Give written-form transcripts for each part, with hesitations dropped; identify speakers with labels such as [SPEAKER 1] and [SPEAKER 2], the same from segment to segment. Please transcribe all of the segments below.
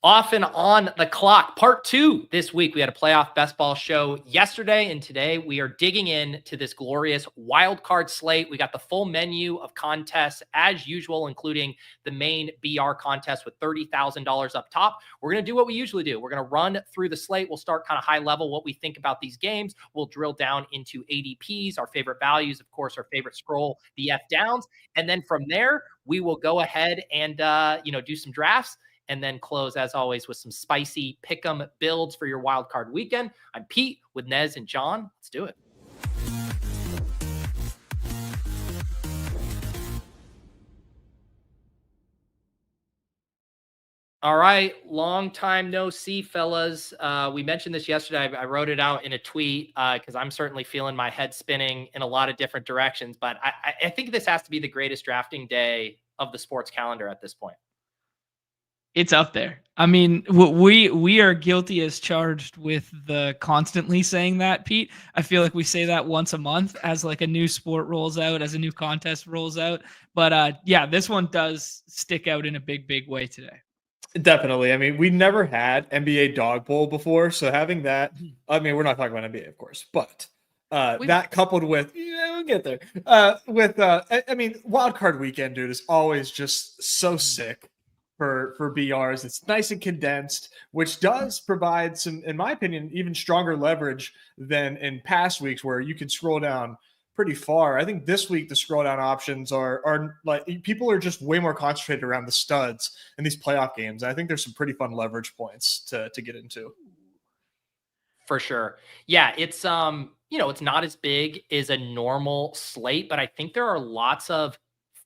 [SPEAKER 1] Off and on the clock. Part 2 this week. We had a playoff best ball show yesterday, and today we are digging in to this glorious wild card slate. We got the full menu of contests as usual, including the main BR contest with $30,000 up top. We're going to do what we usually do. We're going to run through the slate. We'll start kind of high level, what we think about these games. We'll drill down into ADPs, our favorite values, of course, our favorite scroll, the F downs. And then from there, we will go ahead and, do some drafts, and then close, as always, with some spicy pick'em builds for your wild card weekend. I'm Pete with Nez and John. Let's do it. All right, long time no see, fellas. We mentioned this yesterday. I wrote it out in a tweet because I'm certainly feeling my head spinning in a lot of different directions. But I think this has to be the greatest drafting day of the sports calendar at this point.
[SPEAKER 2] It's up there. I mean, we are guilty as charged with the constantly saying that, Pete. I feel like we say that once a month as like a new sport rolls out, as a new contest rolls out. But yeah, this one does stick out in a big way today.
[SPEAKER 3] Definitely. I mean, we never had NBA Dog Bowl before, so having that, I mean, we're not talking about NBA, of course, but that coupled with, we'll get there, I mean, Wild Card Weekend, dude, is always just so sick for BRs. It's nice and condensed, which does provide some, in my opinion, even stronger leverage than in past weeks where you can scroll down pretty far. I think this week the scroll down options are like, people are just way more concentrated around the studs in these playoff games. I think there's some pretty fun leverage points to get into.
[SPEAKER 1] For sure. Yeah, it's it's not as big as a normal slate, but I think there are lots of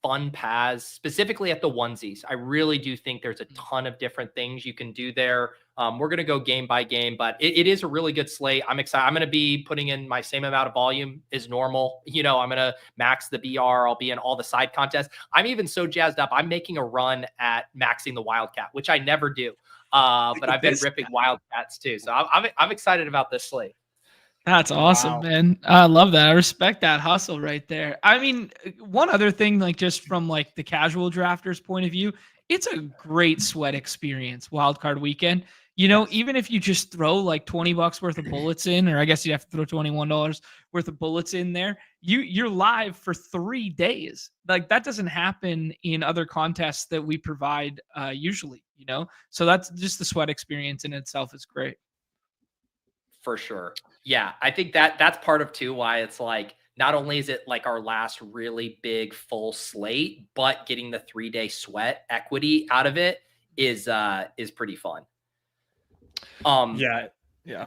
[SPEAKER 1] fun paths, specifically at the onesies. I really do think there's a ton of different things you can do there. We're going to go game by game, but it is a really good slate. I'm excited. I'm going to be putting in my same amount of volume as normal. I'm going to max the BR. I'll be in all the side contests. I'm even so jazzed up. I'm making a run at maxing the Wildcat, which I never do. But I've been ripping Wildcats too. So I'm excited about this slate.
[SPEAKER 2] That's awesome, man. I love that. I respect that hustle right there. I mean, one other thing, like just from like the casual drafter's point of view, it's a great sweat experience, wildcard weekend. Even if you just throw like $20 worth of bullets in, or I guess you have to throw $21 worth of bullets in there, you're live for 3 days. Like that doesn't happen in other contests that we provide usually, So that's just the sweat experience in itself is great.
[SPEAKER 1] For sure. Yeah, I think that's part of too why it's like not only is it like our last really big full slate, but getting the 3-day sweat equity out of it is pretty fun.
[SPEAKER 3] Yeah.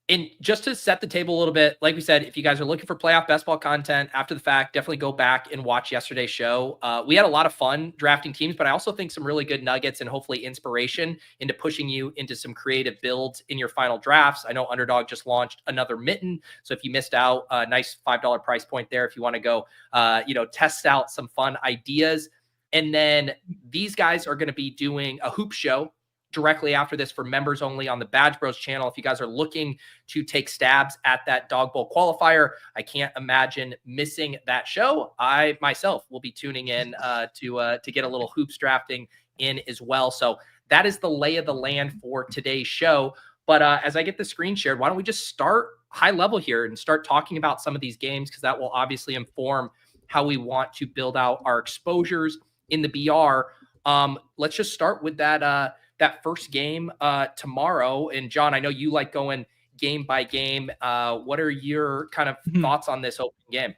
[SPEAKER 1] And just to set the table a little bit, like we said, if you guys are looking for playoff best ball content after the fact, definitely go back and watch yesterday's show. We had a lot of fun drafting teams, but I also think some really good nuggets and hopefully inspiration into pushing you into some creative builds in your final drafts. I know Underdog just launched another mitten. So if you missed out, a nice $5 price point there if you want to go, test out some fun ideas. And then these guys are going to be doing a hoop show directly after this for members only on the Badge Bros channel. If you guys are looking to take stabs at that Dog Bowl qualifier, I can't imagine missing that show. I myself will be tuning in to get a little hoops drafting in as well. So that is the lay of the land for today's show. But as I get the screen shared, why don't we just start high level here and start talking about some of these games, because that will obviously inform how we want to build out our exposures in the BR. Let's just start with that first game tomorrow. And John, I know you like going game by game. What are your kind of thoughts on this opening game?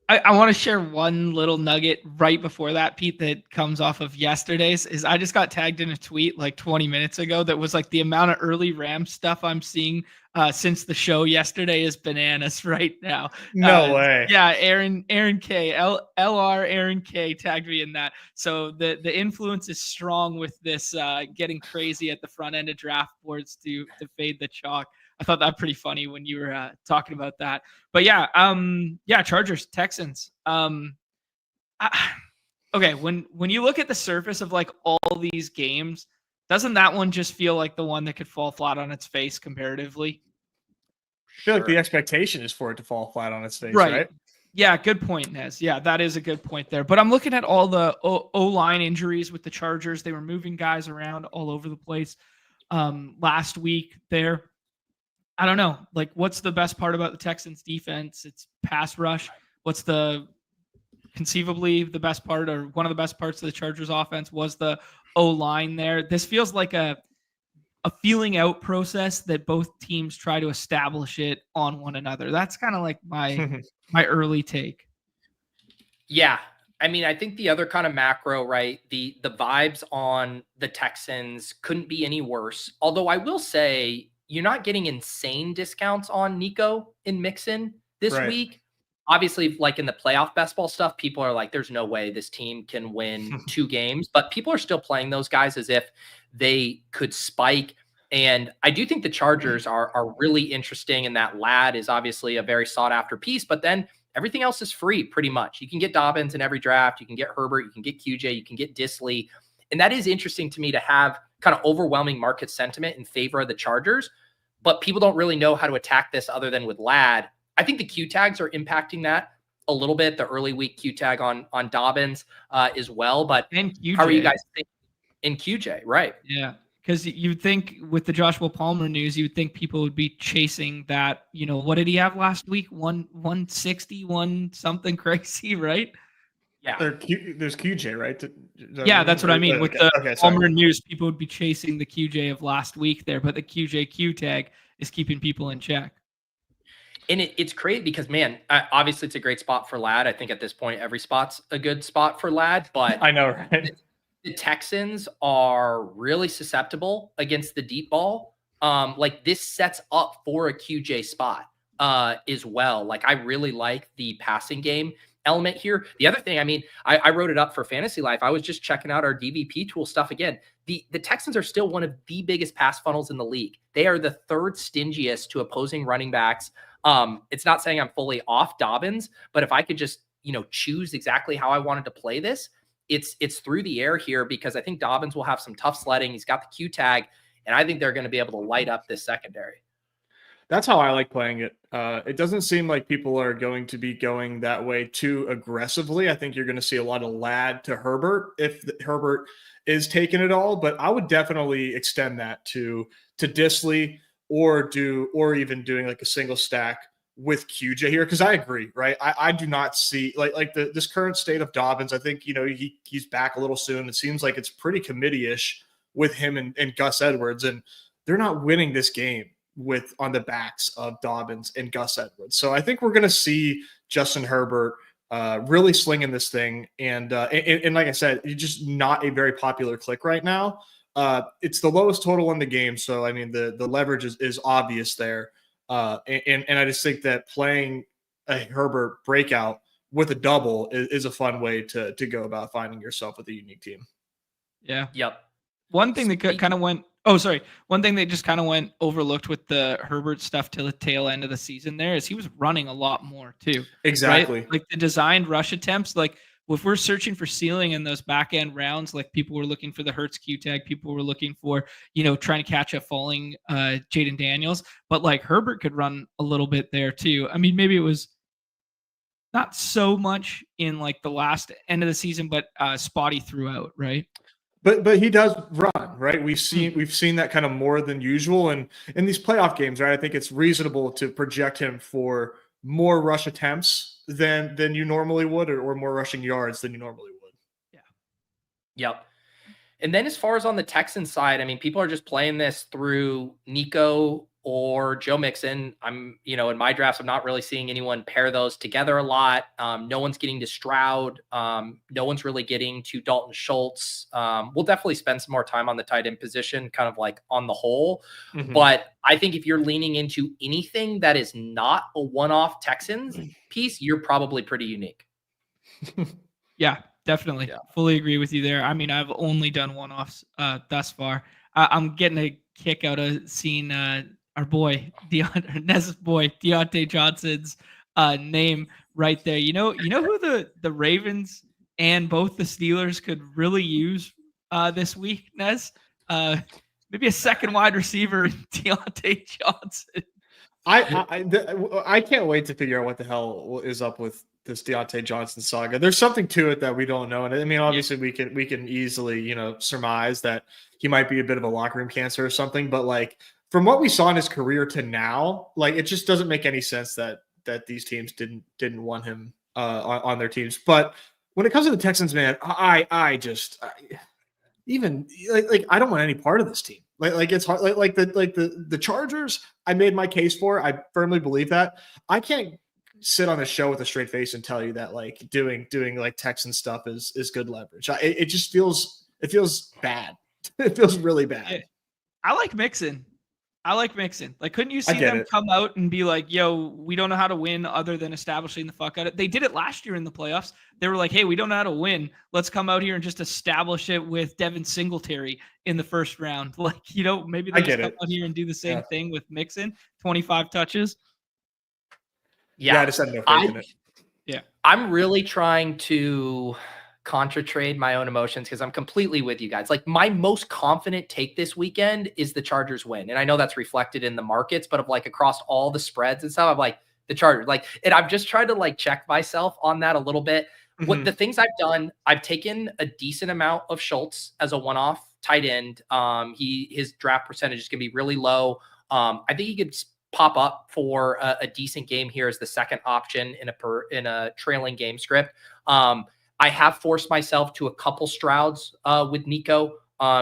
[SPEAKER 2] I want to share one little nugget right before that, Pete, that comes off of yesterday's. Is I just got tagged in a tweet like 20 minutes ago that was like the amount of early Rams stuff I'm seeing since the show yesterday is bananas right now.
[SPEAKER 3] No way.
[SPEAKER 2] Yeah, Aaron K, LR Aaron K tagged me in that. So the influence is strong with this getting crazy at the front end of draft boards to fade the chalk. I thought that pretty funny when you were talking about that. But yeah, Chargers, Texans. Okay, when you look at the surface of like all these games, doesn't that one just feel like the one that could fall flat on its face comparatively?
[SPEAKER 3] I feel like the expectation is for it to fall flat on its face, right?
[SPEAKER 2] Yeah, good point, Nez. Yeah, that is a good point there. But I'm looking at all the O-line injuries with the Chargers. They were moving guys around all over the place last week there. I don't know. Like, what's the best part about the Texans defense? It's pass rush. What's conceivably the best part, or one of the best parts of the Chargers offense was the O-line there. This feels like a feeling out process that both teams try to establish it on one another. That's kind of like my early take.
[SPEAKER 1] Yeah. I mean, I think the other kind of macro, right? The vibes on the Texans couldn't be any worse. Although I will say you're not getting insane discounts on Nico and Mixon this week. Obviously, like in the playoff best ball stuff, people are like, there's no way this team can win 2 games, but people are still playing those guys as if they could spike. And I do think the Chargers are really interesting, and that Ladd is obviously a very sought after piece, but then everything else is free pretty much. You can get Dobbins in every draft. You can get Herbert. You can get QJ. You can get Disley. And that is interesting to me to have kind of overwhelming market sentiment in favor of the Chargers, but people don't really know how to attack this other than with Ladd. I think the Q tags are impacting that a little bit. The early week Q tag on Dobbins as well. But how are you guys thinking in QJ? Right.
[SPEAKER 2] Yeah. Because you'd think with the Joshua Palmer news, you'd think people would be chasing that. What did he have last week? 161 something crazy, right?
[SPEAKER 3] Yeah. There's QJ, right?
[SPEAKER 2] Yeah, that's what I mean. With the Palmer news, people would be chasing the QJ of last week there, but the QJ Q tag is keeping people in check.
[SPEAKER 1] And it's crazy because, man, obviously it's a great spot for Ladd. I think at this point, every spot's a good spot for Ladd. But
[SPEAKER 3] I know, right?
[SPEAKER 1] The Texans are really susceptible against the deep ball. Like this sets up for a QJ spot as well. Like I really like the passing game element here. The other thing, I mean, I wrote it up for Fantasy Life. I was just checking out our DVP tool stuff again. The Texans are still one of the biggest pass funnels in the league. They are the 3rd stingiest to opposing running backs. It's not saying I'm fully off Dobbins, but if I could just, choose exactly how I wanted to play this, it's through the air here because I think Dobbins will have some tough sledding. He's got the Q tag, and I think they're going to be able to light up this secondary.
[SPEAKER 3] That's how I like playing it. It doesn't seem like people are going to be going that way too aggressively. I think you're going to see a lot of Ladd to Herbert if Herbert is taking it all, but I would definitely extend that to Disley or even doing like a single stack with QJ here. Cause I agree, right? I do not see like this current state of Dobbins. I think, he's back a little soon. It seems like it's pretty committee-ish with him and Gus Edwards, and they're not winning this game on the backs of Dobbins and Gus Edwards. So I think we're going to see Justin Herbert really slinging this thing. And like I said, it's just not a very popular click right now. It's the lowest total in the game. So, I mean, the leverage is obvious there. And I just think that playing a Herbert breakout with a double is a fun way to go about finding yourself with a unique team.
[SPEAKER 2] Yeah.
[SPEAKER 1] Yep.
[SPEAKER 2] One thing that kind of went one thing that just kind of went overlooked with the Herbert stuff to the tail end of the season there is he was running a lot more too.
[SPEAKER 3] Exactly.
[SPEAKER 2] Right? Like the designed rush attempts, like if we're searching for ceiling in those back end rounds, like people were looking for the Hurts Q tag, people were looking for, trying to catch a falling Jaden Daniels, but like Herbert could run a little bit there too. I mean, maybe it was not so much in like the last end of the season, but spotty throughout, right?
[SPEAKER 3] But he does run, right? We've seen that kind of more than usual, and in these playoff games, right? I think it's reasonable to project him for more rush attempts than you normally would, or more rushing yards than you normally would.
[SPEAKER 1] Yeah. Yep. And then as far as on the Texans side, I mean, people are just playing this through Nico or Joe Mixon. I'm, in my drafts, I'm not really seeing anyone pair those together a lot. No one's getting to Stroud. No one's really getting to Dalton Schultz. We'll definitely spend some more time on the tight end position, kind of like on the whole. Mm-hmm. But I think if you're leaning into anything that is not a one-off Texans piece, you're probably pretty unique.
[SPEAKER 2] Yeah, definitely. Yeah. Fully agree with you there. I mean, I've only done one-offs thus far. I'm getting a kick out of seeing our boy, Nez's boy, Deontay Johnson's name right there. You know who the Ravens and both the Steelers could really use this week, Nez? Maybe a second wide receiver, Deontay Johnson.
[SPEAKER 3] I can't wait to figure out what the hell is up with this Deontay Johnson saga. There's something to it that we don't know. And I mean, obviously we can easily, surmise that he might be a bit of a locker room cancer or something, but like from what we saw in his career to now, like it just doesn't make any sense that these teams didn't want him on their teams. But when it comes to the Texans, man, I even I don't want any part of this team. Like it's hard. Like the Chargers, I made my case for. I firmly believe that. I can't sit on a show with a straight face and tell you that like doing like Texan stuff is good leverage. It just feels bad. It feels really bad.
[SPEAKER 2] Yeah. I like Mixon. Like, couldn't you see them come out and be like, yo, we don't know how to win other than establishing the fuck out of it? They did it last year in the playoffs. They were like, hey, we don't know how to win. Let's come out here and just establish it with Devin Singletary in the first round. Like, maybe they just come out here and do the same thing with Mixon, 25 touches.
[SPEAKER 1] Yeah,
[SPEAKER 3] I just had no faith in it.
[SPEAKER 2] Yeah.
[SPEAKER 1] I'm really trying to contra-trade my own emotions because I'm completely with you guys. Like my most confident take this weekend is the Chargers win. And I know that's reflected in the markets, but of like across all the spreads and stuff, I'm like the Chargers. Like, and I've just tried to like check myself on that a little bit. Mm-hmm. What the things I've done, I've taken a decent amount of Schultz as a one-off tight end. His draft percentage is gonna be really low. I think he could pop up for a decent game here as the second option in a trailing game script. I have forced myself to a couple Strouds with Nico,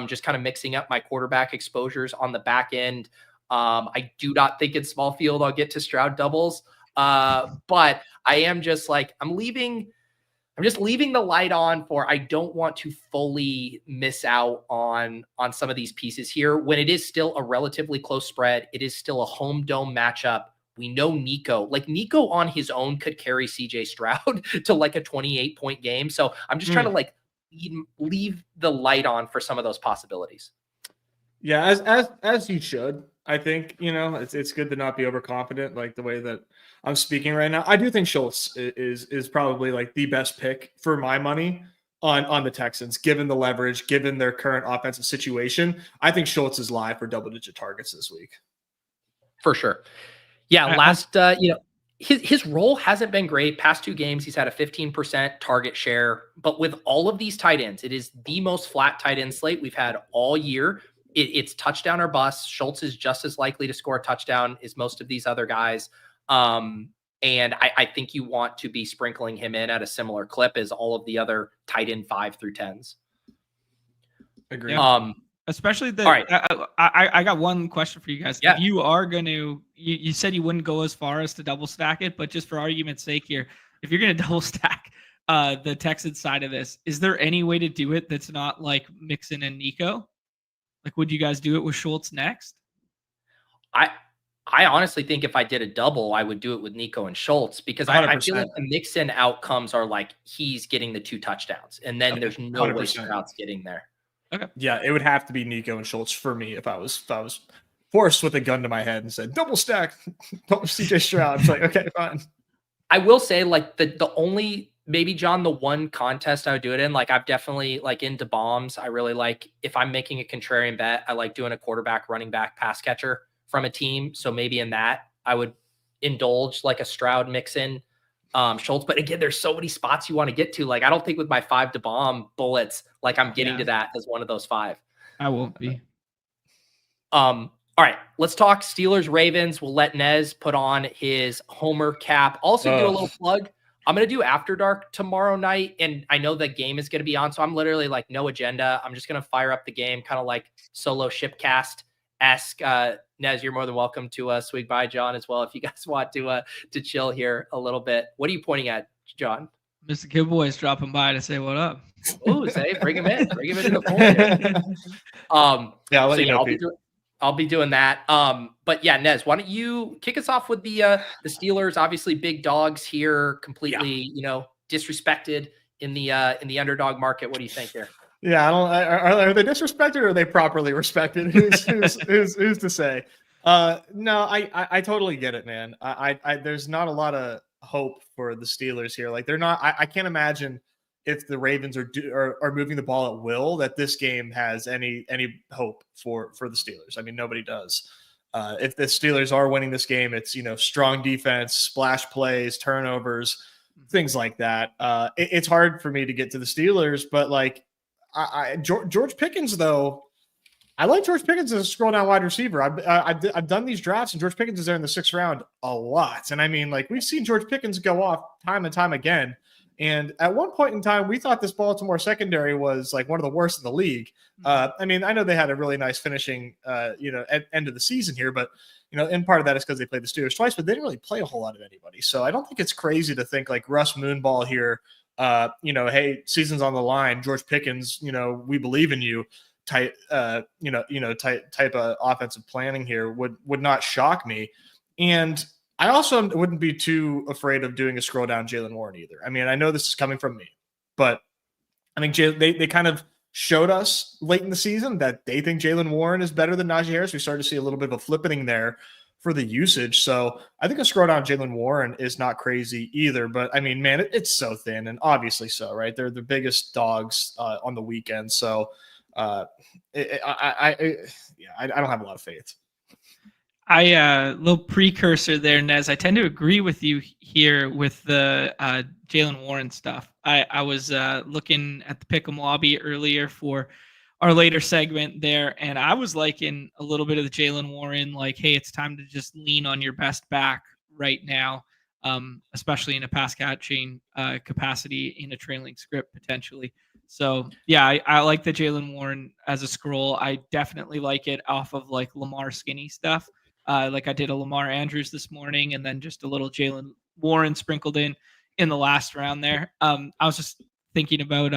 [SPEAKER 1] just kind of mixing up my quarterback exposures on the back end. I do not think in small field I'll get to Stroud doubles, but I am just like I'm just leaving the light on for I don't want to fully miss out on some of these pieces here when it is still a relatively close spread. It is still a home dome matchup. We know Nico on his own could carry CJ Stroud to like a 28-point game. So I'm just trying to like leave the light on for some of those possibilities.
[SPEAKER 3] Yeah, as you should. I think, it's good to not be overconfident like the way that I'm speaking right now. I do think Schultz is probably like the best pick for my money on the Texans, given the leverage, given their current offensive situation. I think Schultz is live for double-digit targets this week.
[SPEAKER 1] For sure. Yeah, his role hasn't been great. Past 2 games, he's had a 15% target share. But with all of these tight ends, it is the most flat tight end slate we've had all year. It's touchdown or bust. Schultz is just as likely to score a touchdown as most of these other guys. And I think you want to be sprinkling him in at a similar clip as all of the other tight end 5 through 10s.
[SPEAKER 3] Agree.
[SPEAKER 2] Especially
[SPEAKER 1] all right.
[SPEAKER 2] I got one question for you guys.
[SPEAKER 1] Yeah.
[SPEAKER 2] If you are going to, you said you wouldn't go as far as to double stack it, but just for argument's sake here, if you're going to double stack the Texans side of this, is there any way to do it that's not like Mixon and Nico? Like, would you guys do it with Schultz next?
[SPEAKER 1] I honestly think if I did a double, I would do it with Nico and Schultz because I feel like the Mixon outcomes are like he's getting the 2 touchdowns and then there's no 100%. Way Stroud's getting there.
[SPEAKER 3] Okay. Yeah, it would have to be Nico and Schultz for me if I was forced with a gun to my head and said double stack, double CJ Stroud. It's like, okay, fine.
[SPEAKER 1] I will say like the only maybe John, the one contest I would do it in, like I've definitely like into bombs. I really like if I'm making a contrarian bet, I like doing a quarterback, running back, pass catcher from a team. So maybe in that I would indulge like a Stroud Mixon. Schultz, but again, there's so many spots you want to get to. Like, I don't think with my 5 to bomb bullets, like I'm getting to that as one of those 5.
[SPEAKER 2] I won't be.
[SPEAKER 1] All right, let's talk Steelers Ravens. We'll let Nez put on his homer cap. Also do a little plug. I'm going to do After Dark tomorrow night, and I know the game is going to be on, so I'm literally like no agenda. I'm just going to fire up the game, kind of like solo shipcast-esque. Nez, you're more than welcome to swing by John as well if you guys want to chill here a little bit. What are you pointing at, John?
[SPEAKER 2] Mr. Kid Boy is dropping by to say what up.
[SPEAKER 1] Oh, say bring him in. Bring him into the fold.
[SPEAKER 3] Yeah, I'll let you know.
[SPEAKER 1] I'll be doing that. But yeah, Nez, why don't you kick us off with the Steelers? Obviously, big dogs here, completely disrespected in the underdog market. What do you think there?
[SPEAKER 3] Yeah, are they disrespected or are they properly respected? Who's to say? No, I totally get it, man. I there's not a lot of hope for the Steelers here. Like they're not. I can't imagine if the Ravens are moving the ball at will that this game has any hope for the Steelers. I mean, nobody does. If the Steelers are winning this game, it's strong defense, splash plays, turnovers. things like that. It's hard for me to get to the Steelers, but like George Pickens, though, I like George Pickens as a scroll down wide receiver. I've done these drafts, and George Pickens is there in the 6th round a lot. And I mean, like, we've seen George Pickens go off time and time again. And at one point in time, we thought this Baltimore secondary was like one of the worst in the league. I mean, I know they had a really nice finishing, at end of the season here, but in part of that is because they played the Steelers twice, but they didn't really play a whole lot of anybody. So I don't think it's crazy to think like Russ Moonball here. Hey, season's on the line. George Pickens, we believe in you. Type of offensive planning here would not shock me. And I also wouldn't be too afraid of doing a scroll down Jaylen Warren either. I mean, I know this is coming from me, but I think they kind of showed us late in the season that they think Jaylen Warren is better than Najee Harris. We started to see a little bit of a flippening there for the usage. So I think a scroll down Jaylen Warren is not crazy either. But I mean, man, it's so thin, and obviously so, right? They're the biggest dogs on the weekend. So I don't have a lot of faith.
[SPEAKER 2] Little precursor there, Nez. I tend to agree with you here with the Jaylen Warren stuff. I was looking at the Pick'em lobby earlier for our later segment there, and I was liking a little bit of the Jaylen Warren, like, hey, it's time to just lean on your best back right now, especially in a pass catching capacity in a trailing script potentially. So yeah, I like the Jaylen Warren as a scroll. I definitely like it off of like Lamar skinny stuff. Like I did a Lamar Andrews this morning, and then just a little Jaylen Warren sprinkled in the last round there. I was just thinking about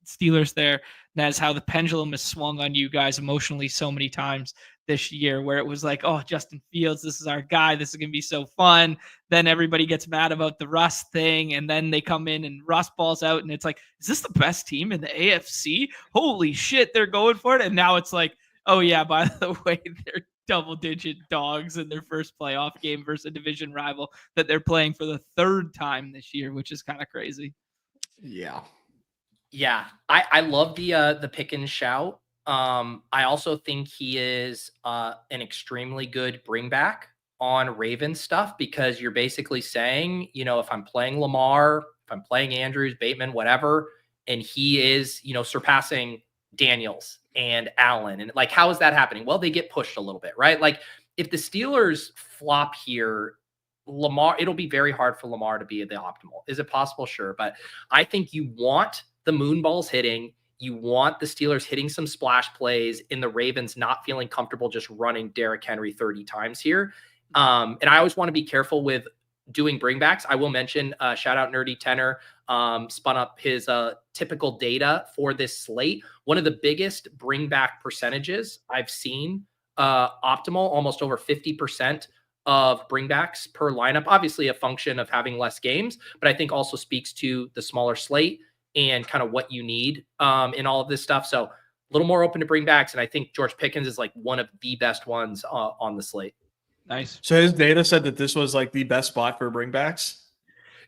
[SPEAKER 2] Steelers there, Nez, how the pendulum has swung on you guys emotionally so many times this year, where it was like, oh, Justin Fields, this is our guy. This is going to be so fun. Then everybody gets mad about the Russ thing, and then they come in and Russ balls out, and it's like, is this the best team in the AFC? Holy shit, they're going for it. And now it's like, oh yeah, by the way, they're double-digit dogs in their first playoff game versus a division rival that they're playing for the 3rd time this year, which is kind of crazy.
[SPEAKER 1] Yeah. I love the Pickens shout. I also think he is an extremely good bring back on Ravens stuff, because you're basically saying, if I'm playing Lamar, if I'm playing Andrews, Bateman, whatever, and he is, surpassing Daniels and Allen, and like, how is that happening? Well, they get pushed a little bit, right? Like, if the Steelers flop here, Lamar, it'll be very hard for Lamar to be the optimal. Is it possible? Sure. But I think you want the moon balls hitting. You want the Steelers hitting some splash plays, in the Ravens not feeling comfortable just running Derrick Henry 30 times here. And I always want to be careful with doing bringbacks. I will mention, shout out Nerdy Tenor, spun up his typical data for this slate. One of the biggest bringback percentages I've seen, optimal, almost over 50% of bringbacks per lineup. Obviously a function of having less games, but I think also speaks to the smaller slate and kind of what you need in all of this stuff. So a little more open to bringbacks. And I think George Pickens is like one of the best ones on the slate.
[SPEAKER 2] Nice.
[SPEAKER 3] So his data said that this was like the best spot for bringbacks.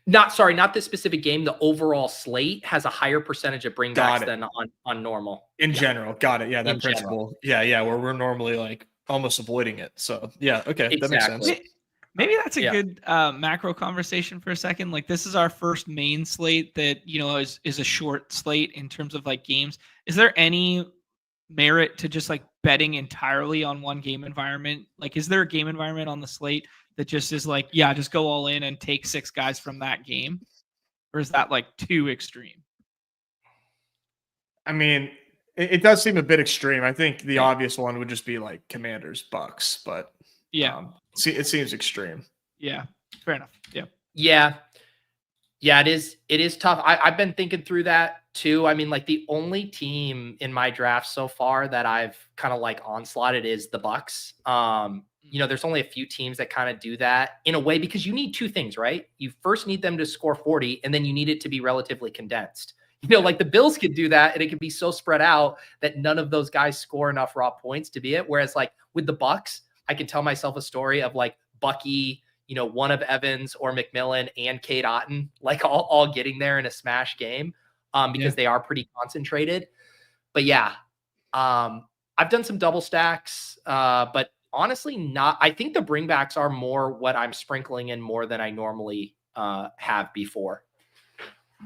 [SPEAKER 1] Not this specific game. The overall slate has a higher percentage of bringbacks than on normal.
[SPEAKER 3] In general. Got it. Yeah. That principle. General. Yeah. Where we're normally like almost avoiding it. So yeah. Okay. Exactly. That makes sense.
[SPEAKER 2] Maybe that's a good macro conversation for a second. Like, this is our first main slate that, is a short slate in terms of like games. Is there any merit to just like betting entirely on one game environment? Like, is there a game environment on the slate that just is like, yeah, just go all in and take 6 guys from that game? Or is that like too extreme?
[SPEAKER 3] I mean, it does seem a bit extreme. I think the obvious one would just be like Commanders, Bucks, but
[SPEAKER 2] yeah.
[SPEAKER 3] It seems extreme.
[SPEAKER 2] Yeah, fair enough.
[SPEAKER 1] Yeah. It is tough. I've been thinking through that too. I mean, like, the only team in my draft so far that I've kind of like onslaughted is the Bucks. There's only a few teams that kind of do that in a way, because you need 2 things, right? You first need them to score 40, and then you need it to be relatively condensed. Like the Bills could do that, and it can be so spread out that none of those guys score enough raw points to be it. Whereas like with the Bucks, I can tell myself a story of like Bucky, one of Evans or McMillan and Cade Otton, like all getting there in a smash game, because they are pretty concentrated. But yeah, I've done some double stacks, but honestly not. I think the bringbacks are more what I'm sprinkling in more than I normally have before.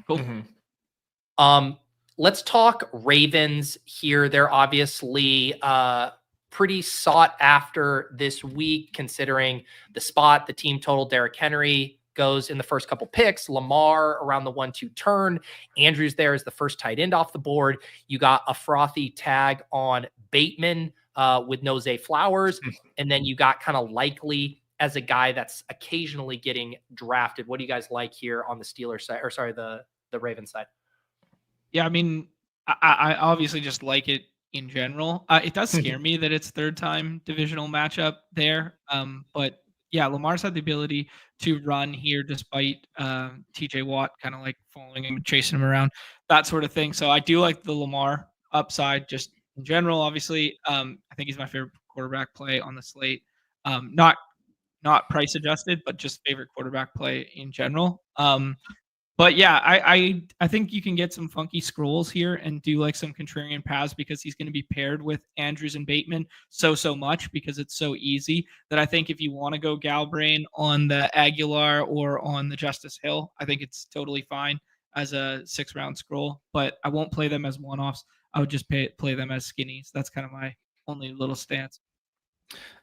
[SPEAKER 2] Cool.
[SPEAKER 1] Let's talk Ravens here. They're obviously pretty sought after this week, considering the spot, the team total. Derrick Henry goes in the first couple picks. Lamar around the 1-2 turn. Andrews there is the first tight end off the board. You got a frothy tag on Bateman with no Zay Flowers. And then you got kind of Likely as a guy that's occasionally getting drafted. What do you guys like here on the Steelers side, or sorry, the Ravens side?
[SPEAKER 2] Yeah, I mean, I obviously just like it in general. It does scare me that it's third time divisional matchup there. But yeah, Lamar's had the ability to run here despite TJ Watt kind of like following him, chasing him around, that sort of thing. So I do like the Lamar upside just in general. Obviously, I think he's my favorite quarterback play on the slate. Not price adjusted, but just favorite quarterback play in general. But yeah, I think you can get some funky scrolls here and do like some contrarian paths because he's going to be paired with Andrews and Bateman so much because it's so easy that I think if you want to go Galbrain on the Aguilar or on the Justice Hill, I think it's totally fine as a 6-round scroll. But I won't play them as one-offs. I would just play them as skinnies. That's kind of my only little stance.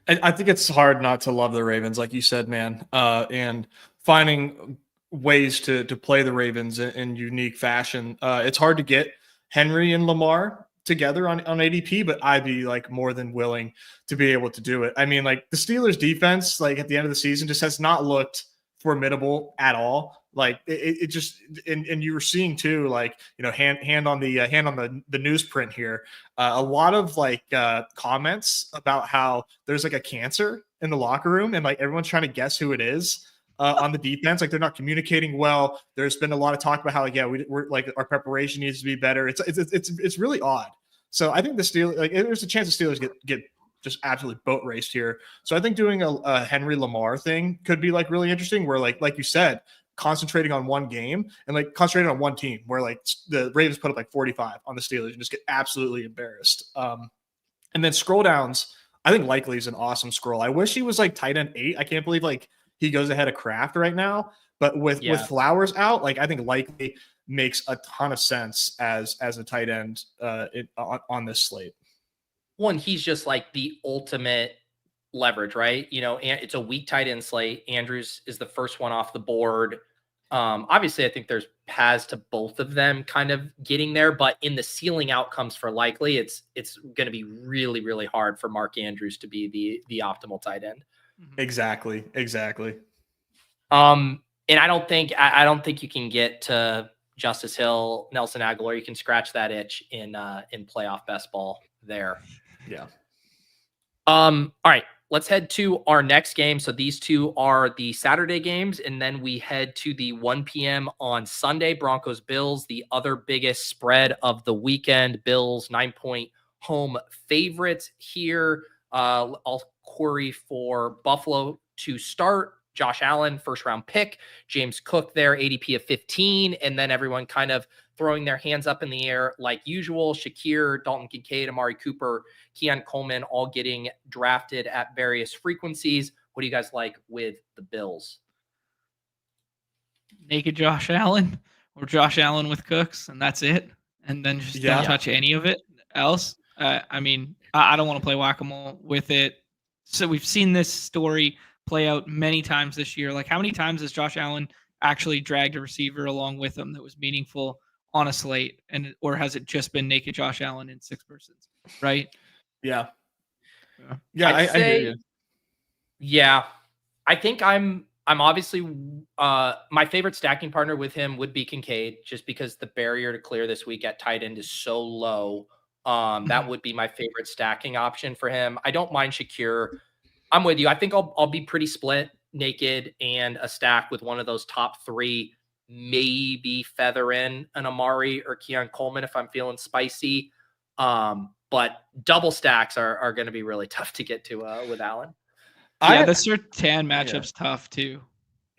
[SPEAKER 3] I think it's hard not to love the Ravens, like you said, man, and finding ways to play the Ravens in unique fashion. It's hard to get Henry and Lamar together on ADP, but I'd be like more than willing to be able to do it. I mean, like the Steelers defense, like at the end of the season just has not looked formidable at all. Like it just, and you were seeing too, like, you know, hand on the newsprint here, a lot of like comments about how there's like a cancer in the locker room and like everyone's trying to guess who it is. On the defense, like they're not communicating well. There's been a lot of talk about how, like, yeah, we're like our preparation needs to be better. It's really odd. So I think the Steelers, like, there's a chance the Steelers get just absolutely boat raced here. So I think doing a Henry Lamar thing could be like really interesting. Where like you said, concentrating on one game and like concentrating on one team. Where like the Ravens put up like 45 on the Steelers and just get absolutely embarrassed. And then scroll downs. I think Likely is an awesome scroll. I wish he was like tight end 8. I can't believe like he goes ahead of Kraft right now, but with Flowers out, like I think Likely makes a ton of sense as a tight end on this slate.
[SPEAKER 1] One, he's just like the ultimate leverage, right? You know, and it's a weak tight end slate. Andrews is the first one off the board. Obviously, I think there's paths to both of them kind of getting there, but in the ceiling outcomes for Likely, it's going to be really, really hard for Mark Andrews to be the optimal tight end.
[SPEAKER 3] Exactly.
[SPEAKER 1] And I don't think you can get to Justice Hill, Nelson Aguilar. You can scratch that itch in playoff best ball there.
[SPEAKER 3] Yeah.
[SPEAKER 1] All right, let's head to our next game. So these two are the Saturday games, and then we head to the 1 p.m. on Sunday, Broncos Bills, the other biggest spread of the weekend. Bills 9-point home favorites here. I'll query for Buffalo to start. Josh Allen, first round pick. James Cook there, ADP of 15. And then everyone kind of throwing their hands up in the air like usual. Shakir, Dalton Kincaid, Amari Cooper, Keon Coleman, all getting drafted at various frequencies. What do you guys like with the Bills?
[SPEAKER 2] Naked Josh Allen or Josh Allen with Cooks, and that's it. And then just don't touch any of it else. I mean, I don't want to play whack-a-mole with it. So we've seen this story play out many times this year. Like, how many times has Josh Allen actually dragged a receiver along with him that was meaningful on a slate, or has it just been naked Josh Allen in 6 persons? Right?
[SPEAKER 3] Yeah.
[SPEAKER 1] I hear you. Yeah, I think I'm obviously my favorite stacking partner with him would be Kincaid, just because the barrier to clear this week at tight end is so low. That would be my favorite stacking option for him. I don't mind Shakir. I'm with you. I think I'll be pretty split, naked and a stack with one of those top 3. Maybe feather in an Amari or Keon Coleman if I'm feeling spicy. But double stacks are going to be really tough to get to with Allen.
[SPEAKER 2] Yeah, the Surtain matchup's tough too.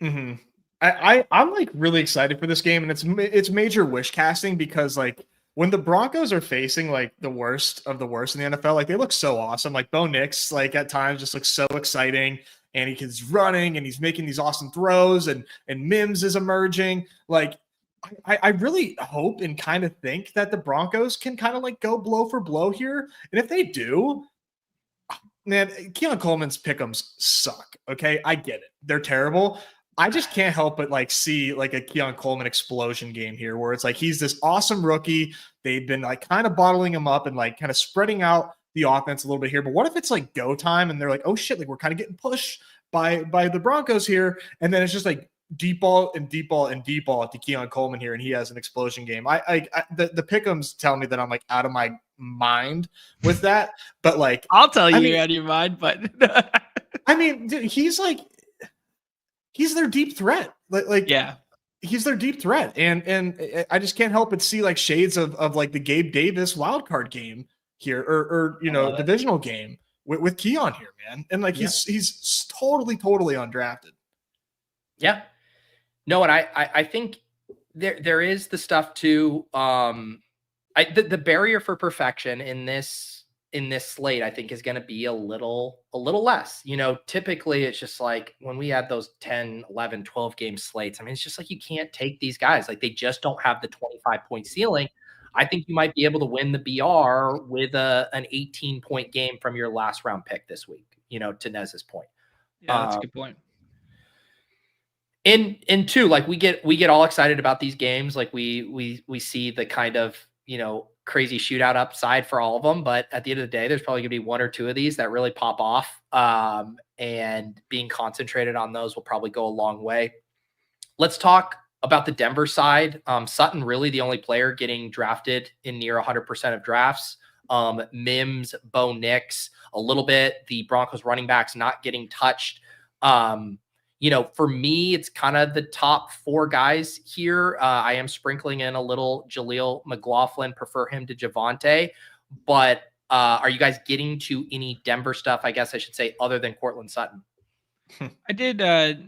[SPEAKER 3] Mm-hmm. I'm like really excited for this game, and it's major wish casting because like when the Broncos are facing like the worst of the worst in the NFL, like they look so awesome. Like Bo Nix, like at times just looks so exciting, and he's running and he's making these awesome throws, and Mims is emerging. Like I really hope and kind of think that the Broncos can kind of like go blow for blow here. And if they do, man, Keon Coleman's pick'ems suck. Okay. I get it. They're terrible. I just can't help but like see like a Keon Coleman explosion game here where it's like he's this awesome rookie. They've been like kind of bottling him up and like kind of spreading out the offense a little bit here. But what if it's like go time and they're like, oh shit, like we're kind of getting pushed by the Broncos here. And then it's just like deep ball and deep ball and deep ball to Keon Coleman here, and he has an explosion game. The pick'ems tell me that I'm like out of my mind with that, but like
[SPEAKER 2] I'll tell you you're out of your mind. But
[SPEAKER 3] I mean, dude, he's their deep threat. Like
[SPEAKER 2] yeah,
[SPEAKER 3] he's their deep threat, and I just can't help but see like shades of like the Gabe Davis wildcard game here, or divisional game with Keon here, man, and like he's totally undrafted.
[SPEAKER 1] Yeah. No, and I think there is the stuff too. The barrier for perfection in this slate, I think, is going to be a little less. Typically it's just like when we had those 10, 11, 12 game slates, I mean, it's just like you can't take these guys. Like they just don't have the 25-point ceiling. I think you might be able to win the BR with an 18-point game from your last round pick this week, to Nez's point.
[SPEAKER 2] Yeah, that's a good point.
[SPEAKER 1] And two, like we get all excited about these games. Like we see the kind of, crazy shootout upside for all of them. But at the end of the day, there's probably gonna be one or two of these that really pop off. And being concentrated on those will probably go a long way. Let's talk about the Denver side. Sutton really the only player getting drafted in near 100% of drafts. Mims, Bo Nix, a little bit. The Broncos running backs not getting touched. For me, it's kind of the top four guys here. I am sprinkling in a little Jaleel McLaughlin, prefer him to Javonte. But are you guys getting to any Denver stuff, I guess I should say, other than Cortland Sutton?
[SPEAKER 2] I did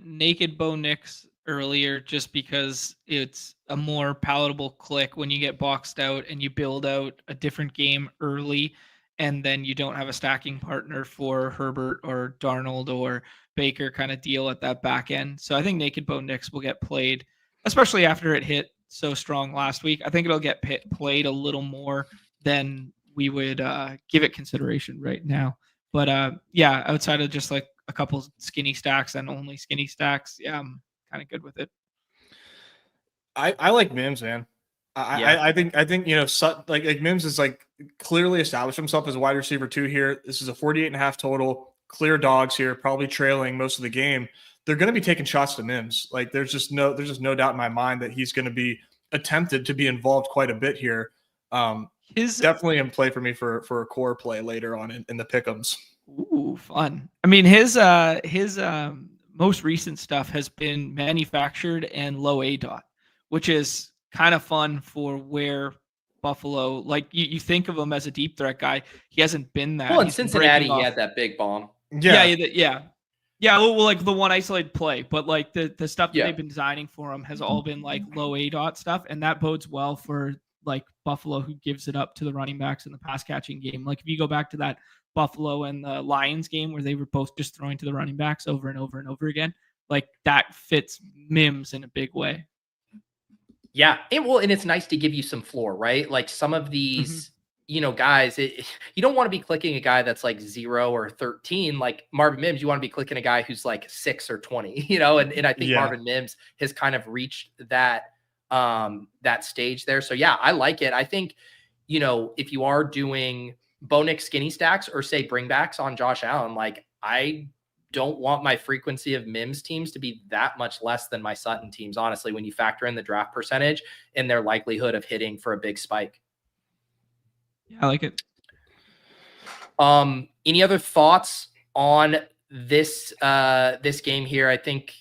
[SPEAKER 2] naked Bo Nix earlier just because it's a more palatable click when you get boxed out and you build out a different game early and then you don't have a stacking partner for Herbert or Darnold or Baker kind of deal at that back end. So I think naked Bo Nix will get played, especially after it hit so strong last week. I think it'll get played a little more than we would give it consideration right now. But outside of just like a couple skinny stacks and only skinny stacks, yeah, I'm kind of good with it.
[SPEAKER 3] I like Mims, man. I think like Mims is like clearly established himself as a wide receiver 2 here. This is a 48.5 total. Clear dogs here, probably trailing most of the game. They're going to be taking shots to Mims. Like there's just no doubt in my mind that he's going to be attempted to be involved quite a bit here. Definitely in play for me for a core play later on in the pick'ems.
[SPEAKER 2] Ooh, fun. I mean, his most recent stuff has been manufactured and low ADOT, which is kind of fun for where Buffalo, like you think of him as a deep threat guy. He hasn't been that.
[SPEAKER 1] Well, in Cincinnati, he had that big bomb.
[SPEAKER 2] Yeah. Well, like the one isolated play, but like the stuff that they've been designing for him has all been like low ADOT stuff, and that bodes well for like Buffalo, who gives it up to the running backs in the pass catching game. Like if you go back to that Buffalo and the Lions game where they were both just throwing to the running backs over and over and over again, like that fits Mims in a big way.
[SPEAKER 1] Yeah, and it's nice to give you some floor, right? Like some of these. Guys, you don't want to be clicking a guy that's like 0 or 13, like Marvin Mims. You want to be clicking a guy who's like 6 or 20, and I think Marvin Mims has kind of reached that stage there. So yeah, I like it. I think, if you are doing Bo Nix skinny stacks or say bringbacks on Josh Allen, like I don't want my frequency of Mims teams to be that much less than my Sutton teams, honestly, when you factor in the draft percentage and their likelihood of hitting for a big spike.
[SPEAKER 2] Yeah, I like it.
[SPEAKER 1] Any other thoughts on this game here? I think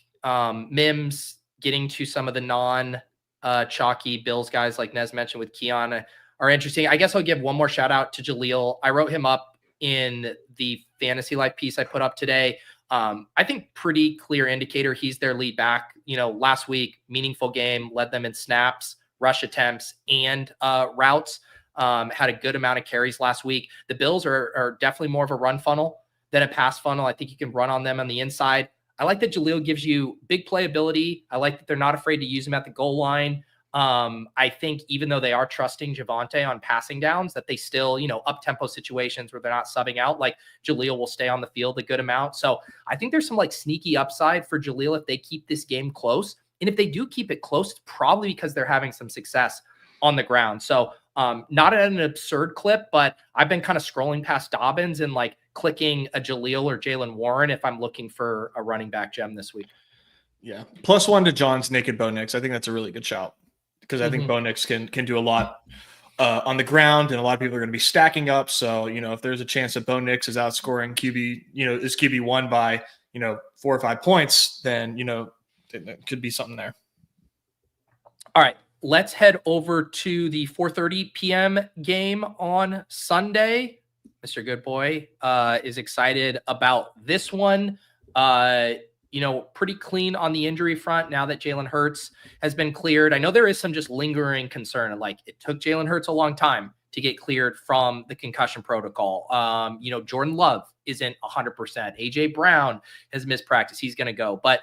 [SPEAKER 1] Mims getting to some of the non-chalky Bills guys like Nez mentioned with Keon are interesting. I guess I'll give one more shout out to Jaleel. I wrote him up in the Fantasy Life piece I put up today. I think pretty clear indicator he's their lead back. Last week, meaningful game, led them in snaps, rush attempts, and routes. Had a good amount of carries last week. The Bills are definitely more of a run funnel than a pass funnel. I think you can run on them on the inside. I like that Jaleel gives you big playability. I like that they're not afraid to use him at the goal line. I think even though they are trusting Javonte on passing downs, that they still, up-tempo situations where they're not subbing out, like Jaleel will stay on the field a good amount. So I think there's some like sneaky upside for Jaleel if they keep this game close. And if they do keep it close, it's probably because they're having some success on the ground. So not at an absurd clip, but I've been kind of scrolling past Dobbins and like clicking a Jaleel or Jalen Warren if I'm looking for a running back gem this week.
[SPEAKER 3] Yeah. +1 to John's naked Bo Nix. I think that's a really good shout because I think Bo Nix can do a lot on the ground, and a lot of people are going to be stacking up. So, if there's a chance that Bo Nix is outscoring is QB1 by, 4 or 5 points, then, it could be something there.
[SPEAKER 1] All right. Let's head over to the 4:30 p.m. game on Sunday. Mr. Goodboy is excited about this one. Pretty clean on the injury front now that Jalen Hurts has been cleared. I know there is some just lingering concern. Like it took Jalen Hurts a long time to get cleared from the concussion protocol. Jordan Love isn't 100%. AJ Brown has missed practice. He's going to go. But,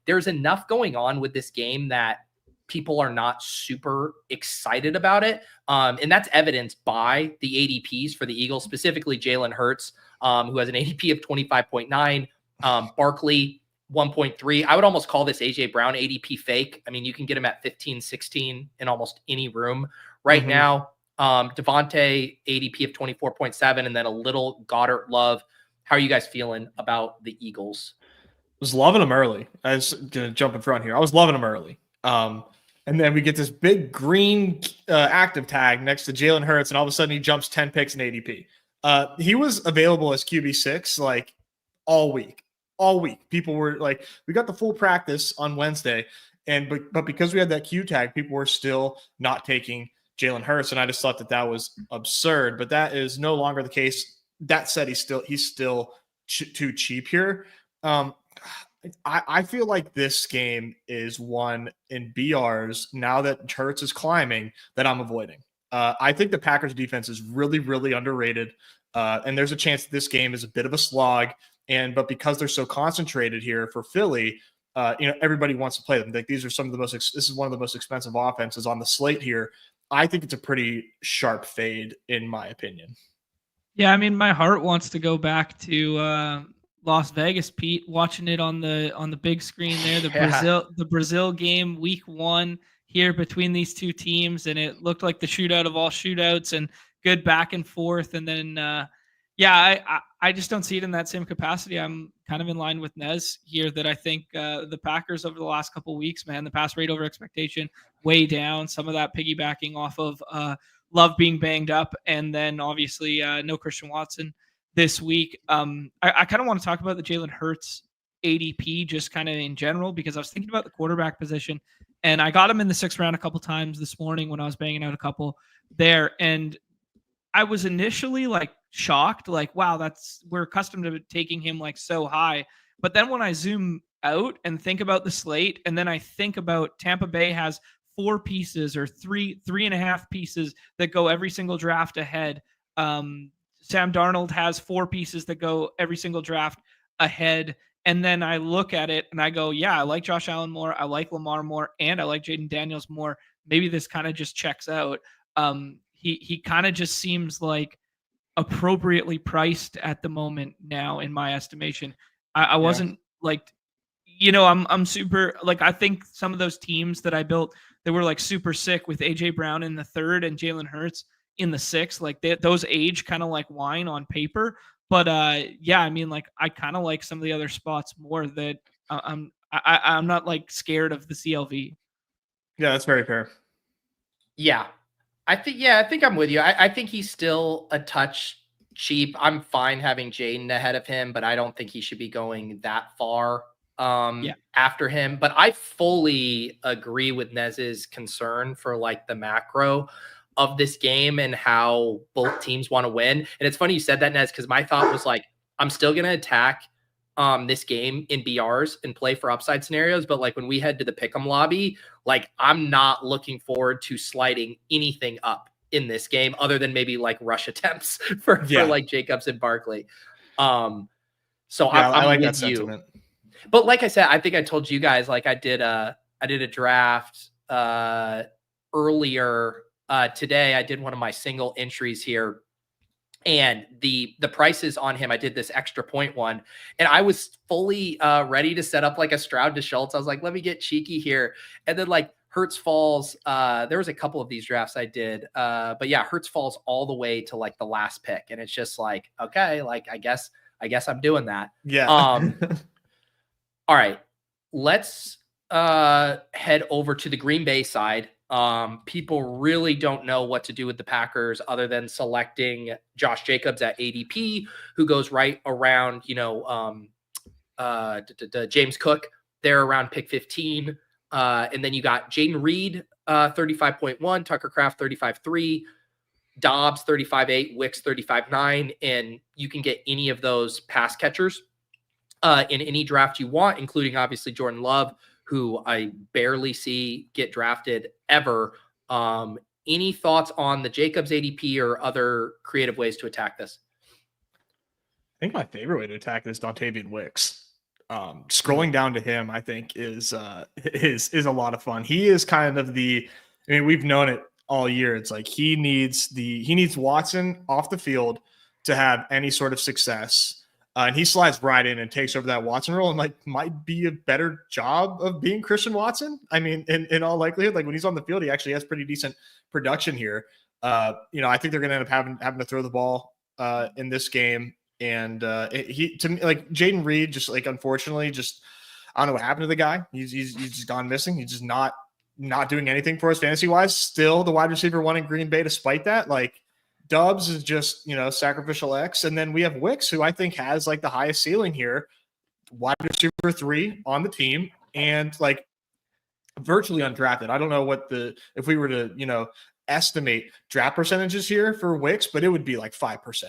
[SPEAKER 1] there's enough going on with this game that people are not super excited about it. And that's evidenced by the ADPs for the Eagles, specifically Jalen Hurts, who has an ADP of 25.9, Barkley 1.3. I would almost call this AJ Brown ADP fake. I mean, you can get him at 15, 16 in almost any room right now. Devontae ADP of 24.7, and then a little Goddard love. How are you guys feeling about the Eagles?
[SPEAKER 3] I was loving them early. I was going to jump in front here. I was loving them early. And then we get this big green active tag next to Jalen Hurts, and all of a sudden he jumps 10 picks in ADP. He was available as QB6 like all week. People were like, we got the full practice on Wednesday, but because we had that Q tag, people were still not taking Jalen Hurts, and I just thought that was absurd. But that is no longer the case. That said, he's still too cheap here. I feel like this game is one in BRs now that Hurts is climbing that I'm avoiding. I think the Packers defense is really, really underrated. And there's a chance this game is a bit of a slog. But because they're so concentrated here for Philly, everybody wants to play them. Like this is one of the most expensive offenses on the slate here. I think it's a pretty sharp fade in my opinion.
[SPEAKER 2] Yeah. I mean, my heart wants to go back to, Las Vegas, Pete, watching it on the big screen there, the Brazil game, week 1 here between these two teams, and it looked like the shootout of all shootouts and good back and forth. And then, I just don't see it in that same capacity. I'm kind of in line with Nez here that I think the Packers over the last couple of weeks, man, the pass rate over expectation way down. Some of that piggybacking off of Love being banged up, and then obviously no Christian Watson this week. I kind of want to talk about the Jalen Hurts ADP just kind of in general, because I was thinking about the quarterback position, and I got him in the 6th round a couple times this morning when I was banging out a couple there. And I was initially like shocked, like, wow, we're accustomed to taking him like so high. But then when I zoom out and think about the slate, and then I think about Tampa Bay has 4 pieces or 3.5 pieces that go every single draft ahead. Sam Darnold has 4 pieces that go every single draft ahead. And then I look at it and I go, yeah, I like Josh Allen more. I like Lamar more. And I like Jaden Daniels more. Maybe this kind of just checks out. He kind of just seems like appropriately priced at the moment now, in my estimation. I wasn't like, I'm super, like, I think some of those teams that I built, they were like super sick with AJ Brown in the 3rd and Jalen Hurts in the 6th, like those age kind of like wine on paper. But I mean, like, I kind of like some of the other spots more that I'm not like scared of the CLV.
[SPEAKER 3] Yeah, that's very fair.
[SPEAKER 1] Yeah, I think I'm with you. I think he's still a touch cheap. I'm fine having Jaden ahead of him, but I don't think he should be going that far after him. But I fully agree with Nez's concern for like the macro of this game and how both teams want to win. And it's funny you said that, Nez, because my thought was like, I'm still going to attack this game in BRs and play for upside scenarios. But like when we head to the pick'em lobby, like I'm not looking forward to sliding anything up in this game other than maybe like rush attempts for like Jacobs and Barkley. So I like that sentiment. But like I said, I think I told you guys, like I did a draft earlier today. I did one of my single entries here, and the prices on him, I did this extra point one, and I was fully ready to set up like a Stroud to Schultz. I was like, let me get cheeky here. And then like Hurts falls. There was a couple of these drafts I did. But yeah, Hurts falls all the way to like the last pick. And it's just like, okay, like I guess I'm doing that.
[SPEAKER 3] Yeah.
[SPEAKER 1] All right. Let's head over to the Green Bay side. People really don't know what to do with the Packers other than selecting Josh Jacobs at ADP, who goes right around, James Cook there around pick 15. And then you got Jaden Reed, 35.1, Tucker Kraft, 35.3, Dobbs, 35.8, Wicks, 35.9. And you can get any of those pass catchers in any draft you want, including obviously Jordan Love, who I barely see get drafted ever. Any thoughts on the Jacobs ADP or other creative ways to attack this?
[SPEAKER 3] I think my favorite way to attack this is Dontavian Wicks. Scrolling down to him, I think is a lot of fun. He is kind of we've known it all year. It's like he needs Watson off the field to have any sort of success. And he slides right in and takes over that Watson role and like might be a better job of being Christian Watson. I mean, in all likelihood, like when he's on the field, he actually has pretty decent production here. I think they're going to end up having to throw the ball in this game. And to me, like Jaden Reed, just like unfortunately, just I don't know what happened to the guy. He's just gone missing. He's just not doing anything for us fantasy wise. Still the wide receiver one in Green Bay, despite that. Like Dobbs is just sacrificial X, and then we have Wicks, who I think has like the highest ceiling here, wide receiver 3 on the team, and like virtually undrafted. I don't know if we were to estimate draft percentages here for Wicks, but it would be like 5%.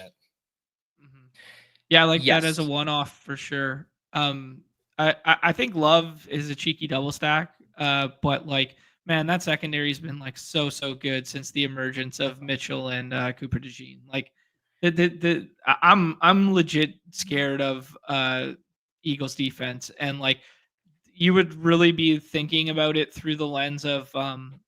[SPEAKER 2] Yeah, like that as a one-off for sure. I think Love is a cheeky double stack, but like, man, that secondary's been like so good since the emergence of Mitchell and Cooper DeJean. Like, I'm legit scared of Eagles defense, and like, you would really be thinking about it through the lens of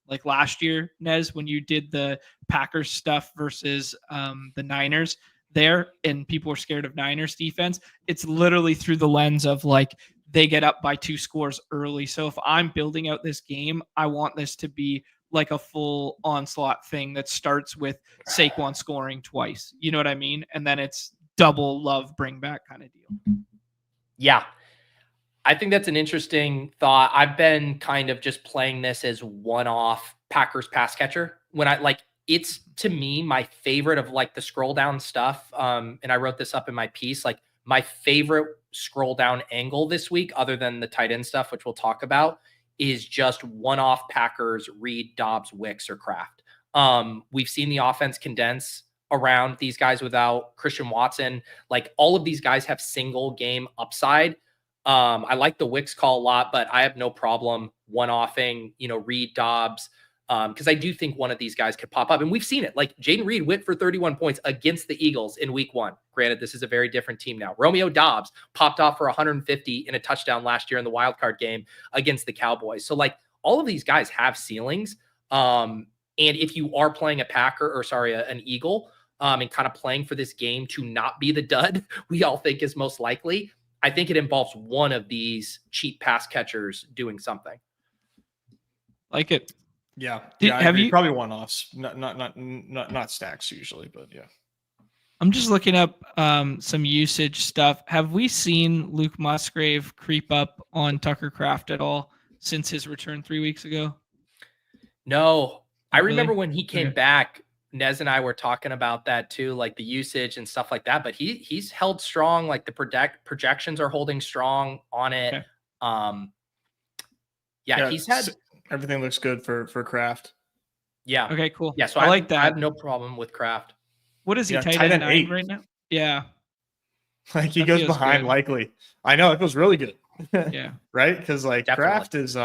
[SPEAKER 2] like last year, Nez, when you did the Packers stuff versus the Niners there, and people were scared of Niners defense. It's literally through the lens of like, they get up by 2 scores early. So if I'm building out this game, I want this to be like a full onslaught thing that starts with Saquon scoring twice. You know what I mean? And then it's double Love bring back kind of deal.
[SPEAKER 1] Yeah. I think that's an interesting thought. I've been kind of just playing this as one-off Packers pass catcher. When it's to me my favorite of like the scroll down stuff. And I wrote this up in my piece, like my favorite scroll down angle this week, other than the tight end stuff, which we'll talk about, is just one-off Packers, Reed, Dobbs, Wicks, or Kraft. We've seen the offense condense around these guys without Christian Watson. Like all of these guys have single game upside. I like the Wicks call a lot, but I have no problem one-offing, Reed, Dobbs, because I do think one of these guys could pop up. And we've seen it. Like Jaden Reed went for 31 points against the Eagles in week 1. Granted, this is a very different team now. Romeo Dobbs popped off for 150 in a touchdown last year in the wildcard game against the Cowboys. So like all of these guys have ceilings. And if you are playing an Eagle, and kind of playing for this game to not be the dud we all think is most likely, I think it involves one of these cheap pass catchers doing something.
[SPEAKER 2] Like it.
[SPEAKER 3] Yeah.
[SPEAKER 2] Have you
[SPEAKER 3] probably one-offs, not stacks usually, but yeah.
[SPEAKER 2] I'm just looking up some usage stuff. Have we seen Luke Musgrave creep up on Tucker Kraft at all since his return 3 weeks ago?
[SPEAKER 1] No. I remember when he came back, Nez and I were talking about that too, like the usage and stuff like that, but he's held strong. Like the projections are holding strong on it. Okay. He's had
[SPEAKER 3] everything looks good for Kraft.
[SPEAKER 1] Yeah.
[SPEAKER 2] Okay, cool.
[SPEAKER 1] Yeah. So
[SPEAKER 2] I like that.
[SPEAKER 1] I have no problem with Kraft.
[SPEAKER 2] What is he? Tight end 9 right now? Yeah.
[SPEAKER 3] Like he goes behind good. Likely. I know it feels really good.
[SPEAKER 2] Yeah.
[SPEAKER 3] Right. Cause like Kraft is,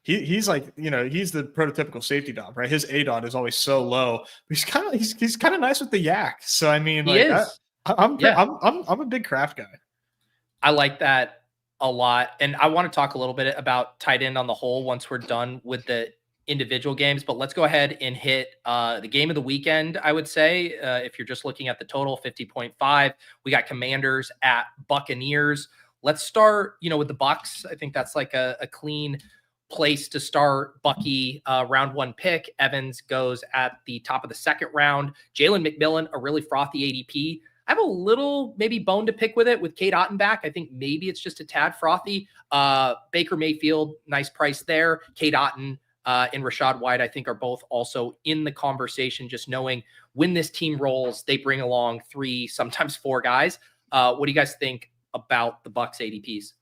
[SPEAKER 3] he's like, he's the prototypical safety dog, right? His ADOT is always so low. But he's kind of nice with the yak. So I mean, I'm a big Kraft guy.
[SPEAKER 1] I like that a lot, and I want to talk a little bit about tight end on the whole once we're done with the individual games, but let's go ahead and hit the game of the weekend. I would say if you're just looking at the total 50.5, we got Commanders at Buccaneers. Let's start, with the Bucs. I think that's like a clean place to start. Bucky, round 1 pick. Evans goes at the top of the 2nd round. Jalen McMillan, a really frothy ADP. I have a little maybe bone to pick with it with Cade Otton back. I think maybe it's just a tad frothy. Baker Mayfield, nice price there. Cade Otton and Rachaad White, I think, are both also in the conversation, just knowing when this team rolls, they bring along 3, sometimes 4 guys. What do you guys think about the Bucs ADPs?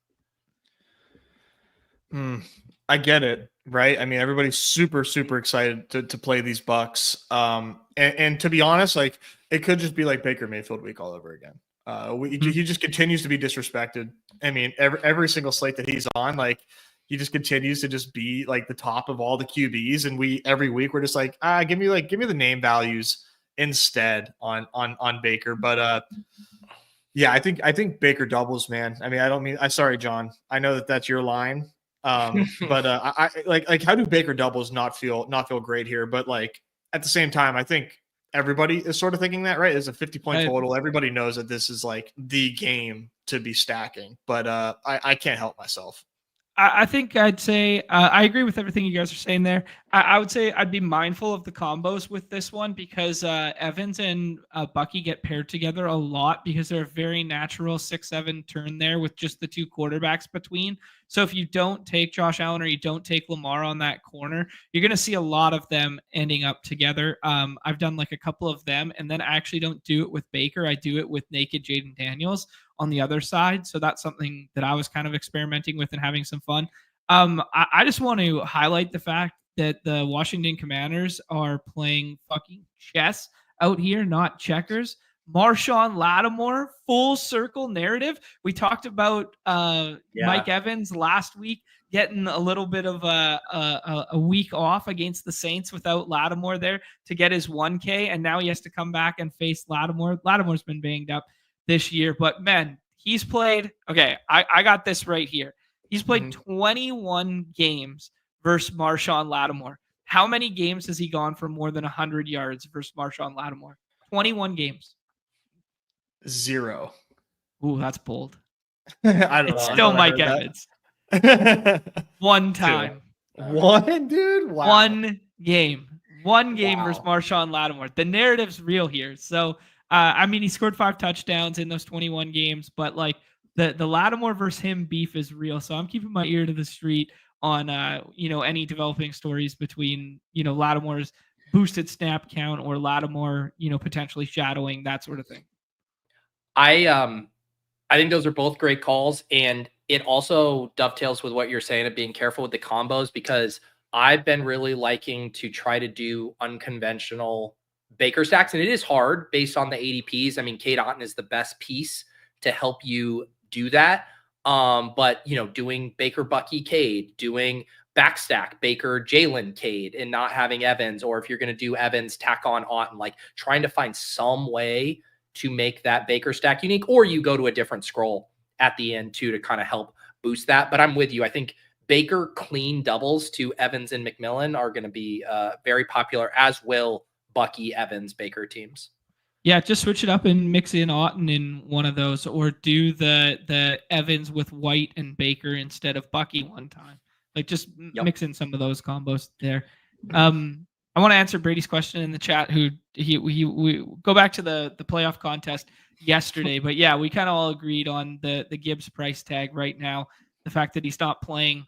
[SPEAKER 3] I get it, right? I mean, everybody's super, super excited to play these Bucs. And to be honest, like, it could just be like Baker Mayfield week all over again. He just continues to be disrespected. I mean, every single slate that he's on, like, he just continues to just be like the top of all the QBs. And every week we're just like, give me the name values instead on Baker. But yeah, I think Baker doubles, man. I mean, I'm sorry, John. I know that's your line. But I like how do Baker doubles not feel great here? But like at the same time, I think everybody is sort of thinking that, right? It's a 50-point total. Everybody knows that this is like the game to be stacking, but I can't help myself.
[SPEAKER 2] I think I'd say I agree with everything you guys are saying there. I would say I'd be mindful of the combos with this one because Evans and Bucky get paired together a lot because they're a very natural 6-7 turn there with just the 2 quarterbacks between. So if you don't take Josh Allen or you don't take Lamar on that corner, you're going to see a lot of them ending up together. I've done like a couple of them, and then I actually don't do it with Baker. I do it with naked Jaden Daniels on the other side. So that's something that I was kind of experimenting with and having some fun. I just want to highlight the fact that the Washington Commanders are playing fucking chess out here, not checkers. Marshawn Lattimore, full circle narrative. We talked about Mike Evans last week getting a little bit of a week off against the Saints without Lattimore there to get his 1K. And now he has to come back and face Lattimore. Lattimore's been banged up this year, but man, he's played. Okay, I got this right here. He's played 21 games versus Marshawn Lattimore. How many games has he gone for more than 100 yards versus Marshawn Lattimore? 21 games.
[SPEAKER 3] 0.
[SPEAKER 2] Ooh, that's bold.
[SPEAKER 3] I don't know.
[SPEAKER 2] It's still Mike Evans. 1 time.
[SPEAKER 3] 1, dude? Wow.
[SPEAKER 2] 1 game. 1 game versus Marshawn Lattimore. The narrative's real here. So, I mean, he scored 5 touchdowns in those 21 games, but like the Lattimore versus him beef is real. So I'm keeping my ear to the street on, any developing stories between, Lattimore's boosted snap count or Lattimore, potentially shadowing, that sort of thing.
[SPEAKER 1] I think those are both great calls. And it also dovetails with what you're saying of being careful with the combos, because I've been really liking to try to do unconventional Baker stacks, and it is hard based on the ADPs. I mean, Cade Otton is the best piece to help you do that. But doing Baker, Bucky, Cade, doing backstack Baker, Jalen, Cade, and not having Evans, or if you're going to do Evans, tack on Otton, like trying to find some way to make that Baker stack unique, or you go to a different scroll at the end too to kind of help boost that. But I'm with you. I think Baker clean doubles to Evans and McMillan are going to be very popular, as will Bucky, Evans, Baker teams.
[SPEAKER 2] Yeah, just switch it up and mix in Otton in one of those, or do the Evans with White and Baker instead of Bucky one time. Like just mix in some of those combos there. I want to answer Brady's question in the chat. We go back to the playoff contest yesterday, but yeah, we kind of all agreed on the Gibbs price tag right now. The fact that he's not playing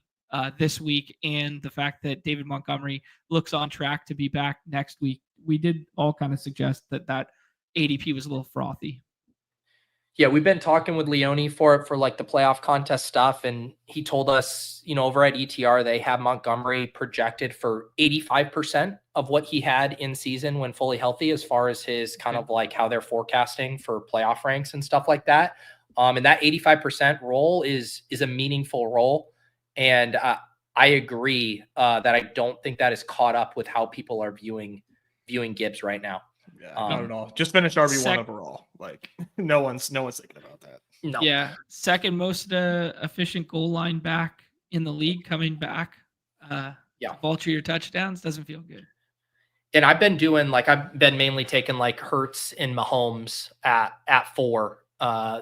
[SPEAKER 2] this week, and the fact that David Montgomery looks on track to be back next week. We did all kind of suggest that ADP was a little frothy.
[SPEAKER 1] Yeah, we've been talking with Leone for like the playoff contest stuff, and he told us, over at ETR, they have Montgomery projected for 85% of what he had in season when fully healthy, as far as his kind of like how they're forecasting for playoff ranks and stuff like that. And that 85% role is a meaningful role. And I agree that I don't think that is caught up with how people are viewing Gibbs right now.
[SPEAKER 3] Yeah, not at all. Just finished RB1 overall. Like no one's thinking about that.
[SPEAKER 1] No.
[SPEAKER 2] Yeah, second most efficient goal line back in the league coming back.
[SPEAKER 1] Yeah.
[SPEAKER 2] Vulture your touchdowns doesn't feel good.
[SPEAKER 1] And I've been mainly taking like Hurts and Mahomes at 4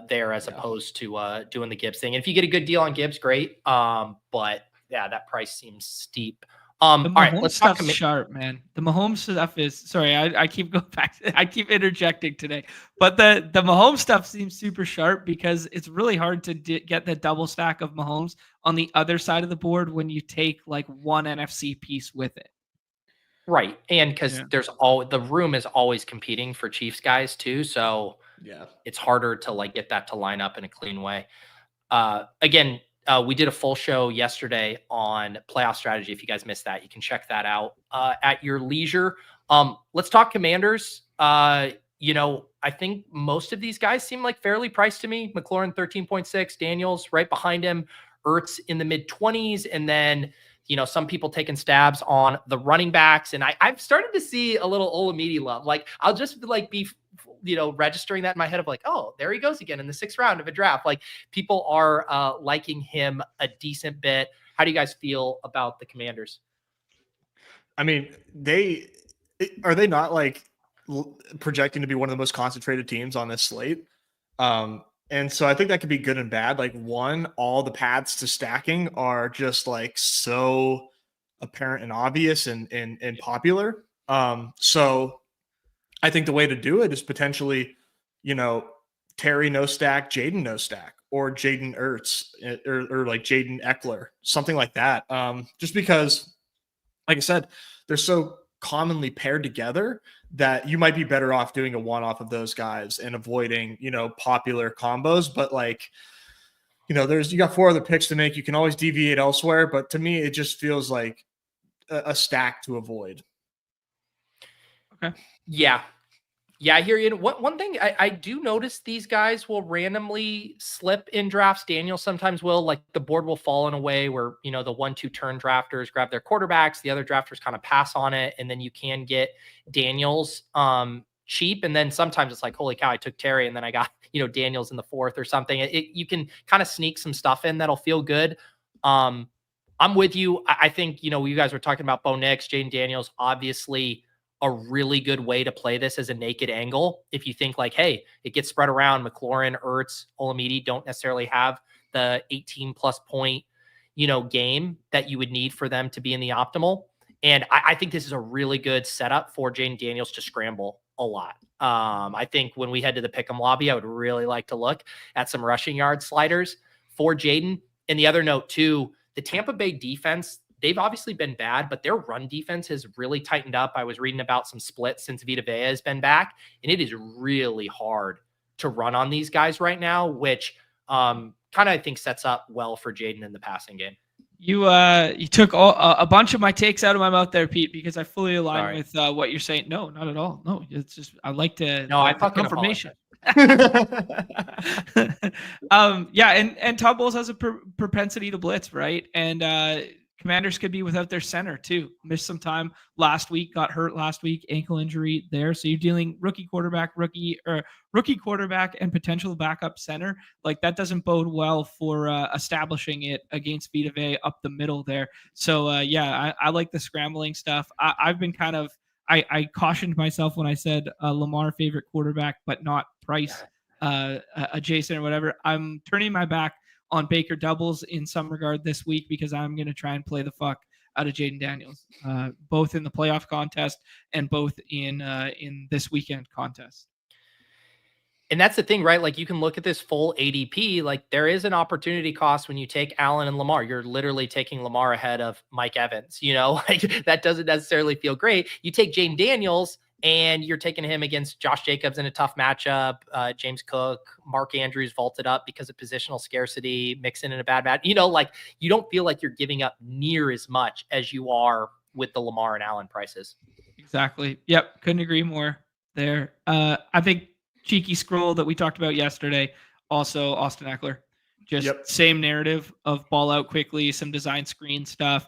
[SPEAKER 1] there as opposed to doing the Gibbs thing. And if you get a good deal on Gibbs, great. But yeah, that price seems steep. All right, let's talk.
[SPEAKER 2] Sharp, man. The Mahomes stuff is sorry. I keep going back. I keep interjecting today, but the Mahomes stuff seems super sharp because it's really hard to get the double stack of Mahomes on the other side of the board when you take like one NFC piece with it.
[SPEAKER 1] Right, and because the room is always competing for Chiefs guys too, so it's harder to like get that to line up in a clean way. Again. We did a full show yesterday on playoff strategy. If you guys missed that, you can check that out at your leisure. Let's talk Commanders. I think most of these guys seem like fairly priced to me. McLaurin 13.6, Daniels right behind him, Ertz in the mid 20s, and then some people taking stabs on the running backs. And I've started to see a little Olamide love. Like I'll just like be registering that in my head of like, oh, there he goes again in the 6th round of a draft. Like people are liking him a decent bit. How do you guys feel about the Commanders?
[SPEAKER 3] I mean, they not like projecting to be one of the most concentrated teams on this slate? And so I think that could be good and bad. Like one, all the paths to stacking are just like so apparent and obvious and popular. So I think the way to do it is potentially, Terry no stack, Jaden no stack, or Jaden Ertz, or like Jaden Eckler, something like that. Just because, like I said, they're so commonly paired together that you might be better off doing a one-off of those guys and avoiding, popular combos. But like, you got 4 other picks to make. You can always deviate elsewhere. But to me, it just feels like a stack to avoid.
[SPEAKER 2] Okay.
[SPEAKER 1] Yeah. Yeah, I hear you. One thing I do notice, these guys will randomly slip in drafts. Daniel sometimes will, like the board will fall in a way where, the 1-2 turn drafters grab their quarterbacks. The other drafters kind of pass on it. And then you can get Daniels cheap. And then sometimes it's like, holy cow, I took Terry and then I got, Daniels in the 4th or something. You can kind of sneak some stuff in that'll feel good. I'm with you. I think, you guys were talking about Bo Nix, Jaden Daniels, obviously a really good way to play this as a naked angle. If you think like, hey, it gets spread around, McLaurin, Ertz, Olamide don't necessarily have the 18 plus point, game that you would need for them to be in the optimal. And I think this is a really good setup for Jaden Daniels to scramble a lot. I think when we head to the pick'em lobby, I would really like to look at some rushing yard sliders for Jaden. And the other note too, the Tampa Bay defense, they've obviously been bad, but their run defense has really tightened up. I was reading about some splits since Vita Vea has been back, and it is really hard to run on these guys right now, which kind of, I think, sets up well for Jaden in the passing game.
[SPEAKER 2] You took a bunch of my takes out of my mouth there, Pete, because I fully align with what you're saying. No, not at all. No, it's just I like to
[SPEAKER 1] I
[SPEAKER 2] fucking confirmation. And Todd Bowles has a propensity to blitz, right? And Commanders could be without their center too. Missed some time last week, got hurt last week, ankle injury there. So you're dealing rookie quarterback and potential backup center. Like that doesn't bode well for establishing it against Vita Vea up the middle there. So I like the scrambling stuff. I've been kind of I cautioned myself when I said Lamar favorite quarterback, but not price adjacent or whatever. I'm turning my back on Baker doubles in some regard this week because I'm going to try and play the fuck out of Jaden Daniels, both in the playoff contest and both in this weekend contest.
[SPEAKER 1] And that's the thing, right? Like you can look at this full ADP, like there is an opportunity cost when you take Allen and Lamar. You're literally taking Lamar ahead of Mike Evans, like that doesn't necessarily feel great. You take Jaden Daniels and you're taking him against Josh Jacobs in a tough matchup. James Cook, Mark Andrews vaulted up because of positional scarcity, Mixon in a bad match. Like you don't feel like you're giving up near as much as you are with the Lamar and Allen prices.
[SPEAKER 2] Exactly. Yep. Couldn't agree more there. I think cheeky scroll that we talked about yesterday, also Austin Eckler. Just same narrative of ball out quickly, some design screen stuff.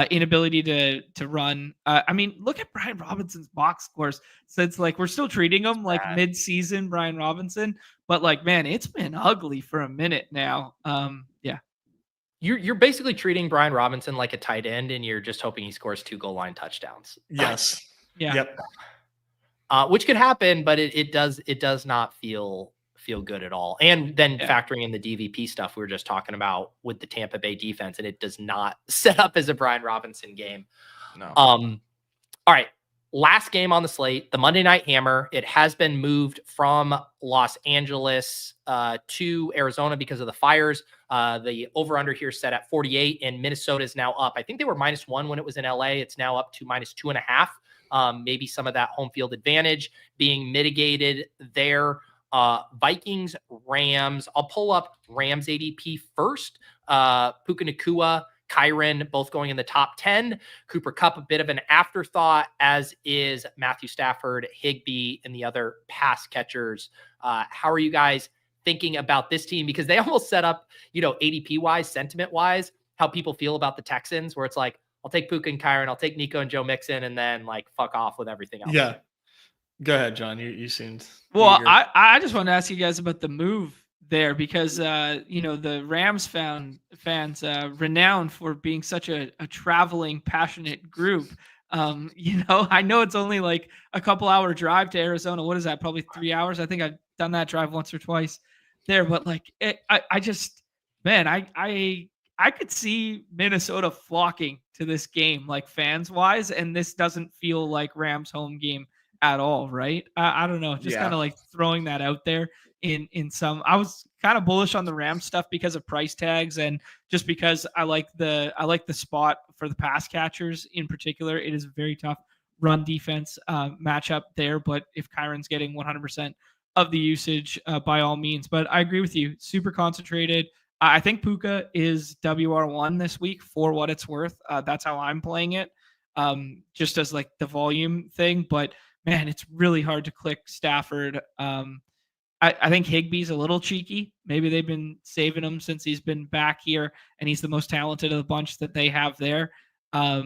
[SPEAKER 2] Inability to run. I mean, look at Brian Robinson's box scores. So it's like we're still treating him like mid-season Brian Robinson, but like, man, it's been ugly for a minute now.
[SPEAKER 1] You're basically treating Brian Robinson like a tight end, and you're just hoping he scores 2 goal line touchdowns.
[SPEAKER 3] Yes.
[SPEAKER 2] Yeah.
[SPEAKER 3] Yep.
[SPEAKER 1] Which could happen, but it does not feel good at all. And then factoring in the DVP stuff we were just talking about with the Tampa Bay defense, and it does not set up as a Brian Robinson game.
[SPEAKER 3] No.
[SPEAKER 1] All right. Last game on the slate, the Monday Night Hammer. It has been moved from Los Angeles to Arizona because of the fires. The over-under here set at 48, and Minnesota is now up. I think they were -1 when it was in LA. It's now up to -2.5. Maybe some of that home field advantage being mitigated there. Vikings, Rams. I'll pull up Rams ADP first. Puka Nacua, Kyren, both going in the top 10. Cooper Kupp, a bit of an afterthought, as is Matthew Stafford, Higbee, and the other pass catchers. How are you guys thinking about this team? Because they almost set up, ADP-wise, sentiment-wise, how people feel about the Texans, where it's like, I'll take Puka and Kyren, I'll take Nico and Joe Mixon, and then fuck off with everything else.
[SPEAKER 3] Yeah. Go ahead, John. You seemed
[SPEAKER 2] well.
[SPEAKER 3] eager.
[SPEAKER 2] I just want to ask you guys about the move there, because the Rams fans renowned for being such a traveling, passionate group. I know it's only like a couple hour drive to Arizona. What is that? Probably 3 hours. I think I've done that drive once or twice there, but I could see Minnesota flocking to this game, like fans wise, and this doesn't feel like Rams home game at all, right? I don't know, just kind of like throwing that out there. In some, I was kind of bullish on the Rams stuff because of price tags, and just because I like the spot for the pass catchers in particular. It is a very tough run defense matchup there, but if Kyron's getting 100% of the usage, by all means. But I agree with you, super concentrated. I think Puka is WR1 this week for what it's worth. That's how I'm playing it, just as like the volume thing. But man, it's really hard to click Stafford. I think Higbee's a little cheeky. Maybe they've been saving him since he's been back here, and he's the most talented of the bunch that they have there. That's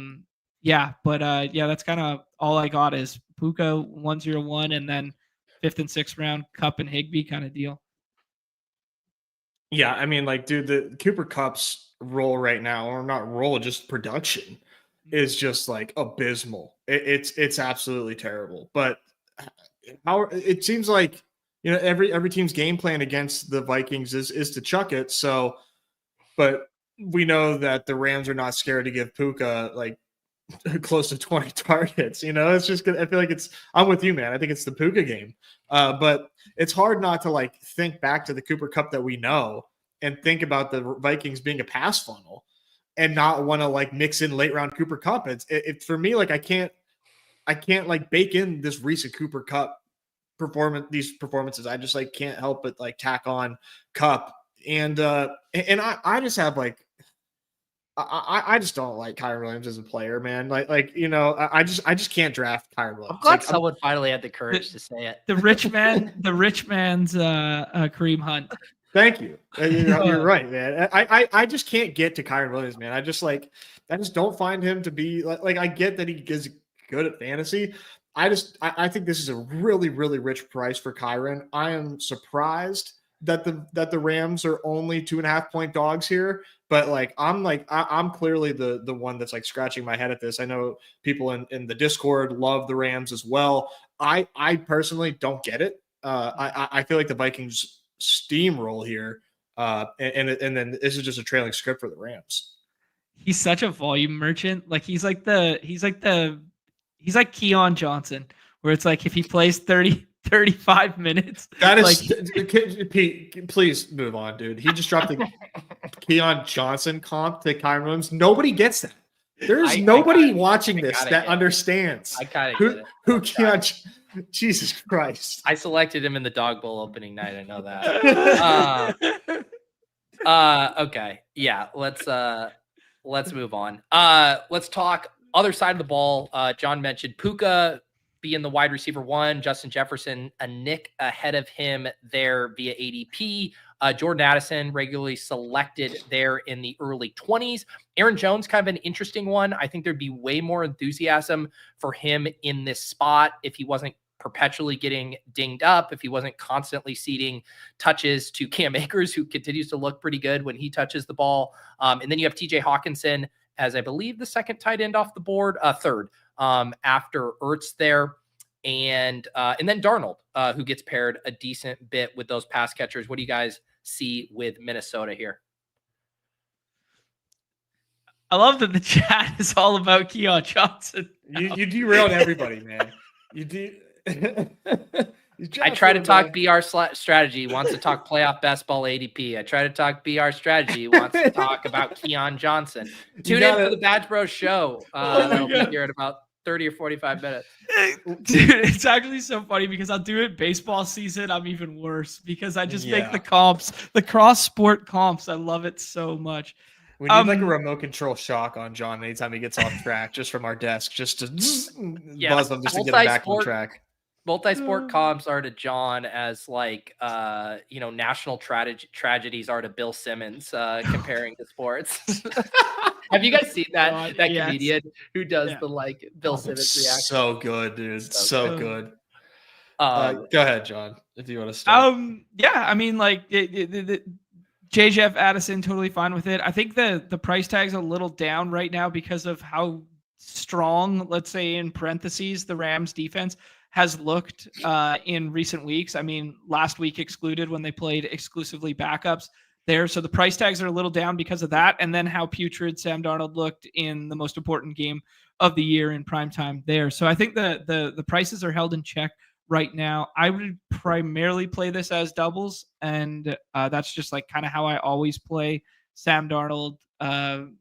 [SPEAKER 2] kind of all I got is Puka 101, and then 5th and 6th round Kupp and Higbee kind of deal.
[SPEAKER 3] Yeah, I mean, the Cooper Kupp's role right now, or not role, just production, is just abysmal. It's absolutely terrible. But it seems like every team's game plan against the Vikings is to chuck it. So, but we know that the Rams are not scared to give Puka close to 20 targets. It's just I feel like I'm with you, man. I think it's the Puka game. But it's hard not to think back to the Cooper Kupp that we know and think about the Vikings being a pass funnel and not want to mix in late round Cooper Kupp. It for me, I can't bake in this recent Cooper Kupp these performances. I just can't help but tack on Kupp. And I just have I just don't like Kyren Williams as a player, man. I just can't draft Kyren Williams.
[SPEAKER 1] I'm glad someone finally had the courage to say it.
[SPEAKER 2] The rich man's Kareem Hunt.
[SPEAKER 3] Thank you. You're right, man. I just can't get to Kyren Williams, man. I just don't find him to be I get that he is good at fantasy. I think this is a really, really rich price for Kyren. I am surprised that the Rams are only 2.5 point dogs here, but I'm clearly the one that's scratching my head at this. I know people in the Discord love the Rams as well. I personally don't get it. I feel like the Vikings steamroll here, and then this is just a trailing script for the Rams.
[SPEAKER 2] He's such a volume merchant. He's like Keon Johnson, where it's if he plays 35 minutes.
[SPEAKER 3] That is Pete, please move on, dude. He just dropped the Keon Johnson comp to Kyren Williams. Nobody gets that. There's nobody watching this that understands.
[SPEAKER 1] I kind of get it.
[SPEAKER 3] Who Keon? Jesus Christ!
[SPEAKER 1] I selected him in the Dog Bowl opening night. I know that. Okay, yeah. Let's move on. Let's talk other side of the ball. John mentioned Puka being the wide receiver 1, Justin Jefferson a nick ahead of him there via ADP. Jordan Addison regularly selected there in the early 20s. Aaron Jones, kind of an interesting one. I think there'd be way more enthusiasm for him in this spot if he wasn't perpetually getting dinged up, if he wasn't constantly ceding touches to Cam Akers, who continues to look pretty good when he touches the ball. And then you have TJ Hawkinson as, I believe, the second tight end off the board, third after Ertz there. And then Darnold, who gets paired a decent bit with those pass catchers. What do you guys see with Minnesota here?
[SPEAKER 2] I love that the chat is all about Keon Johnson.
[SPEAKER 3] You derailed everybody, man. You do.
[SPEAKER 1] I try to talk BR strategy. He wants to talk playoff best ball ADP. I try to talk BR strategy. He wants to talk about Keon Johnson. Tune in for the Badge Bros show. That'll be here in about 30 or 45 minutes.
[SPEAKER 2] Dude, it's actually so funny because I'll do it baseball season. I'm even worse because I just make the comps, the cross sport comps. I love it so much.
[SPEAKER 3] We need like a remote control shock on John anytime he gets off track, just from our desk, just to buzz him, just to get him back on track.
[SPEAKER 1] Multi-sport comps are to John as like national tragedies are to Bill Simmons, comparing to sports. Have you guys seen that comedian who does the like Bill Simmons reaction?
[SPEAKER 3] So good, dude. So good. Go ahead, John, if you want to start.
[SPEAKER 2] I mean, like JJF Addison, totally fine with it. I think the price tag's a little down right now because of how strong, let's say in parentheses, the Rams defense has looked in recent weeks. I mean, last week excluded when they played exclusively backups there. So the price tags are a little down because of that. And then how putrid Sam Darnold looked in the most important game of the year in primetime there. So I think the prices are held in check right now. I would primarily play this as doubles. And that's just like kind of how I always play Sam Darnold,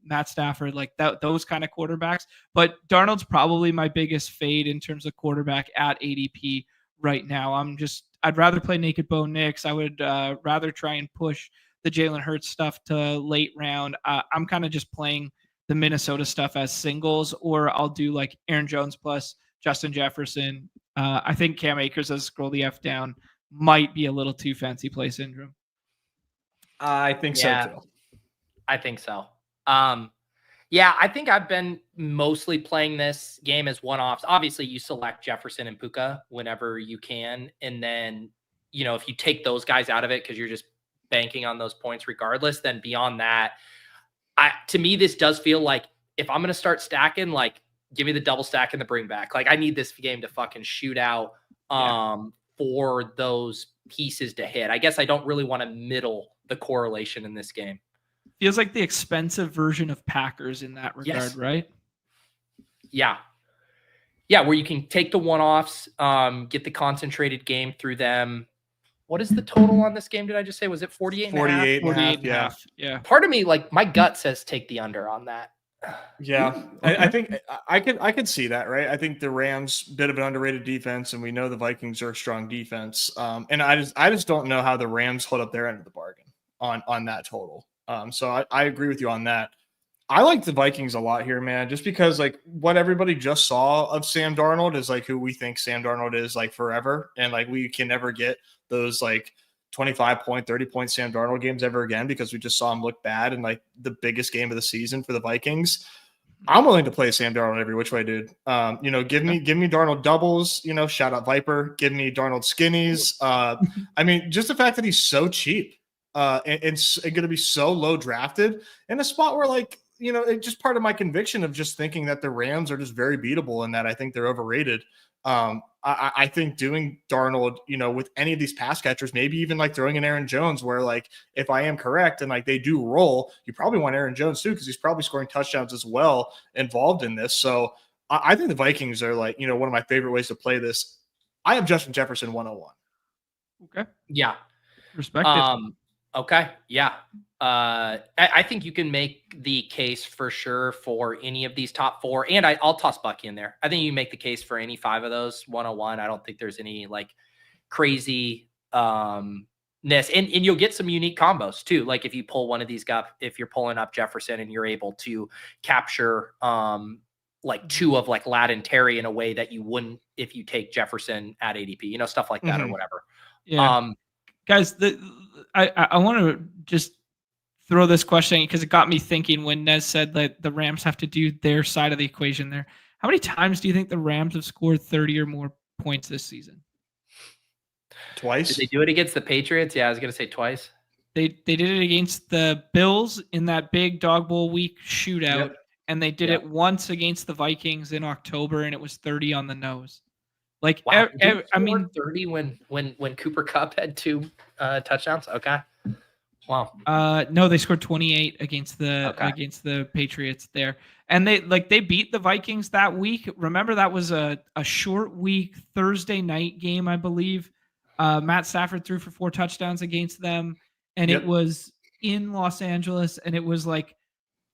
[SPEAKER 2] Matt Stafford, like those kind of quarterbacks. But Darnold's probably my biggest fade in terms of quarterback at ADP right now. I'd rather play Naked Bo Nix. I would rather try and push the Jalen Hurts stuff to late round. I'm kind of just playing the Minnesota stuff as singles, or I'll do like Aaron Jones plus Justin Jefferson. I think Cam Akers, as scroll the F down, might be a little too fancy play syndrome.
[SPEAKER 3] I think so too.
[SPEAKER 1] I think so. I think I've been mostly playing this game as one-offs. Obviously, you select Jefferson and Puka whenever you can. And then, if you take those guys out of it because you're just banking on those points regardless, then beyond that, to me, this does feel like if I'm going to start stacking, like, give me the double stack and the bring back. Like, I need this game to fucking shoot out for those pieces to hit. I guess I don't really want to middle the correlation in this game.
[SPEAKER 2] Feels like the expensive version of Packers in that regard, right? Yeah.
[SPEAKER 1] Yeah, where you can take the one-offs, get the concentrated game through them. What is the total on this game? Did I just say, was it 48 and
[SPEAKER 3] 48
[SPEAKER 1] a half?
[SPEAKER 3] 48 and a half.
[SPEAKER 2] Yeah.
[SPEAKER 1] Part of me, like, my gut says take the under on that.
[SPEAKER 3] Yeah, I think I could see that, right? I think the Rams bit of an underrated defense, and we know the Vikings are a strong defense. And I just don't know how the Rams hold up their end of the bargain on that total. So I agree with you on that. I like the Vikings a lot here, man, just because like what everybody just saw of Sam Darnold is like who we think Sam Darnold is like forever. And like we can never get those like 25-point, 30-point Sam Darnold games ever again because we just saw him look bad in like the biggest game of the season for the Vikings. I'm willing to play Sam Darnold every which way, dude. Give me Darnold doubles, shout out Viper, give me Darnold skinnies. I mean, just the fact that he's so cheap and going to be so low drafted in a spot where like, it's just part of my conviction of just thinking that the Rams are just very beatable and that I think they're overrated. I think doing Darnold, with any of these pass catchers, maybe even like throwing in Aaron Jones, where like if I am correct and like they do roll, you probably want Aaron Jones too because he's probably scoring touchdowns as well involved in this. So I think the Vikings are like one of my favorite ways to play this. I have Justin Jefferson 101.
[SPEAKER 2] Okay.
[SPEAKER 1] Yeah.
[SPEAKER 2] Respect it.
[SPEAKER 1] Okay. Yeah. I think you can make the case for sure for any of these top four, and I'll toss Bucky in there. I think you make the case for any five of those 101. I don't think there's any like crazy ness, and you'll get some unique combos too. Like if you pull one of these guys, if you're pulling up Jefferson and you're able to capture like two of like Ladd and Terry in a way that you wouldn't if you take Jefferson at ADP, stuff like that or whatever.
[SPEAKER 2] Yeah. Guys, I want to just throw this question because it got me thinking when Nez said that the Rams have to do their side of the equation there. How many times do you think the Rams have scored 30 or more points this season.
[SPEAKER 3] Twice?
[SPEAKER 1] Did they do it against the Patriots? Yeah, I was going to say twice.
[SPEAKER 2] They did it against the Bills in that big dog bowl week shootout, and they did it once against the Vikings in October, and it was 30 on the nose. Like,
[SPEAKER 1] wow,
[SPEAKER 2] I mean,
[SPEAKER 1] 30 when Cooper Kupp had 2 touchdowns. Okay. Wow.
[SPEAKER 2] No, they scored 28 against the Patriots there. And they beat the Vikings that week. Remember, that was a short week Thursday night game, I believe. Matt Stafford threw for 4 touchdowns against them, and it was in Los Angeles, and it was like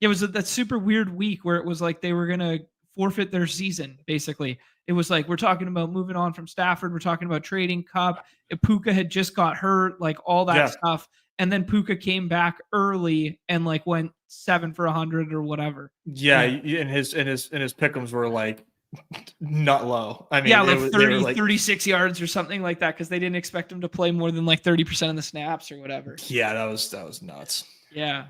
[SPEAKER 2] that super weird week where it was like they were gonna forfeit their season, basically. It was like, we're talking about moving on from Stafford, we're talking about trading Kupp. Puka had just got hurt, like all that stuff. And then Puka came back early and like went 7 for 100 or whatever.
[SPEAKER 3] Yeah, and his pick'ems were like not low. I mean,
[SPEAKER 2] like 36 yards or something like that, because they didn't expect him to play more than like 30% of the snaps or whatever.
[SPEAKER 3] Yeah, that was nuts.
[SPEAKER 2] Yeah.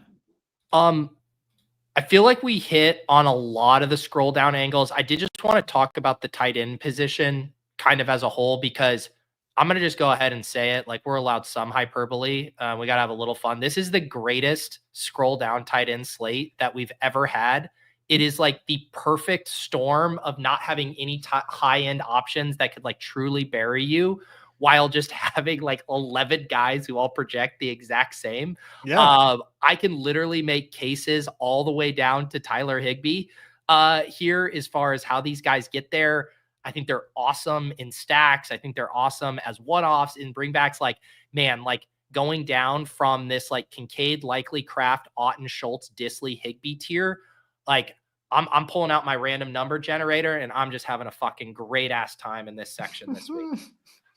[SPEAKER 1] I feel like we hit on a lot of the scroll down angles. I did just want to talk about the tight end position kind of as a whole, because I'm going to just go ahead and say it. Like, we're allowed some hyperbole. We got to have a little fun. This is the greatest scroll down tight end slate that we've ever had. It is like the perfect storm of not having any high end options that could like truly bury you, while just having like 11 guys who all project the exact same.
[SPEAKER 3] Yeah.
[SPEAKER 1] I can literally make cases all the way down to Tyler Higbee here as far as how these guys get there. I think they're awesome in stacks. I think they're awesome as one-offs in bringbacks. Like, man, like going down from this like Kincaid, Likely, Kraft, Otten, Schultz, Disley, Higbee tier, like I'm pulling out my random number generator and I'm just having a fucking great ass time in this section this week.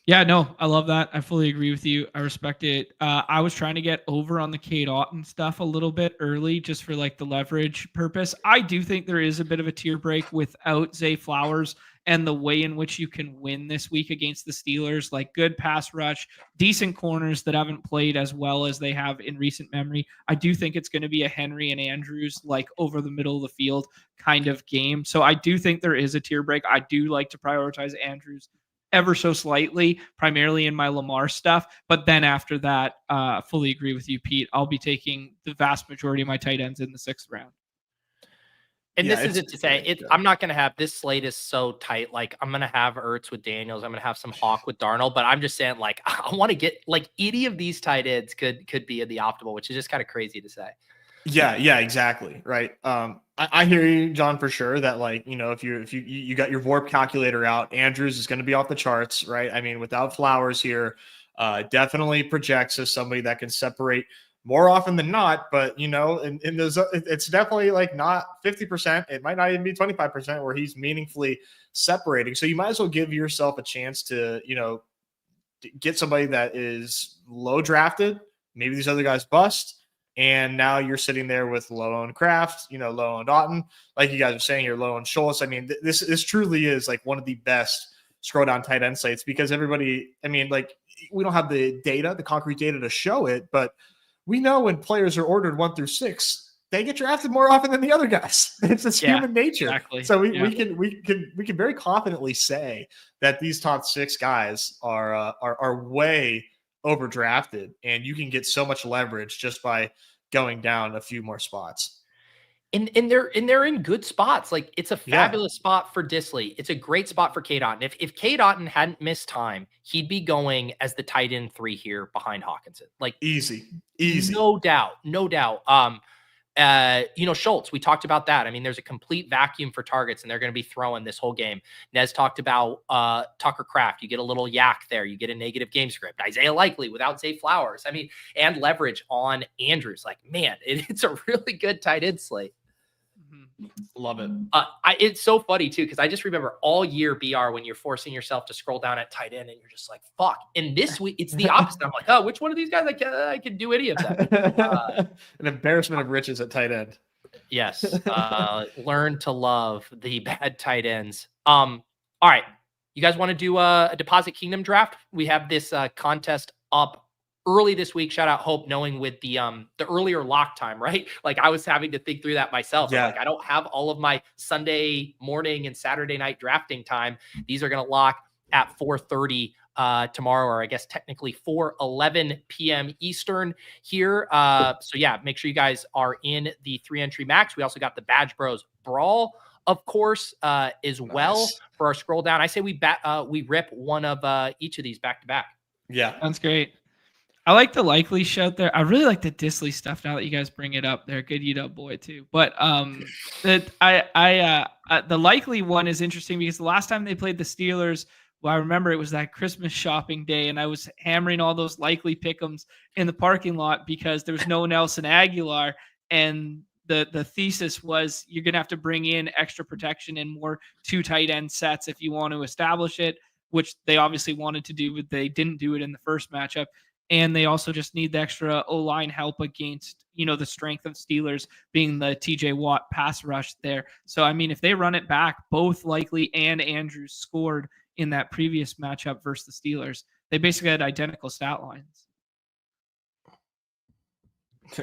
[SPEAKER 2] Yeah, no, I love that. I fully agree with you. I respect it. I was trying to get over on the Cade Otton stuff a little bit early just for like the leverage purpose. I do think there is a bit of a tier break without Zay Flowers and the way in which you can win this week against the Steelers, like good pass rush, decent corners that haven't played as well as they have in recent memory. I do think it's going to be a Henry and Andrews, like over the middle of the field kind of game. So I do think there is a tier break. I do like to prioritize Andrews ever so slightly, primarily in my Lamar stuff. But then after that, fully agree with you, Pete. I'll be taking the vast majority of my tight ends in the 6th round.
[SPEAKER 1] And this is it to say, I'm not going to have this slate is so tight. Like, I'm going to have Ertz with Daniels. I'm going to have some Hawk with Darnold, but I'm just saying, like, I want to get like any of these tight ends could be in the optimal, which is just kind of crazy to say.
[SPEAKER 3] Yeah, exactly. Right. I hear you, John, for sure that, like, you know, if you got your VORP calculator out, Andrews is going to be off the charts, right? I mean, without Flowers here, definitely projects as somebody that can separate more often than not. But, you know, in those, it's definitely like not 50%. It might not even be 25% where he's meaningfully separating. So you might as well give yourself a chance to, you know, get somebody that is low drafted. Maybe these other guys bust. And now you're sitting there with low on Kraft, you know, low on Otten, like you guys are saying, you're low on Schultz. I mean, this truly is like one of the best scroll down tight end slates, because everybody, I mean, like, we don't have the data, the concrete data to show it, but we know when players are ordered 1 through 6, they get drafted more often than the other guys. It's just human nature.
[SPEAKER 2] Exactly.
[SPEAKER 3] So we can very confidently say that these top 6 guys are way overdrafted, and you can get so much leverage just by going down a few more spots.
[SPEAKER 1] And they're in good spots. Like, it's a fabulous spot for Disley. It's a great spot for Cade Otton. If Cade Otton hadn't missed time, he'd be going as the tight end 3 here behind Hawkinson. Like,
[SPEAKER 3] easy.
[SPEAKER 1] No doubt. You know, Schultz, we talked about that. I mean, there's a complete vacuum for targets, and they're going to be throwing this whole game. Nez talked about Tucker Kraft. You get a little yak there. You get a negative game script. Isaiah Likely without Zay Flowers. I mean, and leverage on Andrews. Like, man, it's a really good tight end slate.
[SPEAKER 3] Love it.
[SPEAKER 1] It's so funny too, because I just remember all year, BR, when you're forcing yourself to scroll down at tight end and you're just like, fuck. And this week it's the opposite. I'm like, oh, which one of these guys I can do any of them?
[SPEAKER 3] An embarrassment of riches at tight end.
[SPEAKER 1] Yes. Learn to love the bad tight ends. All right. You guys want to do a Deposit Kingdom draft? We have this contest up early this week. Shout out Hope, knowing with the earlier lock time, right? Like, I was having to think through that myself.
[SPEAKER 3] Yeah.
[SPEAKER 1] Like, I don't have all of my Sunday morning and Saturday night drafting time. These are going to lock at 4:30 tomorrow, or I guess technically 4:11 p.m. Eastern here. So yeah, make sure you guys are in the 3-entry max. We also got the Badge Bros Brawl, of course, as well for our scroll down. I say we rip one of each of these back to back.
[SPEAKER 3] Yeah,
[SPEAKER 2] sounds great. I like the likely shout there. I really like the Disley stuff now that you guys bring it up. They're a good UW boy too. But the likely one is interesting because the last time they played the Steelers, well, I remember it was that Christmas shopping day, and I was hammering all those likely pick'ems in the parking lot because there was no Nelson Aguilar, and the thesis was you're gonna have to bring in extra protection and more 2 tight end sets if you want to establish it, which they obviously wanted to do, but they didn't do it in the first matchup. And they also just need the extra O-line help against, the strength of Steelers being the TJ Watt pass rush there. So, I mean, if they run it back, both Likely and Andrews scored in that previous matchup versus the Steelers. They basically had identical stat lines.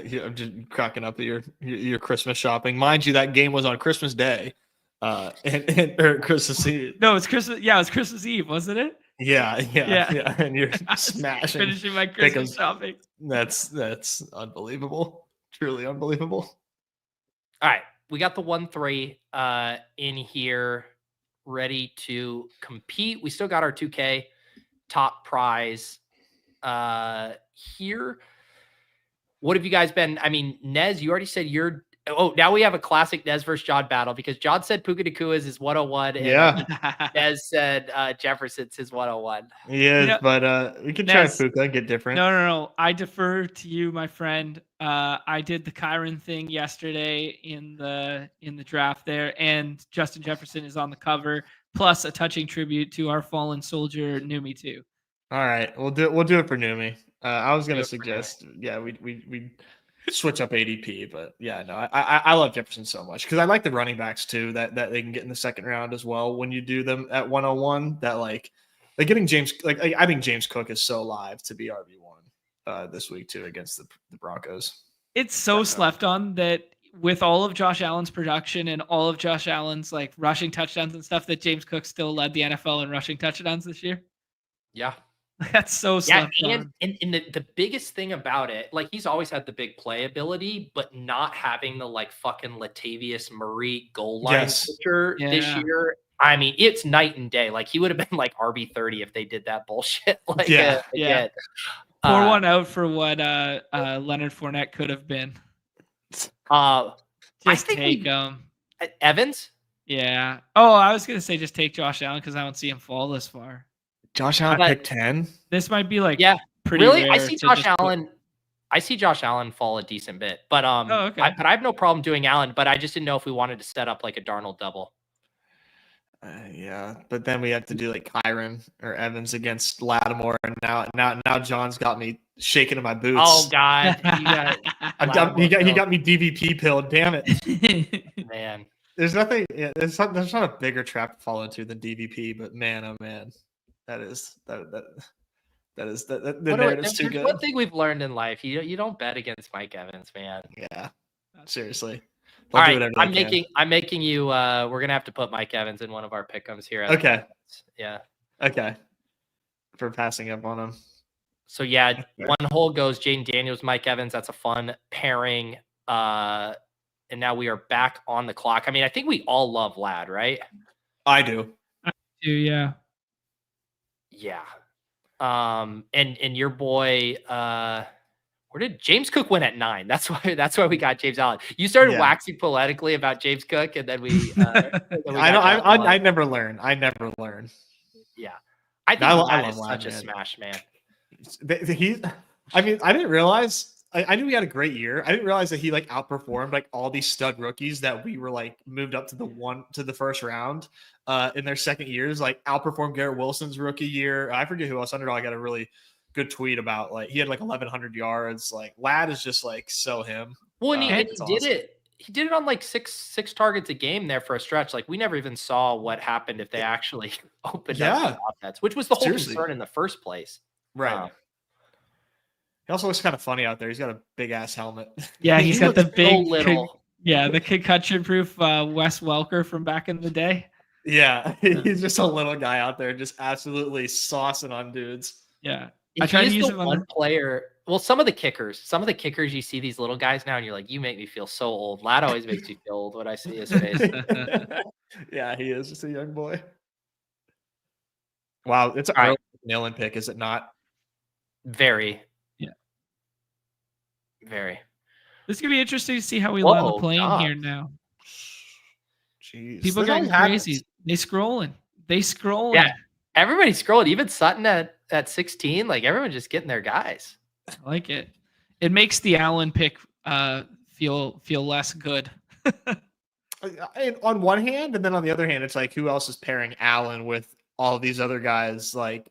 [SPEAKER 3] Yeah, I'm just cracking up at your Christmas shopping. Mind you, that game was on Christmas Day, or Christmas Eve.
[SPEAKER 2] No, it's Christmas. Yeah, it was Christmas Eve, wasn't it?
[SPEAKER 3] Yeah. And you're smashing,
[SPEAKER 2] finishing my Christmas shopping.
[SPEAKER 3] That's unbelievable. Truly unbelievable.
[SPEAKER 1] All right, we got the 1-3 in here, ready to compete. We still got our 2K top prize here. What have you guys been? I mean, Nez, you already said you're. Oh, now we have a classic Nez versus John battle because John said Puka Nacua is his 101. And Nez said Jefferson's his 101.
[SPEAKER 3] Yeah, but we can try Puka and get different.
[SPEAKER 2] No. I defer to you, my friend. I did the Kyron thing yesterday in the draft there, and Justin Jefferson is on the cover, plus a touching tribute to our fallen soldier Numi too.
[SPEAKER 3] All right, we'll do it for Numi. I was gonna suggest, we switch up ADP, but yeah, no, I love Jefferson so much because I like the running backs too that they can get in the second round as well when you do them at 101. That like getting James, I think James Cook is so live to be RB1 this week too against the Broncos.
[SPEAKER 2] It's so slept on that with all of Josh Allen's production and all of Josh Allen's like rushing touchdowns and stuff, that James Cook still led the NFL in rushing touchdowns this year.
[SPEAKER 1] Yeah.
[SPEAKER 2] That's so slept on.
[SPEAKER 1] And the biggest thing about it, like he's always had the big play ability, but not having the like fucking Latavius Murray goal line picture this year. I mean, it's night and day. Like he would have been like RB30 if they did that bullshit. Like,
[SPEAKER 2] Pour one out for what Leonard Fournette could have been. Just take him.
[SPEAKER 1] Evans?
[SPEAKER 2] Yeah. Oh, I was gonna say just take Josh Allen because I don't see him fall this far.
[SPEAKER 3] Josh Allen pick 10.
[SPEAKER 2] This might be like
[SPEAKER 1] pretty really. I see Josh Allen. I see Josh Allen fall a decent bit, but
[SPEAKER 2] okay.
[SPEAKER 1] But I have no problem doing Allen. But I just didn't know if we wanted to set up like a Darnold double.
[SPEAKER 3] Yeah, but then we have to do like Kyron or Evans against Lattimore, and now John's got me shaking in my boots.
[SPEAKER 1] Oh God, he
[SPEAKER 3] got me DVP pilled. Damn it,
[SPEAKER 1] man.
[SPEAKER 3] There's nothing. Yeah, there's not a bigger trap to fall into than DVP, but man, oh man. That is the narrative's too good.
[SPEAKER 1] One thing we've learned in life: you don't bet against Mike Evans, man.
[SPEAKER 3] Yeah, seriously.
[SPEAKER 1] All right, I'm making you. We're gonna have to put Mike Evans in one of our pick'ems here.
[SPEAKER 3] Okay.
[SPEAKER 1] Yeah.
[SPEAKER 3] Okay. For passing up on him.
[SPEAKER 1] So yeah, one hole goes Jaden Daniels, Mike Evans. That's a fun pairing. And now we are back on the clock. I mean, I think we all love Lad, right?
[SPEAKER 3] I do.
[SPEAKER 2] Yeah.
[SPEAKER 1] Yeah. And your boy, where did James Cook win at 9? That's why we got James Allen. You started waxing poetically about James Cook, and then we.
[SPEAKER 3] I never learn.
[SPEAKER 1] Yeah, I think that is such a smash, man.
[SPEAKER 3] I didn't realize. I knew he had a great year. I didn't realize that he like outperformed like all these stud rookies that we were like moved up to the first round in their second years. Like outperformed Garrett Wilson's rookie year. I forget who else. Underdog got a really good tweet about like he had like 1,100 yards. Like Lad is just like so him.
[SPEAKER 1] Well, and he did it. He did it on like six targets a game there for a stretch. Like we never even saw what happened if they actually opened up the offense, which was the whole concern in the first place.
[SPEAKER 3] Right. He also looks kind of funny out there. He's got a big ass helmet.
[SPEAKER 2] Yeah, he's got the big
[SPEAKER 1] little.
[SPEAKER 2] The concussion proof Wes Welker from back in the day.
[SPEAKER 3] Yeah, he's just a little guy out there just absolutely saucing on dudes.
[SPEAKER 2] Yeah.
[SPEAKER 1] I try to use the one player. Well, some of the kickers, you see these little guys now, and you're like, you make me feel so old. Lad always makes me feel old when I see his face.
[SPEAKER 3] Yeah, he is just a young boy. Wow, it's an early nailing pick, is it not?
[SPEAKER 1] Very.
[SPEAKER 2] Yeah.
[SPEAKER 1] Very.
[SPEAKER 2] This is gonna be interesting to see how we land the plane here now.
[SPEAKER 3] Jeez.
[SPEAKER 2] People going crazy. They scrolling.
[SPEAKER 1] Yeah. Everybody's scrolling. Even Sutton at 16. Like everyone's just getting their guys.
[SPEAKER 2] I like it. It makes the Allen pick feel less good.
[SPEAKER 3] On one hand, and then on the other hand, it's like who else is pairing Allen with all these other guys like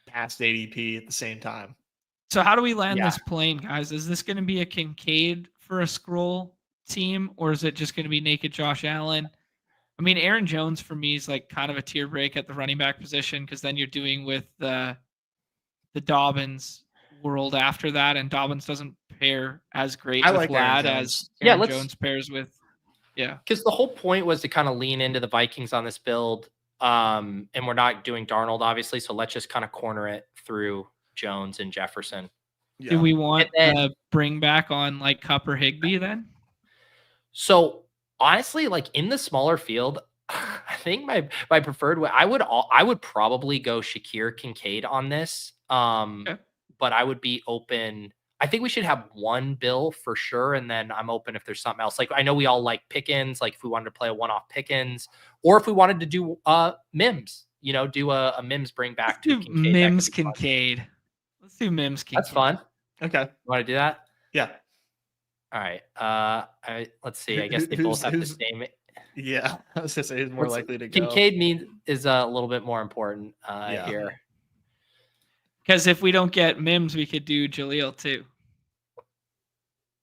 [SPEAKER 3] past ADP at the same time?
[SPEAKER 2] So how do we land this plane, guys? Is this going to be a Kincaid for a scroll team, or is it just going to be naked Josh Allen? I mean, Aaron Jones for me is like kind of a tier break at the running back position because then you're doing with the Dobbins world after that, and Dobbins doesn't pair as great with Lad as Aaron Jones pairs with. Yeah,
[SPEAKER 1] because the whole point was to kind of lean into the Vikings on this build, and we're not doing Darnold obviously, so let's just kind of corner it through Jones and Jefferson.
[SPEAKER 2] Yeah. Do we want to bring back on like Kupp or Higbee then?
[SPEAKER 1] So honestly, like in the smaller field, I think my preferred way, I would probably go Shakir Kincaid on this. But I would be open. I think we should have one bill for sure, and then I'm open if there's something else. Like I know we all like Pickens, like if we wanted to play a one-off Pickens, or if we wanted to do Mims, do a Mims bring back.
[SPEAKER 2] Let's do Mims Kincaid. Let's do Mims Kincaid.
[SPEAKER 1] That's fun.
[SPEAKER 3] Okay.
[SPEAKER 1] You want to do that?
[SPEAKER 3] Yeah.
[SPEAKER 1] All right. Let's see. I guess they both have the same.
[SPEAKER 3] Yeah. I was going to say who's more likely to go.
[SPEAKER 1] Kincaid is a little bit more important here.
[SPEAKER 2] Because if we don't get Mims, we could do Jaleel too.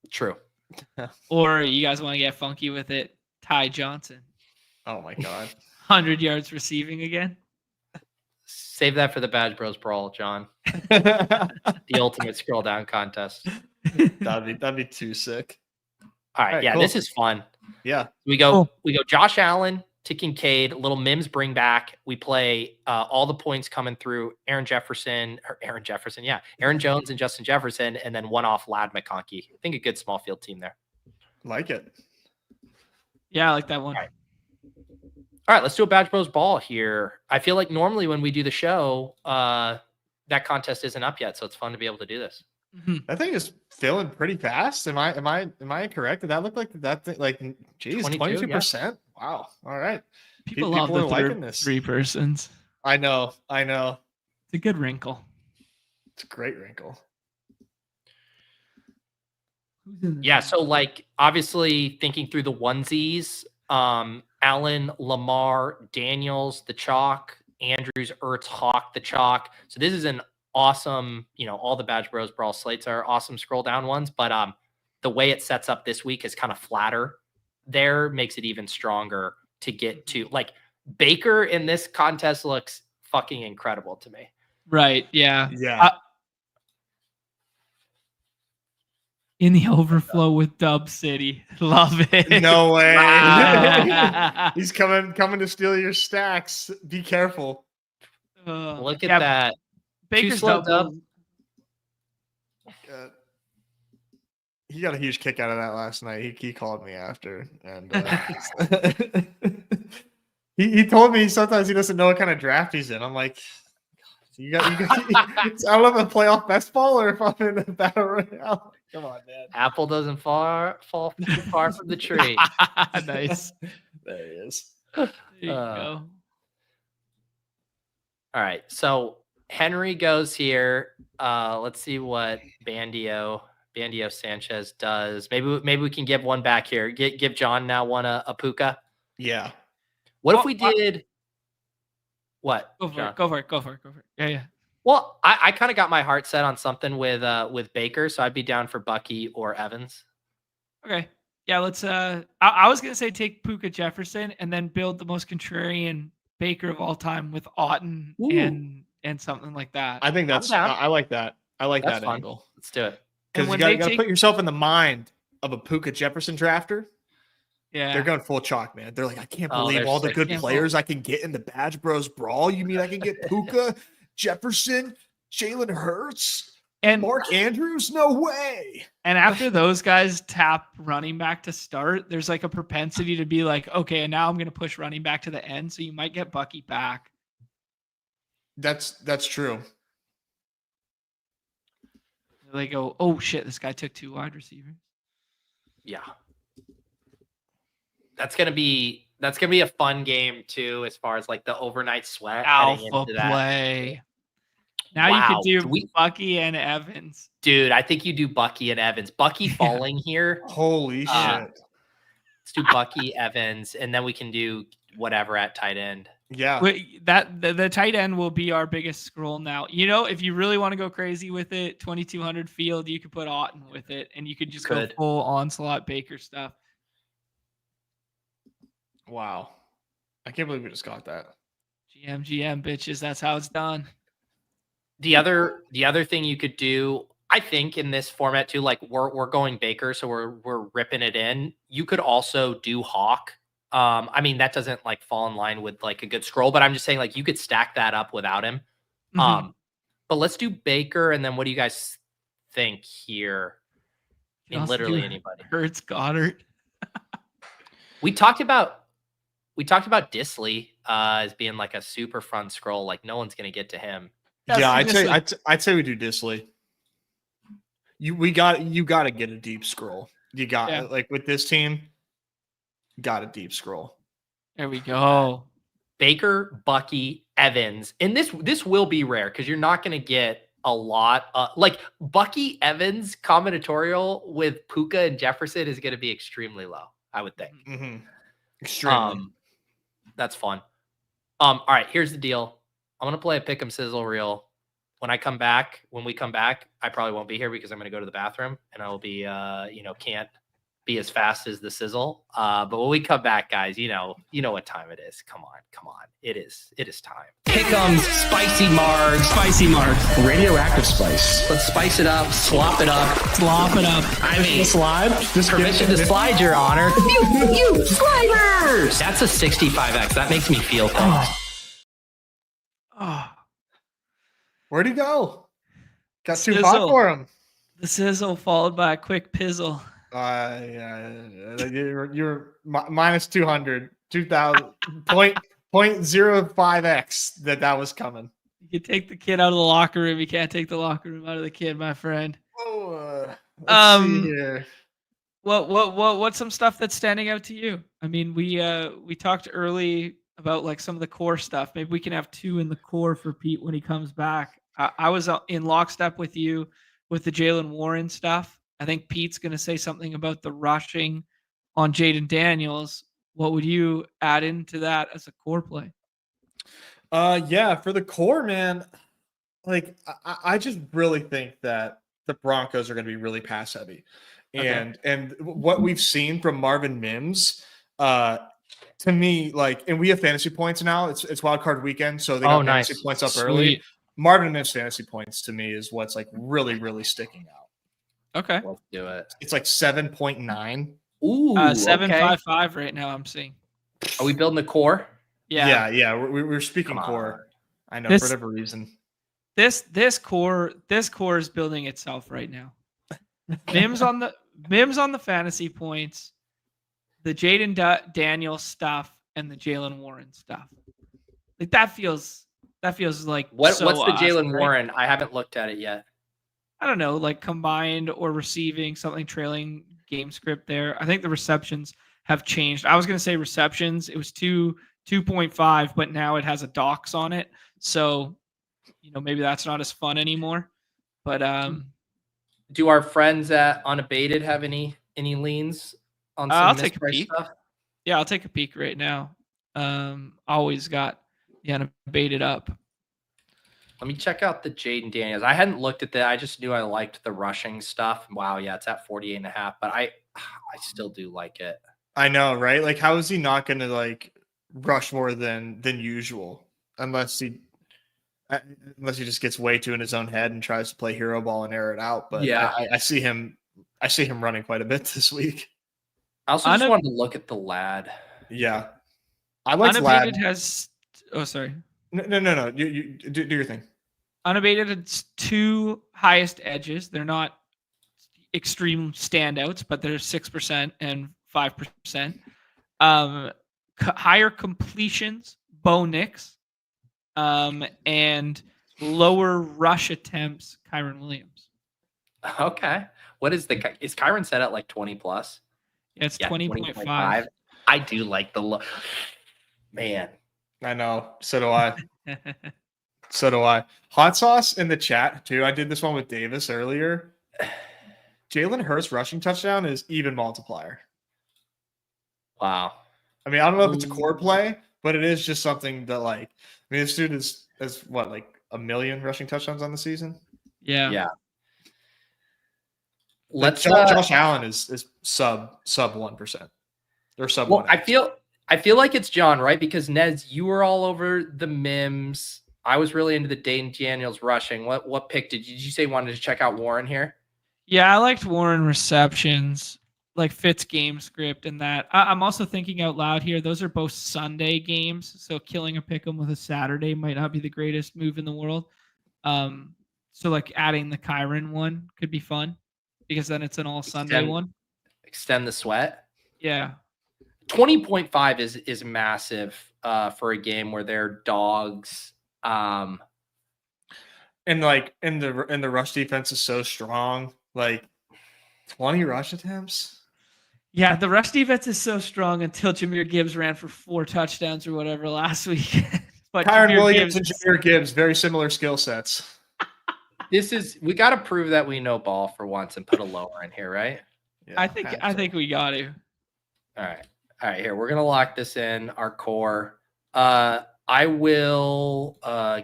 [SPEAKER 1] True.
[SPEAKER 2] Or you guys want to get funky with it? Ty Johnson.
[SPEAKER 3] Oh my God.
[SPEAKER 2] 100 yards receiving again.
[SPEAKER 1] Save that for the Badge Bros Brawl, John. The ultimate scroll down contest.
[SPEAKER 3] That'd be too sick.
[SPEAKER 1] All right, yeah, cool. This is fun.
[SPEAKER 3] Yeah.
[SPEAKER 1] We go Josh Allen to Kincaid, little Mims bring back. We play all the points coming through Aaron Jones and Justin Jefferson, and then one off Lad McConkey. I think a good small field team there.
[SPEAKER 3] Like it.
[SPEAKER 2] Yeah, I like that one.
[SPEAKER 1] All right, let's do a Badge Bros Ball here. I feel like normally when we do the show, that contest isn't up yet, so it's fun to be able to do this.
[SPEAKER 3] That thing is filling pretty fast. Am I correct? Did that look like that thing? Like, geez, 22%. Yeah. Wow. All right.
[SPEAKER 2] People love the liking this. 3 persons.
[SPEAKER 3] I know.
[SPEAKER 2] It's a good wrinkle.
[SPEAKER 3] It's a great wrinkle.
[SPEAKER 1] Yeah. So, like, obviously, thinking through the onesies, Allen, Lamar, Daniels, the chalk, Andrews, Ertz, Hawk, the chalk. So this is an awesome, all the Badge Bros Brawl slates are awesome scroll down ones, but the way it sets up this week is kind of flatter there, makes it even stronger to get to. Like Baker in this contest looks fucking incredible to me.
[SPEAKER 2] Right. Yeah.
[SPEAKER 3] Yeah.
[SPEAKER 2] In the overflow with Dub City. Love it.
[SPEAKER 3] No way. He's coming to steal your stacks. Be careful.
[SPEAKER 1] Look at that.
[SPEAKER 2] Baker's Dub.
[SPEAKER 3] He got a huge kick out of that last night. He called me after, and he told me sometimes he doesn't know what kind of draft he's in. I'm like, you got I don't know if I'm playoff best ball or if I'm in a battle royale. Come on, man.
[SPEAKER 1] Apple doesn't fall too far from the tree.
[SPEAKER 2] Nice.
[SPEAKER 3] There he is.
[SPEAKER 2] There you go.
[SPEAKER 1] All right. So Henry goes here. Let's see what Bandio Sanchez does. Maybe we can give one back here. Give John now one a Puka.
[SPEAKER 3] Yeah.
[SPEAKER 1] What if we did what?
[SPEAKER 2] Go for it. Yeah.
[SPEAKER 1] Well, I kind of got my heart set on something with Baker, so I'd be down for Bucky or Evans.
[SPEAKER 2] Okay. Yeah, let's I was gonna say take Puka Jefferson and then build the most contrarian Baker of all time with Otten and something like that.
[SPEAKER 3] I think that's I like that. I like that angle.
[SPEAKER 1] Let's do it.
[SPEAKER 3] Because you got to put yourself in the mind of a Puka Jefferson drafter.
[SPEAKER 2] Yeah.
[SPEAKER 3] They're going full chalk, man. They're like, I can't
[SPEAKER 1] Oh,
[SPEAKER 3] believe
[SPEAKER 1] they're
[SPEAKER 3] all the
[SPEAKER 1] sick.
[SPEAKER 3] good
[SPEAKER 2] Can't
[SPEAKER 3] players I can get in the Badge Bros Brawl. You mean I can get Puka, Jefferson, Jalen Hurts,
[SPEAKER 2] And
[SPEAKER 3] Mark Andrews? No way.
[SPEAKER 2] And after those guys tap running back to start, there's like a propensity to be like, okay, and now I'm going to push running back to the end. So you might get Bucky back.
[SPEAKER 3] That's true.
[SPEAKER 2] They go, oh shit, this guy took 2 wide receivers.
[SPEAKER 1] Yeah. That's gonna be a fun game too, as far as like the overnight sweat.
[SPEAKER 2] Alpha play. Now you could do Bucky and Evans.
[SPEAKER 1] Dude, I think you do Bucky and Evans. Bucky falling here.
[SPEAKER 3] Holy shit.
[SPEAKER 1] Let's do Bucky, Evans, and then we can do whatever at tight end.
[SPEAKER 3] Yeah.
[SPEAKER 2] That the tight end will be our biggest scroll now. You know, if you really want to go crazy with it, 2200 field, you could put Otton with it, and you could just go full onslaught Baker stuff.
[SPEAKER 3] Wow. I can't believe we just got that.
[SPEAKER 2] GM bitches, that's how it's done.
[SPEAKER 1] The other thing you could do, I think, in this format too, like we're going Baker, so we're ripping it in. You could also do Hawk. I mean, that doesn't like fall in line with like a good scroll, but I'm just saying like you could stack that up without him.
[SPEAKER 2] Mm-hmm.
[SPEAKER 1] But let's do Baker, and then what do you guys think here? I mean, literally anybody.
[SPEAKER 2] Hurts Goddard.
[SPEAKER 1] We talked about Disley as being like a super fun scroll. Like no one's gonna get to him.
[SPEAKER 3] Yeah, I'd say we do Disley. You got to get a deep scroll. You got like with this team, got a deep scroll.
[SPEAKER 2] There we go.
[SPEAKER 1] Baker, Bucky, Evans, and this will be rare because you're not going to get a lot. Like Bucky Evans combinatorial with Puka and Jefferson is going to be extremely low, I would think.
[SPEAKER 3] Mm-hmm. Extremely.
[SPEAKER 1] That's fun. All right, here's the deal. I'm going to play a pick'em sizzle reel. When we come back, I probably won't be here because I'm going to go to the bathroom and I'll be, can't be as fast as the sizzle. But when we come back, guys, you know what time it is. Come on. It is time. Pick'em spicy margs,
[SPEAKER 4] radioactive spice.
[SPEAKER 1] Let's spice it up, slop it up. I mean,
[SPEAKER 4] Slide.
[SPEAKER 1] permission to slide, Your Honor. You sliders. That's a 65X. That makes me feel things.
[SPEAKER 2] Oh,
[SPEAKER 3] Where'd he go? Got too
[SPEAKER 2] Sizzle.
[SPEAKER 3] hot for him.
[SPEAKER 2] the sizzle followed by a quick pizzle.
[SPEAKER 3] You're minus 200, 2000, 0.05x that was coming.
[SPEAKER 2] You can take the kid out of the locker room. You can't take the locker room out of the kid, my friend.
[SPEAKER 3] Let's see here.
[SPEAKER 2] What's some stuff that's standing out to you? I mean, we talked early about like some of the core stuff. Maybe we can have 2 in the core for Pete when he comes back. I was in lockstep with you with the Jalen Warren stuff. I think Pete's going to say something about the rushing on Jaden Daniels. What would you add into that as a core play?
[SPEAKER 3] Yeah, for the core, man, like I just really think that the Broncos are going to be really pass heavy. And what we've seen from Marvin Mims, to me, like, and we have fantasy points now. It's wildcard weekend, so they got fantasy points up early. Marvin Mims fantasy points to me is what's like really, really sticking out.
[SPEAKER 2] Okay,
[SPEAKER 1] Let's do it.
[SPEAKER 3] It's like 7.9.
[SPEAKER 1] Ooh,
[SPEAKER 2] 7.55 right now. I'm seeing.
[SPEAKER 1] Are we building the core?
[SPEAKER 3] Yeah. We're speaking core. I know for whatever reason.
[SPEAKER 2] This core is building itself right now. Mims on the fantasy points, the Jaden Daniels stuff, and the Jalen Warren stuff. Like that feels like
[SPEAKER 1] what's
[SPEAKER 2] so
[SPEAKER 1] the Jalen
[SPEAKER 2] right?
[SPEAKER 1] Warren? I haven't looked at it yet.
[SPEAKER 2] I don't know, like combined or receiving something trailing game script there. I think the receptions have changed. I was going to say receptions. It was 2.5, but now it has a docs on it. So, maybe that's not as fun anymore. But
[SPEAKER 1] do our friends at Unabated have any leans on some
[SPEAKER 2] I'll take a
[SPEAKER 1] mispriced
[SPEAKER 2] peek.
[SPEAKER 1] stuff?
[SPEAKER 2] Yeah, I'll take a peek right now. Always got the Unabated up.
[SPEAKER 1] Let me check out the Jaden Daniels. I hadn't looked at that. I just knew I liked the rushing stuff. Wow, yeah, it's at 48.5, but I still do like it.
[SPEAKER 3] I know, right? Like, how is he not going to like rush more than usual? Unless he just gets way too in his own head and tries to play hero ball and air it out. But yeah, I see him running quite a bit this week.
[SPEAKER 1] I also just wanted to look at the lad.
[SPEAKER 3] Yeah. I like
[SPEAKER 2] Unabated
[SPEAKER 3] lad.
[SPEAKER 2] has sorry.
[SPEAKER 3] No. You do your thing.
[SPEAKER 2] Unabated has 2 highest edges. They're not extreme standouts, but they're 6% and 5%. Higher completions, Bo Nix, and lower rush attempts, Kyron Williams.
[SPEAKER 1] Okay. What is is Kyron set at like 20 plus?
[SPEAKER 2] Yeah, it's 20.5.
[SPEAKER 1] I do like the man.
[SPEAKER 3] I know. So do I. So do I. Hot sauce in the chat too. I did this one with Davis earlier. Jalen Hurts rushing touchdown is even multiplier.
[SPEAKER 1] Wow.
[SPEAKER 3] I mean, I don't know if it's a core play, but it is just something that, like, I mean, this dude is what, like 1 million rushing touchdowns on the season?
[SPEAKER 2] Yeah.
[SPEAKER 3] Josh Allen is sub 1% or sub 1.
[SPEAKER 1] I feel like it's John, right? Because Nez, you were all over the Mims. I was really into the Dayton Daniels rushing. What pick did you say you wanted to check out Warren here?
[SPEAKER 2] Yeah, I liked Warren receptions, like Fitz game script and that. I'm also thinking out loud here. Those are both Sunday games, so killing a pick'em with a Saturday might not be the greatest move in the world. So like adding the Kyron one could be fun because then it's an all Sunday one.
[SPEAKER 1] Extend the sweat.
[SPEAKER 2] Yeah.
[SPEAKER 1] 20.5 is massive for a game where they're dogs.
[SPEAKER 3] And like in the rush defense is so strong. Like 20 rush attempts.
[SPEAKER 2] Yeah, the rush defense is so strong until Jahmyr Gibbs ran for 4 touchdowns or whatever last week. But
[SPEAKER 3] Kyron Williams and Jahmyr Gibbs, very similar skill sets.
[SPEAKER 1] We got to prove that we know ball for once and put a lower in here, right?
[SPEAKER 2] Yeah, I think we got to.
[SPEAKER 1] All right. Here we're gonna lock this in our core. I will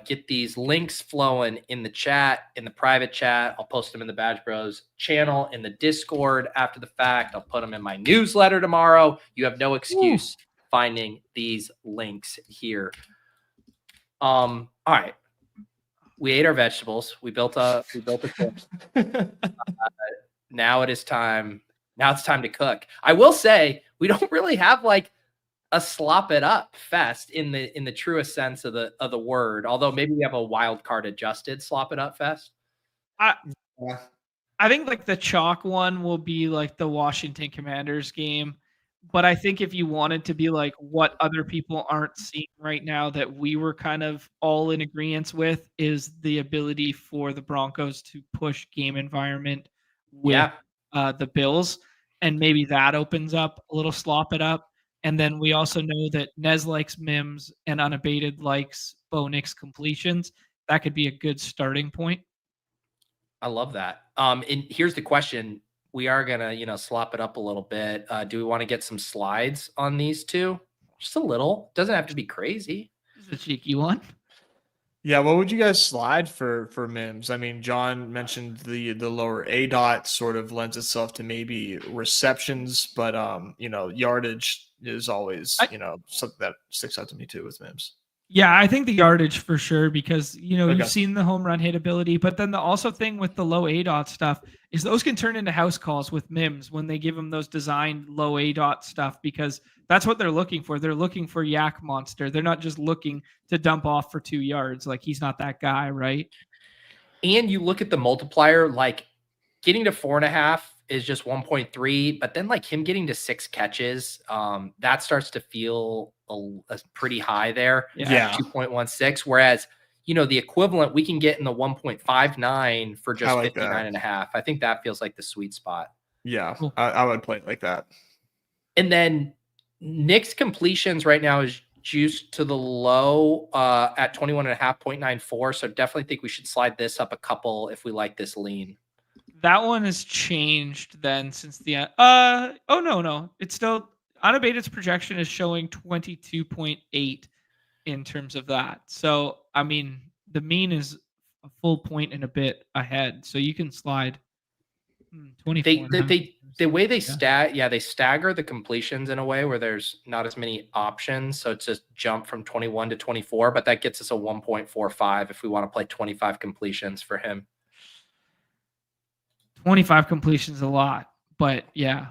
[SPEAKER 1] get these links flowing in the chat, in the private chat. I'll post them in the Badge Bros channel, in the Discord after the fact. I'll put them in my newsletter tomorrow. You have no excuse finding these links here. All right. We ate our vegetables. We built a course. Now it's time to cook. I will say we don't really have like a slop it up fest in the truest sense of the word. Although maybe we have a wild card adjusted slop it up fest.
[SPEAKER 2] I think like the chalk one will be like the Washington Commanders game. But I think if you wanted to be like what other people aren't seeing right now that we were kind of all in agreement with is the ability for the Broncos to push game environment with the Bills. And maybe that opens up a little slop it up. And then we also know that Nez likes Mims and Unabated likes Bo Nix completions. That could be a good starting point.
[SPEAKER 1] I love that. And here's the question. We are going to, slop it up a little bit. Do we want to get some slides on these two? Just a little. Doesn't have to be crazy.
[SPEAKER 2] This is a cheeky one.
[SPEAKER 3] Yeah, what would you guys slide for Mims? I mean, John mentioned the lower A dot sort of lends itself to maybe receptions, but yardage is always something that sticks out to me too with Mims.
[SPEAKER 2] Yeah, I think the yardage for sure because you've seen the home run hit ability, but then the also thing with the low A dot stuff is those can turn into house calls with Mims when they give them those designed low A dot stuff because that's what they're looking for. They're looking for yak monster. They're not just looking to dump off for 2 yards. Like he's not that guy, right?
[SPEAKER 1] And you look at the multiplier, like getting to 4.5 is just 1.3, but then like him getting to 6 catches, that starts to feel a pretty high there.
[SPEAKER 2] Yeah.
[SPEAKER 1] 2.16. Whereas, the equivalent we can get in the 1.59 for just 59.5. I think that feels like the sweet spot.
[SPEAKER 3] Yeah. Cool. I would play it like that.
[SPEAKER 1] And then Nick's completions right now is juiced to the low at 21.5.94. So definitely think we should slide this up a couple if we like this lean.
[SPEAKER 2] That one has changed then since the no. It's still Unabated's projection is showing 22.8 in terms of that. So I mean the mean is a full point and a bit ahead. So you can slide 24.
[SPEAKER 1] The way they they stagger the completions in a way where there's not as many options. So it's just jump from 21 to 24, but that gets us a 1.45 if we want to play 25 completions for him.
[SPEAKER 2] 25 completions a lot, but yeah.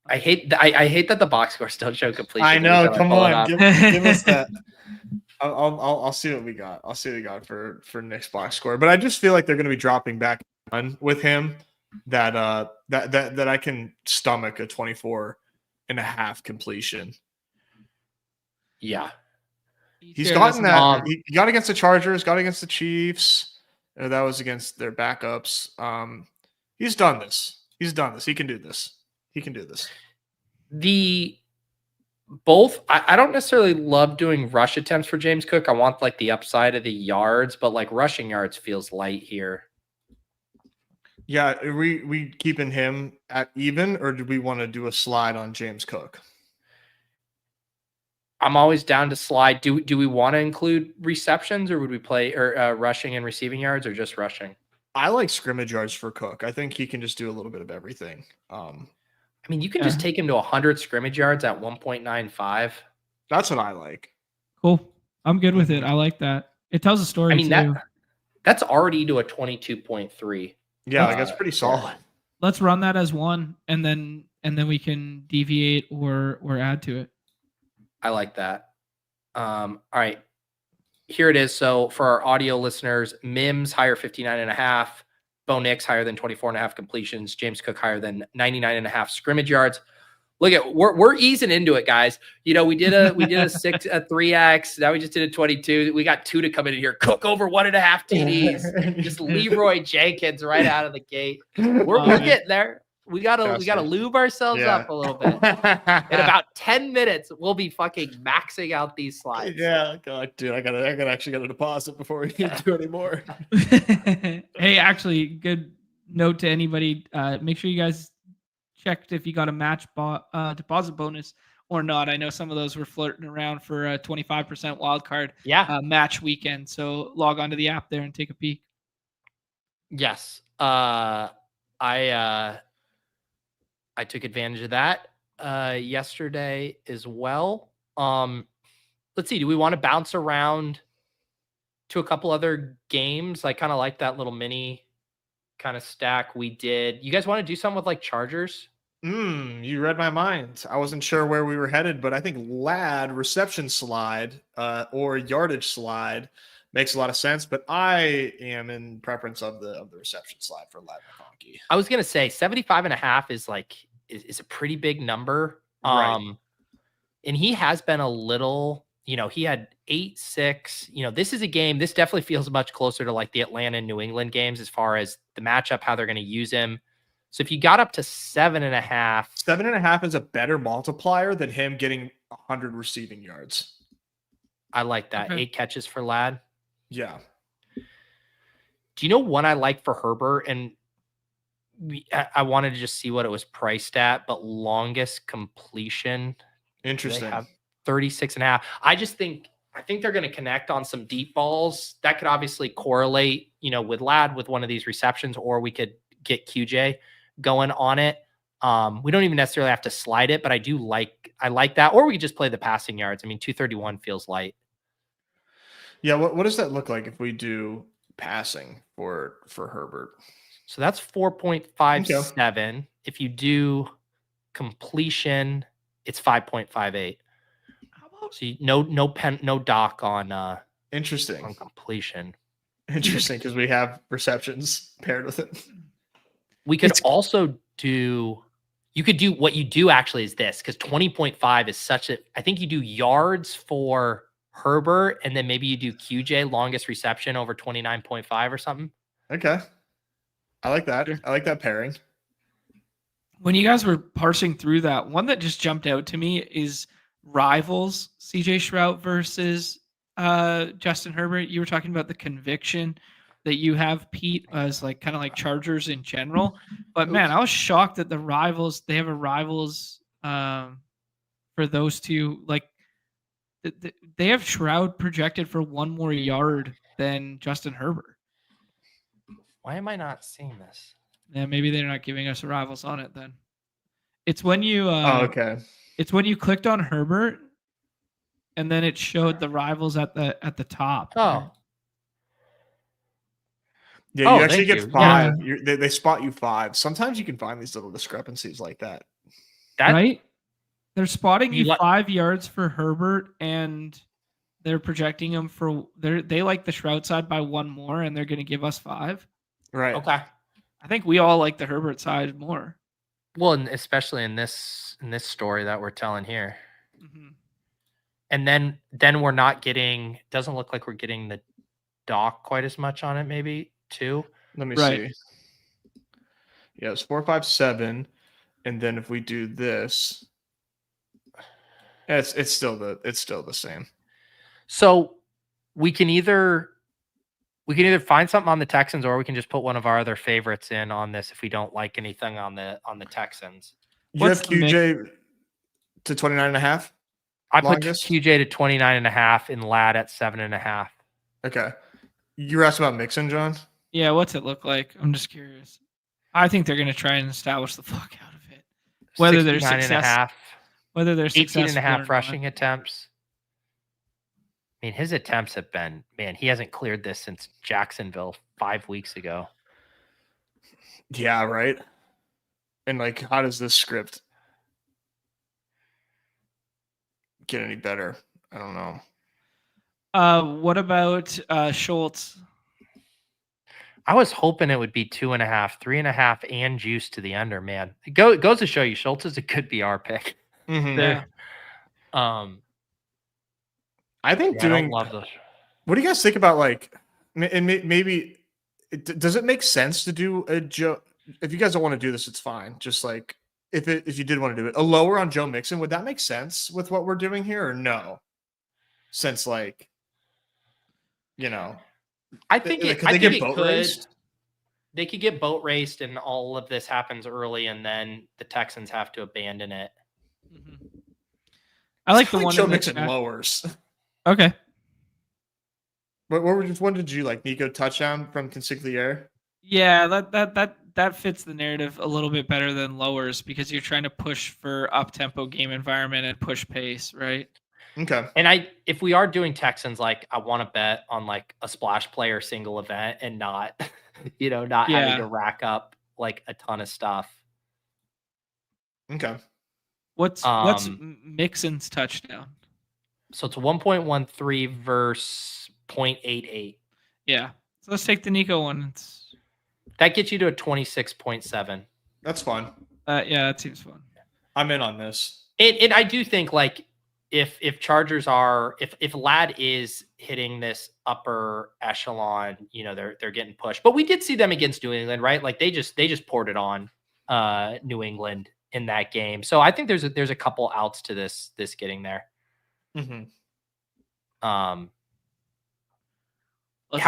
[SPEAKER 1] I hate that the box scores don't show completion.
[SPEAKER 3] I know. Come on, give us that. I'll see what we got. I'll see what we got for Nick's box score. But I just feel like they're going to be dropping back with him that I can stomach a 24.5 completion.
[SPEAKER 1] Yeah.
[SPEAKER 3] He's gotten that. He got against the Chargers, got against the Chiefs. That was against their backups. He's done this. He can do this.
[SPEAKER 1] I don't necessarily love doing rush attempts for James Cook. I want like the upside of the yards, but like rushing yards feels light here.
[SPEAKER 3] Yeah, are we keeping him at even, or do we want to do a slide on James Cook?
[SPEAKER 1] I'm always down to slide. Do we want to include receptions, or would we play rushing and receiving yards, or just rushing?
[SPEAKER 3] I like scrimmage yards for Cook. I think he can just do a little bit of everything.
[SPEAKER 1] I mean, you can just take him to 100 scrimmage yards at 1.95.
[SPEAKER 3] That's what I like.
[SPEAKER 2] Cool. I'm good with it. I like that. It tells a story.
[SPEAKER 1] I mean, that's already to a 22.3.
[SPEAKER 3] Yeah, that's pretty solid.
[SPEAKER 2] Let's run that as one, and then we can deviate or add to it.
[SPEAKER 1] I like that. All right. Here it is. So for our audio listeners, Mims higher 59.5, Bo Nix higher than 24.5 completions, James Cook higher than 99.5 scrimmage yards. Look at we're easing into it, guys. You know, we did a 3x. Now we just did a 22. We got 2 to come in here. Cook over 1.5 TDs. Just Leroy Jenkins right out of the gate. We're getting there. We gotta lube ourselves up a little bit. In about 10 minutes, we'll be fucking maxing out these slides.
[SPEAKER 3] Yeah, God, dude, I gotta actually get a deposit before we can do any more.
[SPEAKER 2] Hey, actually, good note to anybody. Make sure you guys checked if you got a match deposit bonus or not. I know some of those were flirting around for a 25% wildcard match weekend. So log onto the app there and take a peek.
[SPEAKER 1] Yes. I took advantage of that yesterday as well. Let's see. Do we want to bounce around to a couple other games? I kind of like that little mini kind of stack we did. You guys want to do something with like Chargers?
[SPEAKER 3] You read my mind. I wasn't sure where we were headed, but I think Lad reception slide or yardage slide makes a lot of sense, but I am in preference of the reception slide for Lad McConkey.
[SPEAKER 1] I was gonna say 75.5 is a pretty big number.
[SPEAKER 3] Right.
[SPEAKER 1] And he has been a little, he had 8-6. This is a game. This definitely feels much closer to like the Atlanta and New England games as far as the matchup, how they're going to use him. So if you got up to 7.5,
[SPEAKER 3] 7.5 is a better multiplier than him getting 100 receiving yards.
[SPEAKER 1] I like that. Okay. 8 catches for Lad.
[SPEAKER 3] Yeah.
[SPEAKER 1] Do you know one I like for Herbert? And I wanted to just see what it was priced at, but longest completion.
[SPEAKER 3] Interesting.
[SPEAKER 1] 36.5. I think they're going to connect on some deep balls that could obviously correlate, with Lad with one of these receptions, or we could get QJ going on it. We don't even necessarily have to slide it, but I like that. Or we could just play the passing yards. I mean, 231 feels light.
[SPEAKER 3] Yeah. What does that look like if we do passing for Herbert?
[SPEAKER 1] So that's 4.57. Okay. If you do completion, it's 5.58. So no doc on
[SPEAKER 3] interesting
[SPEAKER 1] on completion.
[SPEAKER 3] Interesting, because we have receptions paired with it.
[SPEAKER 1] We could also do. You could do what you do actually is this, because 20.5 is such a. I think you do yards for Herbert, and then maybe you do QJ longest reception over 29.5 or something.
[SPEAKER 3] Okay. I like that. I like that pairing.
[SPEAKER 2] When you guys were parsing through that, one that just jumped out to me is rivals CJ Stroud versus Justin Herbert. You were talking about the conviction that you have, Pete, as like kind of like Chargers in general. But man, I was shocked that they have a rivals for those two. Like they have Stroud projected for 1 more yard than Justin Herbert.
[SPEAKER 1] Why am I not seeing this?
[SPEAKER 2] Yeah, maybe they're not giving us rivals on it then. It's when you
[SPEAKER 3] okay.
[SPEAKER 2] It's when you clicked on Herbert and then it showed the rivals at the top.
[SPEAKER 1] Oh.
[SPEAKER 3] Yeah, you actually get 5. Yeah. They spot you 5. Sometimes you can find these little discrepancies like that.
[SPEAKER 2] right? They're spotting
[SPEAKER 1] You
[SPEAKER 2] you
[SPEAKER 1] let-
[SPEAKER 2] 5 yards for Herbert, and they're projecting him for they like the Shroud side by one more, and they're going to give us 5.
[SPEAKER 3] Right.
[SPEAKER 1] Okay.
[SPEAKER 2] I think we all like the Herbert side more.
[SPEAKER 1] Well, and especially in this story that we're telling here.
[SPEAKER 2] Mm-hmm.
[SPEAKER 1] And then we're not getting. Doesn't look like we're getting the dock quite as much on it. Maybe too.
[SPEAKER 3] Let me see. Yeah, it's 4, 5, 7, and then if we do this, it's still the same.
[SPEAKER 1] So we can either find something on the Texans, or we can just put one of our other favorites in on this if we don't like anything on the Texans.
[SPEAKER 3] You have QJ to 29.5.
[SPEAKER 1] I put QJ to 29.5 and Ladd at 7.5.
[SPEAKER 3] Okay. You were asking about Mixon, John?
[SPEAKER 2] Yeah, what's it look like? I'm just curious. I think they're going to try and establish the fuck out of it. Whether they're successful, whether they're
[SPEAKER 1] 18.5 rushing attempts. I mean, his attempts have been, man, he hasn't cleared this since Jacksonville 5 weeks ago.
[SPEAKER 3] Yeah, right. And like, how does this script get any better? I don't know.
[SPEAKER 2] What about Schultz?
[SPEAKER 1] I was hoping it would be 2.5, 3.5, and juice to the under. Man, it goes to show you, Schultz is a good BR pick.
[SPEAKER 3] Mm-hmm.
[SPEAKER 2] Yeah.
[SPEAKER 3] I think
[SPEAKER 1] I don't love those.
[SPEAKER 3] What do you guys think about like? And maybe does it make sense to do a Joe? If you guys don't want to do this, it's fine. Just like if you did want to do it, a lower on Joe Mixon, would that make sense with what we're doing here, or no? Since like, you know.
[SPEAKER 1] I think it
[SPEAKER 3] could.
[SPEAKER 1] They could get boat raced, and all of this happens early, and then the Texans have to abandon it.
[SPEAKER 2] Mm-hmm. I like the one
[SPEAKER 3] Joe Mixon lowers.
[SPEAKER 2] Okay.
[SPEAKER 3] What did you like? Nico touchdown from Consigliere?
[SPEAKER 2] Yeah, that fits the narrative a little bit better than lowers, because you're trying to push for up tempo game environment and push pace, right?
[SPEAKER 3] Okay.
[SPEAKER 1] And if we are doing Texans, like I want to bet on like a splash player single event and not, having to rack up like a ton of stuff.
[SPEAKER 3] Okay.
[SPEAKER 2] What's Mixon's touchdown?
[SPEAKER 1] So it's 1.13 versus 0.88.
[SPEAKER 2] Yeah. So let's take the Nico one.
[SPEAKER 1] That gets you to a 26.7.
[SPEAKER 3] That's fun.
[SPEAKER 2] Yeah, that seems fun.
[SPEAKER 3] I'm in on this.
[SPEAKER 1] And I do think like if Chargers are if Ladd is hitting this upper echelon, they're getting pushed. But we did see them against New England, right? Like they just poured it on New England in that game. So I think there's a couple outs to this getting there.
[SPEAKER 3] Mm-hmm.
[SPEAKER 1] How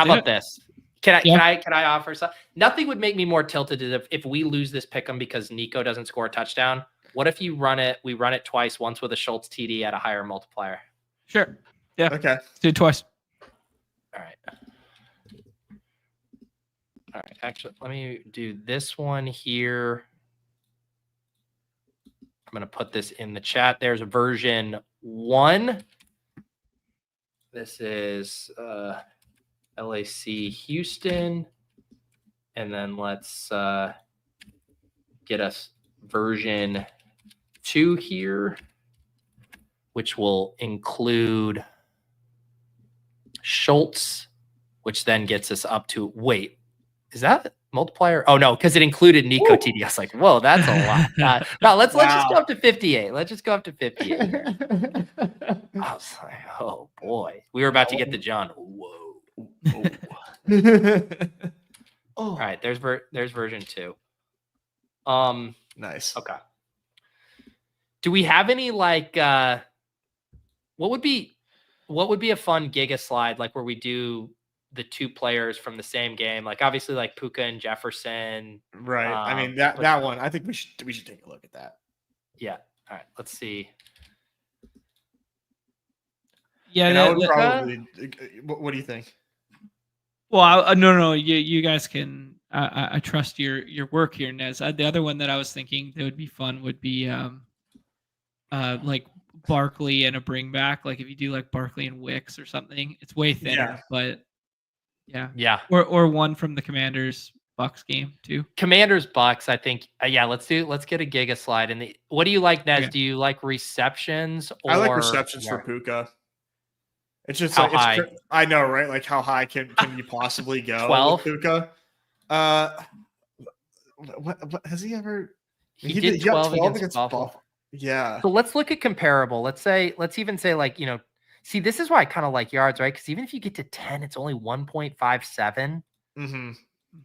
[SPEAKER 1] about this? Can I offer something? Nothing would make me more tilted if we lose this pick'em because Nico doesn't score a touchdown. What if we run it twice, once with a Schultz TD at a higher multiplier?
[SPEAKER 2] Sure. Yeah.
[SPEAKER 3] Okay.
[SPEAKER 2] Let's do it twice.
[SPEAKER 1] All right. Actually, let me do this one here. I'm going to put this in the chat. There's version 1. This is LAC Houston. And then let's get us version 2 here, which will include Schultz, which then gets us up to, wait, is that multiplier? Oh no, because it included Nico TD. I was like, whoa, that's a lot. No, let's just go up to 58. Let's just go up to 58. I was like, oh boy, we were about to get the John. Whoa. All right, there's version 2.
[SPEAKER 3] Nice.
[SPEAKER 1] Okay. Do we have any like what would be a fun Giga slide, like where we do the 2 players from the same game, like obviously like Puka and Jefferson,
[SPEAKER 3] right? I mean that one. I think we should take a look at that.
[SPEAKER 1] Yeah. All right. Let's see.
[SPEAKER 2] Yeah.
[SPEAKER 3] I would probably. What do you think?
[SPEAKER 2] Well, no. You guys can. I trust your work here, Nez. The other one that I was thinking that would be fun would be like Barkley and a bring back. Like if you do like Barkley and Wicks or something, it's way thinner, but yeah.
[SPEAKER 1] Yeah.
[SPEAKER 2] Or one from the Commanders, Bucks game too.
[SPEAKER 1] Commanders Bucks, I think. Let's get a Giga slide. And what do you like, Nez?
[SPEAKER 2] Okay.
[SPEAKER 1] Do you like receptions? Or
[SPEAKER 3] I like receptions for Puka. It's just
[SPEAKER 1] how
[SPEAKER 3] like
[SPEAKER 1] high?
[SPEAKER 3] I know, right? Like how high can you possibly go
[SPEAKER 1] 12?
[SPEAKER 3] with Puka? What has he ever?
[SPEAKER 1] He did 12 against
[SPEAKER 3] Buffalo.
[SPEAKER 1] Buffalo.
[SPEAKER 3] Yeah.
[SPEAKER 1] So let's look at comparable. Let's even say like, see, this is why I kind of like yards, right? Because even if you get to 10, it's only 1.57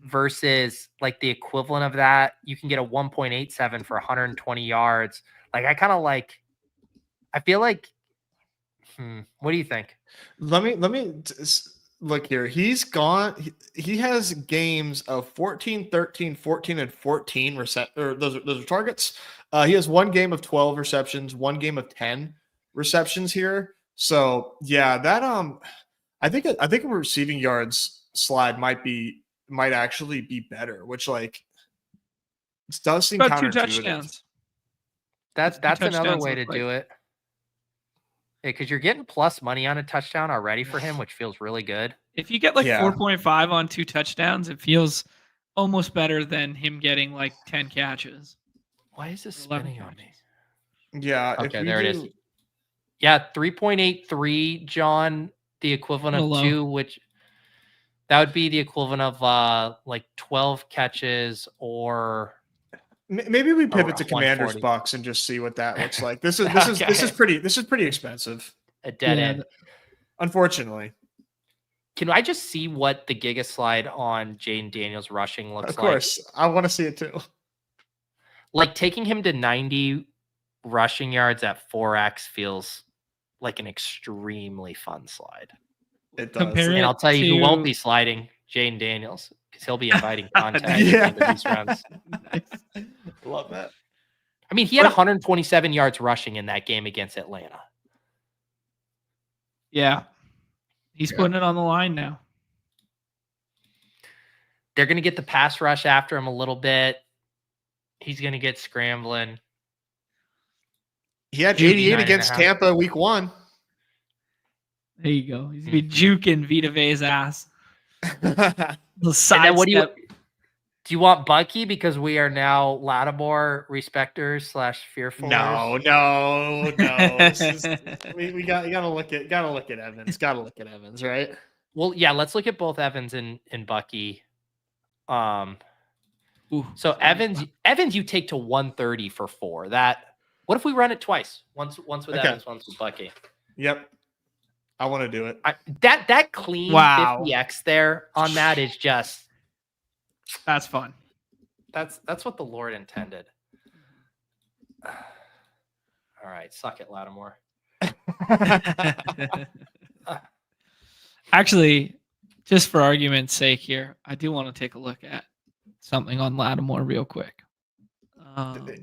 [SPEAKER 1] versus like the equivalent of that. You can get a 1.87 for 120 yards. Like I feel like, what do you think?
[SPEAKER 3] Let me look here. He's gone. He has games of 14, 13, 14, and 14 those are targets. He has one game of 12 receptions, one game of 10 receptions here. So yeah, that I think a receiving yards slide might actually be better, which like it does seem
[SPEAKER 2] About 2
[SPEAKER 3] counterintuitive.
[SPEAKER 2] touchdowns.
[SPEAKER 1] That's another way to do it. Because you're getting plus money on a touchdown already for him, which feels really good.
[SPEAKER 2] If you get like 4.5 on 2 touchdowns, it feels almost better than him getting like 10 catches.
[SPEAKER 1] Why is this spinning on me?
[SPEAKER 3] Yeah.
[SPEAKER 1] Okay, there it is. Yeah, 3.83, John, the equivalent of 2, which that would be the equivalent of like 12 catches or
[SPEAKER 3] maybe we pivot to Commanders Bucks and just see what that looks like. This is pretty expensive.
[SPEAKER 1] A dead end.
[SPEAKER 3] Unfortunately.
[SPEAKER 1] Can I just see what the Giga slide on Jaden Daniels rushing looks like?
[SPEAKER 3] Of course. I want to see it too.
[SPEAKER 1] Like taking him to 90 rushing yards at 4x feels like an extremely fun slide.
[SPEAKER 3] It does.
[SPEAKER 1] And I'll tell you who won't be sliding, Jaden Daniels, because he'll be inviting contact at the end of these rounds.
[SPEAKER 3] Nice. Love that.
[SPEAKER 1] I mean, he had 127 yards rushing in that game against Atlanta.
[SPEAKER 2] Yeah. He's putting it on the line now.
[SPEAKER 1] They're going to get the pass rush after him a little bit. He's going to get scrambling.
[SPEAKER 3] He had 88 against Tampa week 1.
[SPEAKER 2] There you go. He's going to be juking Vita Vea's ass.
[SPEAKER 1] What do you want Bucky because we are now Lattimore respecters / fearful?
[SPEAKER 3] No. We gotta look at Evans. Gotta look at Evans, right?
[SPEAKER 1] Well, yeah. Let's look at both Evans and Bucky. So Evans, you take to 130 for 4. What if we run it twice? Once with Evans, once with Bucky.
[SPEAKER 3] Yep. I want to do it.
[SPEAKER 1] That clean 50x there on that is just.
[SPEAKER 2] That's fun.
[SPEAKER 1] That's what the Lord intended. All right, suck it, Lattimore.
[SPEAKER 2] Actually, just for argument's sake here, I do want to take a look at something on Lattimore real quick.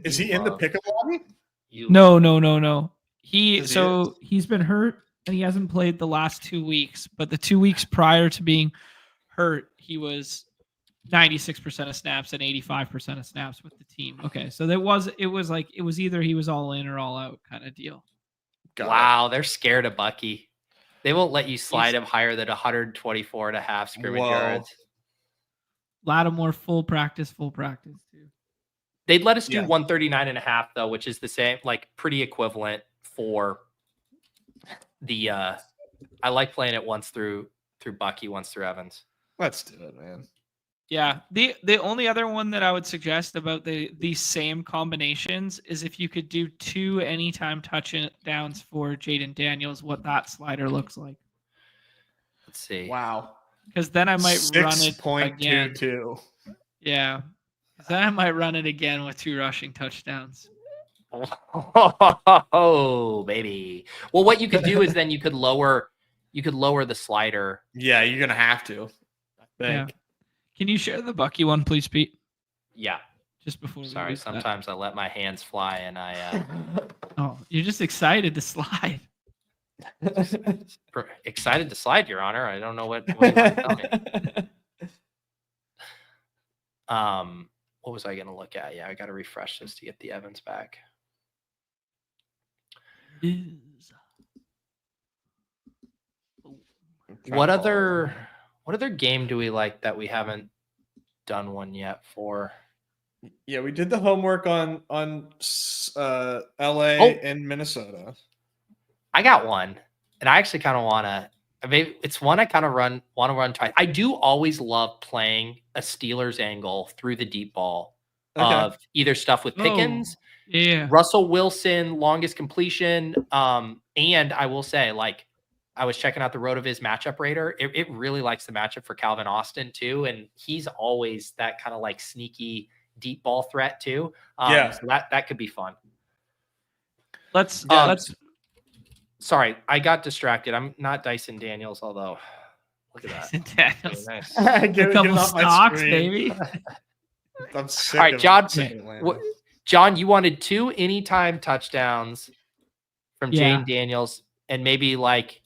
[SPEAKER 3] Is he in the pickup lobby?
[SPEAKER 2] No. He's been hurt and he hasn't played the last 2 weeks, but the 2 weeks prior to being hurt, he was 96% of snaps and 85% of snaps with the team. Okay, so it was either he was all in or all out kind of deal.
[SPEAKER 1] Wow, they're scared of Bucky. They won't let you slide him higher than 124.5 scrimmage yards.
[SPEAKER 2] Lattimore full practice too.
[SPEAKER 1] They'd let us do 139.5 though, which is the same, like pretty equivalent for the I like playing it once through Bucky, once through Evans.
[SPEAKER 3] Let's do it, man.
[SPEAKER 2] Yeah. The only other one that I would suggest about these same combinations is if you could do 2 anytime touchdowns for Jaden Daniels, what that slider looks like.
[SPEAKER 1] Let's see.
[SPEAKER 3] Wow.
[SPEAKER 2] Because then I might run it again.
[SPEAKER 3] 6.22.
[SPEAKER 2] Yeah. Because then I might run it again with 2 rushing touchdowns.
[SPEAKER 1] Oh, baby. Well, what you could do is then you could lower the slider.
[SPEAKER 3] Yeah, you're gonna have to. I think.
[SPEAKER 2] Yeah. Can you share the Bucky one, please, Pete?
[SPEAKER 1] Yeah.
[SPEAKER 2] Just before.
[SPEAKER 1] Sorry, sometimes I let my hands fly and I.
[SPEAKER 2] Oh, you're just excited to slide.
[SPEAKER 1] Excited to slide, Your Honor. I don't know what you want to tell me. What was I going to look at? Yeah, I got to refresh this to get the Evans back. What other game do we like that we haven't done one yet for.
[SPEAKER 3] Yeah, we did the homework on LA and Minnesota.
[SPEAKER 1] I got one, and I actually kind of want to. I mean, it's one I kind of want to run twice. I do always love playing a Steelers angle through the deep ball of either stuff with Pickens, Russell Wilson, longest completion. And I will say, like, I was checking out the RotoViz matchup rater. It really likes the matchup for Calvin Austin too, and he's always that kind of like sneaky deep ball threat too. So that could be fun.
[SPEAKER 2] Let's.
[SPEAKER 1] Sorry, I got distracted. I'm not Dyson Daniels, although look at that.
[SPEAKER 2] Dyson Daniels.
[SPEAKER 1] Really nice.
[SPEAKER 2] A couple stocks, baby.
[SPEAKER 3] I'm sick.
[SPEAKER 1] All right, John. John, you wanted 2 anytime touchdowns from Jane Daniels, and maybe like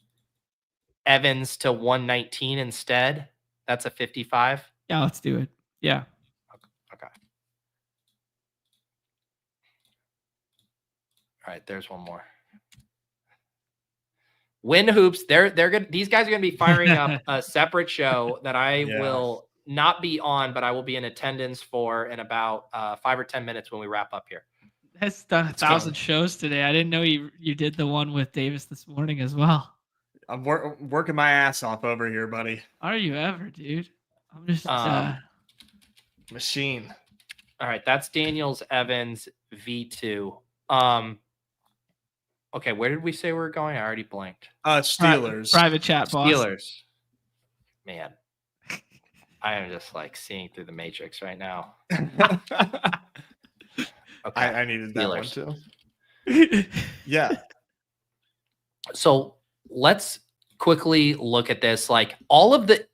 [SPEAKER 1] Evans to 119 instead. That's a 55.
[SPEAKER 2] Yeah, let's do it. Yeah.
[SPEAKER 1] Okay. All right, there's one more. Win Hoops. They're gonna. These guys are gonna be firing up a separate show that I will not be on, but I will be in attendance for in about 5 or 10 minutes when we wrap up here.
[SPEAKER 2] Has done 1,000 shows today. I didn't know you did the one with Davis this morning as well.
[SPEAKER 3] I'm working my ass off over here, buddy.
[SPEAKER 2] Are you ever, dude? I'm just
[SPEAKER 3] machine.
[SPEAKER 1] All right, that's Daniels Evans V2. Okay, where did we say we were going? I already blanked.
[SPEAKER 3] Steelers.
[SPEAKER 2] Private chat, boss.
[SPEAKER 1] Steelers. Man, I am just like seeing through the matrix right now. Okay.
[SPEAKER 3] I needed that one too. Yeah.
[SPEAKER 1] So let's quickly look at this. Like all of the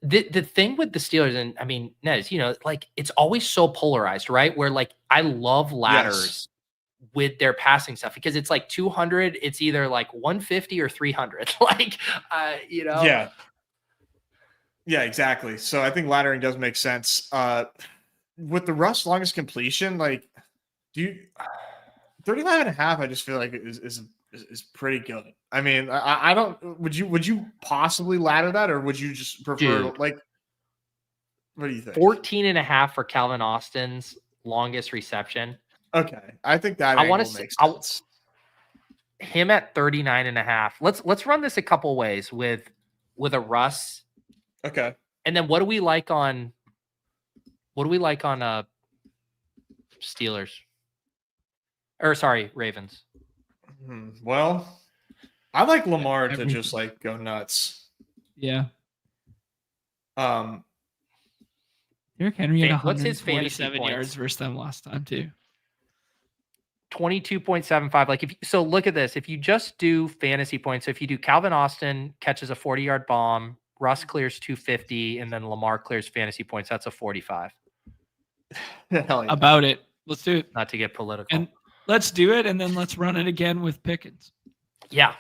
[SPEAKER 1] thing with the Steelers, and I mean, Nez, like it's always so polarized, right? Where like I love ladders with their passing stuff because it's like 200, it's either like 150 or 300. Like,
[SPEAKER 3] Yeah. Yeah, exactly. So I think laddering does make sense. With the Russ longest completion, like, 35 and a half, I just feel like is pretty good. I mean, I don't, would you possibly ladder that, or would you just prefer like, what do you think?
[SPEAKER 1] 14 and a half for Calvin Austin's longest reception.
[SPEAKER 3] Okay. I think that
[SPEAKER 1] I want to
[SPEAKER 3] make sense.
[SPEAKER 1] Him at 39 and a half. Let's run this a couple ways with a Russ.
[SPEAKER 3] Okay.
[SPEAKER 1] And then what do we like on Steelers? Or sorry, Ravens.
[SPEAKER 3] Well, I like Lamar to just like go nuts.
[SPEAKER 2] Yeah. Derrick Henry had
[SPEAKER 1] what's his fantasy
[SPEAKER 2] 147
[SPEAKER 1] points?
[SPEAKER 2] yards versus them last time too.
[SPEAKER 1] 22.75. Like so look at this. If you just do fantasy points, so if you do Calvin Austin catches a 40-yard bomb, Russ clears 250, and then Lamar clears fantasy points, that's a 45.
[SPEAKER 3] Hell yeah.
[SPEAKER 2] About it. Let's do it.
[SPEAKER 1] Not to get political.
[SPEAKER 2] And let's do it, and then let's run it again with Pickens.
[SPEAKER 1] Yeah.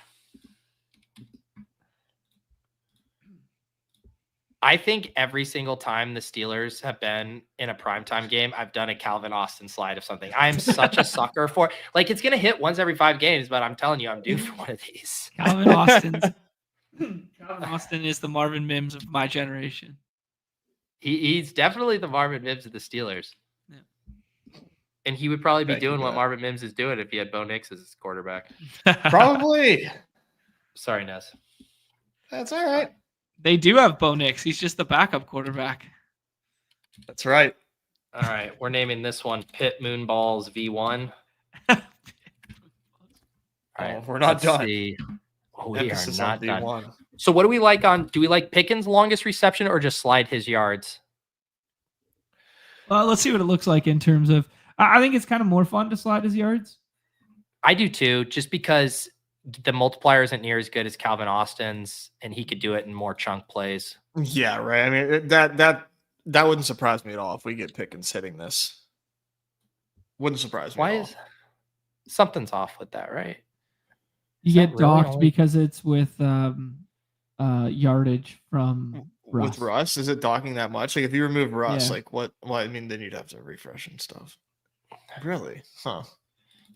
[SPEAKER 1] I think every single time the Steelers have been in a primetime game, I've done a Calvin Austin slide of something. I am such a sucker for like it's gonna hit once every 5 games, but I'm telling you, I'm due for one of these.
[SPEAKER 2] Calvin Austin is the Marvin Mims of my generation.
[SPEAKER 1] He's definitely the Marvin Mims of the Steelers.
[SPEAKER 2] Yeah.
[SPEAKER 1] And he would probably be doing what Marvin Mims is doing if he had Bo Nix as his quarterback.
[SPEAKER 3] Probably.
[SPEAKER 1] Sorry, Nez.
[SPEAKER 3] That's all right.
[SPEAKER 2] They do have Bo Nix. He's just the backup quarterback.
[SPEAKER 3] That's right.
[SPEAKER 1] All right. We're naming this one Pitt Moonballs V1. All right.
[SPEAKER 3] We're not done.
[SPEAKER 1] See. We are not done. So what do we like do we like Pickens' longest reception or just slide his yards?
[SPEAKER 2] Well, let's see what it looks like in terms of, I think it's kind of more fun to slide his yards.
[SPEAKER 1] I do too, just because the multiplier isn't near as good as Calvin Austin's, and he could do it in more chunk plays.
[SPEAKER 3] Yeah, right. I mean, that wouldn't surprise me at all if we get Pickens hitting this. Wouldn't surprise me.
[SPEAKER 1] Why is something's off with that, right?
[SPEAKER 2] You get docked because it's with yardage from Russ.
[SPEAKER 3] With Russ, is it docking that much? Like if you remove Russ, like what? Well, I mean, then you'd have to refresh and stuff. Really? Huh?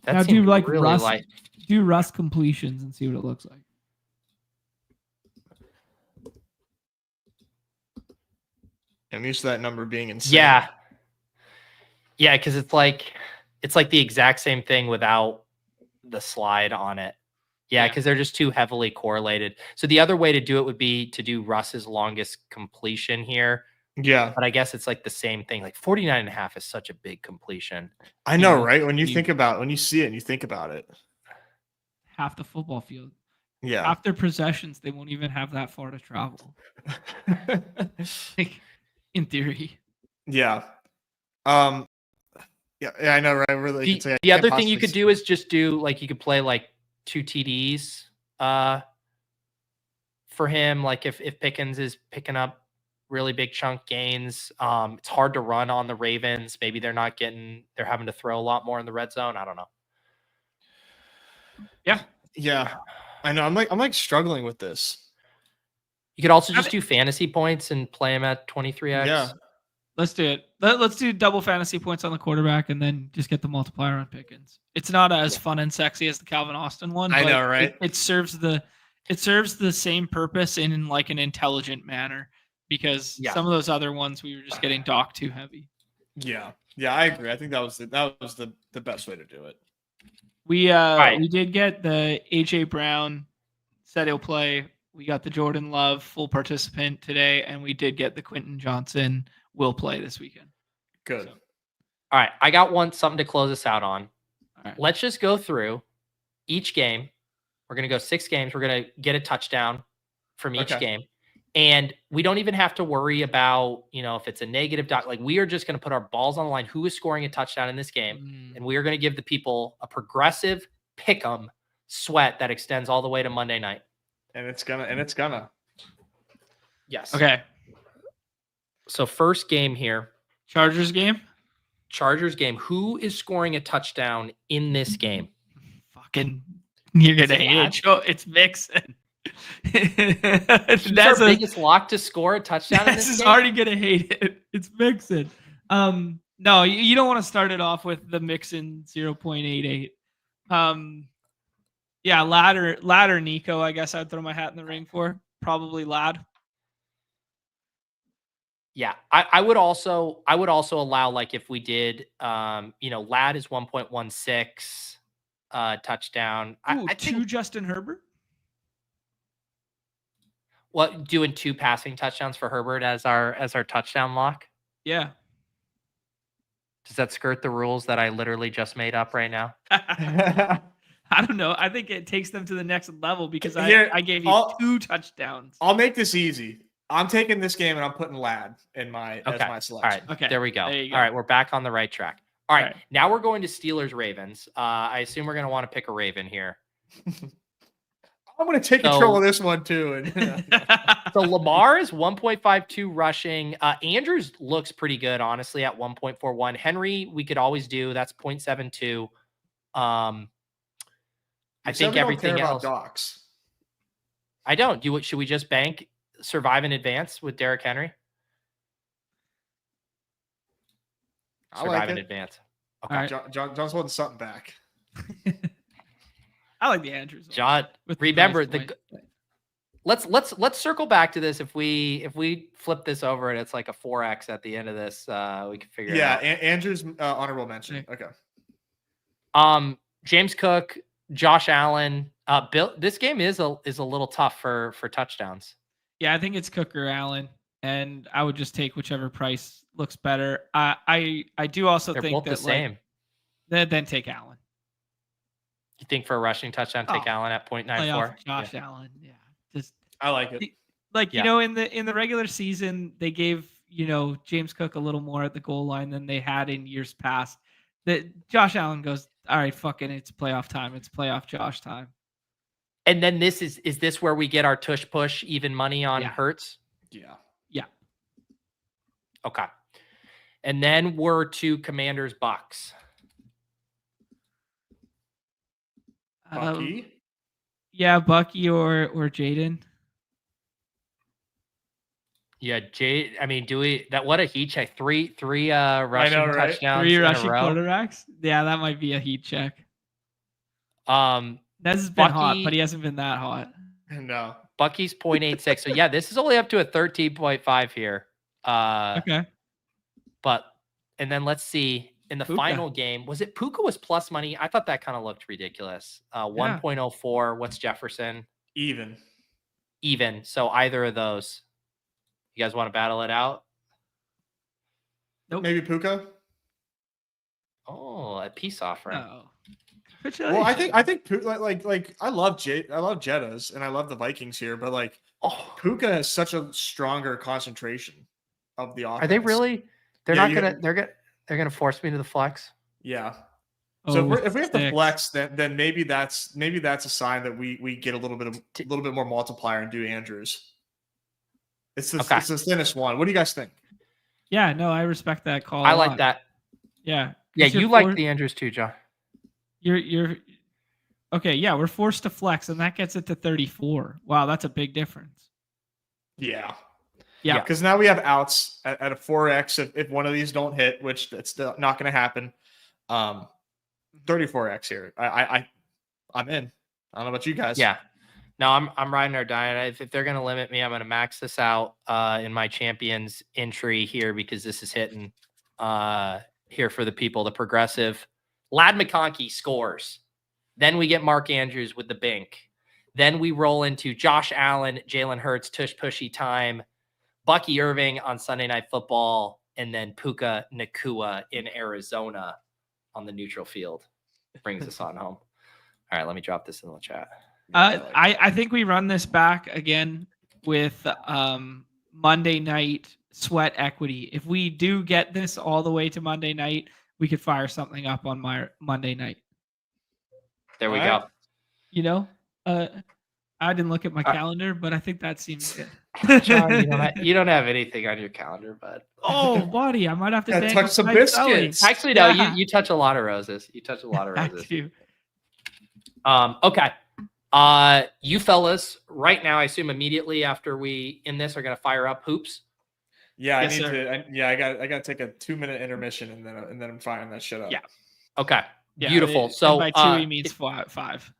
[SPEAKER 2] Now do like really Russ. Do Russ completions and see what it looks like.
[SPEAKER 3] I'm used to that number being insane.
[SPEAKER 1] Yeah. Yeah, because it's like the exact same thing without the slide on it. Yeah, because they're just too heavily correlated. So the other way to do it would be to do Russ's longest completion here.
[SPEAKER 3] Yeah.
[SPEAKER 1] But I guess it's like the same thing. Like 49.5 is such a big completion.
[SPEAKER 3] I know, right? When you see it and you think about it.
[SPEAKER 2] Half the football field.
[SPEAKER 3] Yeah.
[SPEAKER 2] Half their possessions, they won't even have that far to travel. Like, in theory.
[SPEAKER 3] Yeah. Yeah, I know, right? Really,
[SPEAKER 1] the other thing you could do is just do like you could play like 2 TDs for him. Like if Pickens is picking up really big chunk gains, it's hard to run on the Ravens. Maybe they're having to throw a lot more in the red zone. I don't know.
[SPEAKER 3] Yeah. I know. I'm like struggling with this.
[SPEAKER 1] You could also just do fantasy points and play him at 23x.
[SPEAKER 3] Yeah.
[SPEAKER 2] Let's do it. Let's do double fantasy points on the quarterback and then just get the multiplier on Pickens. It's not as fun and sexy as the Calvin Austin one.
[SPEAKER 3] I
[SPEAKER 2] but
[SPEAKER 3] know, right?
[SPEAKER 2] It serves the same purpose in like an intelligent manner because some of those other ones we were just getting docked too heavy.
[SPEAKER 3] Yeah. Yeah, I agree. I think that was the best way to do it.
[SPEAKER 2] We did get the AJ Brown said he'll play. We got the Jordan Love full participant today, and we did get the Quentin Johnson will play this weekend.
[SPEAKER 3] Good.
[SPEAKER 2] So.
[SPEAKER 1] All right. I got something to close us out on.
[SPEAKER 2] All right. Let's
[SPEAKER 1] just go through each game. We're going to go 6 games. We're going to get a touchdown from each game. And we don't even have to worry about, if it's a negative dot. Like, we are just going to put our balls on the line. Who is scoring a touchdown in this game? And we are going to give the people a progressive pick'em sweat that extends all the way to Monday night.
[SPEAKER 3] And it's gonna.
[SPEAKER 1] Yes.
[SPEAKER 2] Okay.
[SPEAKER 1] So first game here.
[SPEAKER 2] Chargers game.
[SPEAKER 1] Who is scoring a touchdown in this game?
[SPEAKER 2] Fucking, you're gonna hate it. Joe, it's Mixon.
[SPEAKER 1] That's our biggest lock to score a touchdown.
[SPEAKER 2] This is already gonna hate it. It's Mixon. No, you don't want to start it off with the Mixon 0.88. Yeah, Lad or Nico. I guess I'd throw my hat in the ring for probably Lad.
[SPEAKER 1] Yeah, I would also allow, like, if we did, Lad is 1.16 touchdown.
[SPEAKER 2] Ooh,
[SPEAKER 1] I
[SPEAKER 2] think, 2 Justin Herbert.
[SPEAKER 1] What, doing 2 passing touchdowns for Herbert as our touchdown lock?
[SPEAKER 2] Yeah.
[SPEAKER 1] Does that skirt the rules that I literally just made up right now?
[SPEAKER 2] I don't know. I think it takes them to the next level because I gave you 2 touchdowns.
[SPEAKER 3] I'll make this easy. I'm taking this game and I'm putting Lad as my selection.
[SPEAKER 1] All right.
[SPEAKER 2] Okay.
[SPEAKER 1] There we go.
[SPEAKER 2] All
[SPEAKER 1] right. We're back on the right track. All right. Now we're going to Steelers Ravens. I assume we're going to want to pick a Raven here.
[SPEAKER 3] I'm going to take control of this one too.
[SPEAKER 1] So Lamar is 1.52 rushing. Andrews looks pretty good, honestly, at 1.41. Henry, we could always do. That's 0.72. I think everything else.
[SPEAKER 3] Docs.
[SPEAKER 1] I don't. Should we just bank survive in advance with Derrick Henry? Survive in advance. Okay.
[SPEAKER 3] Right. John's holding something back.
[SPEAKER 2] I like the Andrews.
[SPEAKER 1] John, remember let's circle back to this. If we flip this over and it's like a 4x at the end of this, we can figure it out.
[SPEAKER 3] Yeah, Andrews honorable mention. Okay.
[SPEAKER 1] James Cook, Josh Allen. Bill, this game is a little tough for touchdowns.
[SPEAKER 2] Yeah, I think it's Cook or Allen, and I would just take whichever price looks better. I do also
[SPEAKER 1] They're
[SPEAKER 2] think
[SPEAKER 1] both
[SPEAKER 2] that
[SPEAKER 1] the same.
[SPEAKER 2] Then take Allen.
[SPEAKER 1] You think for a rushing touchdown, take Allen at 0.94?
[SPEAKER 2] Josh Allen, yeah. Just
[SPEAKER 3] I like it.
[SPEAKER 2] In the regular season, they gave James Cook a little more at the goal line than they had in years past. That Josh Allen goes, all right, fucking, it's playoff time. It's playoff Josh time.
[SPEAKER 1] And then is this where we get our tush push even money on Hurts?
[SPEAKER 3] Yeah.
[SPEAKER 2] Yeah.
[SPEAKER 1] Okay. And then we're to Commanders Bucks.
[SPEAKER 3] Bucky?
[SPEAKER 2] Yeah, Bucky or Jaden.
[SPEAKER 1] Yeah, I mean, what a heat check. Three rushing touchdowns.
[SPEAKER 2] 3 rushing quarterbacks. Yeah, that might be a heat check. That's been hot, but he hasn't been that hot.
[SPEAKER 3] No.
[SPEAKER 1] Bucky's 0.86. So yeah, this is only up to a 13.5 here.
[SPEAKER 2] Okay.
[SPEAKER 1] And then let's see in the final game, was it Puka was plus money? I thought that kind of looked ridiculous. 1.04. What's Jefferson?
[SPEAKER 3] Even.
[SPEAKER 1] So either of those. You guys want to battle it out?
[SPEAKER 3] Nope. Maybe Puka.
[SPEAKER 1] Oh, a peace offering.
[SPEAKER 2] No.
[SPEAKER 3] Well, I think like I love Jettas and I love the Vikings here, but like Puka has such a stronger concentration of the offense.
[SPEAKER 1] Are they really? They're gonna force me to the flex.
[SPEAKER 3] Yeah. So if we have to flex, then maybe that's a sign that we get a little bit more multiplier and do Andrews. It's the thinnest one. What do you guys think?
[SPEAKER 2] Yeah, no, I respect that call.
[SPEAKER 1] I like that.
[SPEAKER 2] Yeah.
[SPEAKER 1] Yeah, you like the Andrews too, John.
[SPEAKER 2] You're okay. Yeah, we're forced to flex, and that gets it to 34. Wow, that's a big difference.
[SPEAKER 3] Yeah.
[SPEAKER 2] Yeah.
[SPEAKER 3] Because now we have outs at a 4x if one of these don't hit, which that's not going to happen. 34x here. I'm in. I don't know about you guys.
[SPEAKER 1] Yeah. No, I'm riding or dying. If they're going to limit me, I'm going to max this out in my champions entry here because this is hitting here for the people. The progressive. Lad McConkey scores. Then we get Mark Andrews with the bink. Then we roll into Josh Allen, Jalen Hurts, tush pushy time, Bucky Irving on Sunday Night Football, and then Puka Nacua in Arizona on the neutral field. Brings us on home. All right, let me drop this in the chat.
[SPEAKER 2] I think we run this back again with Monday night sweat equity. If we do get this all the way to Monday night, we could fire something up on my Monday night.
[SPEAKER 1] There we go.
[SPEAKER 2] You know, I didn't look at my calendar, but I think that seems good.
[SPEAKER 1] John, you don't have anything on your calendar, bud.
[SPEAKER 2] Oh, buddy, I might have to
[SPEAKER 3] touch some biscuits.
[SPEAKER 1] Actually, no, you touch a lot of roses. You touch a lot of roses. Okay. You fellas, right now, I assume immediately after we end this, are going to fire up hoops.
[SPEAKER 3] Yeah, I got to take a 2-minute intermission and then I'm firing that shit up.
[SPEAKER 1] Yeah. Okay. Yeah, beautiful. So
[SPEAKER 2] by 2 he means 5.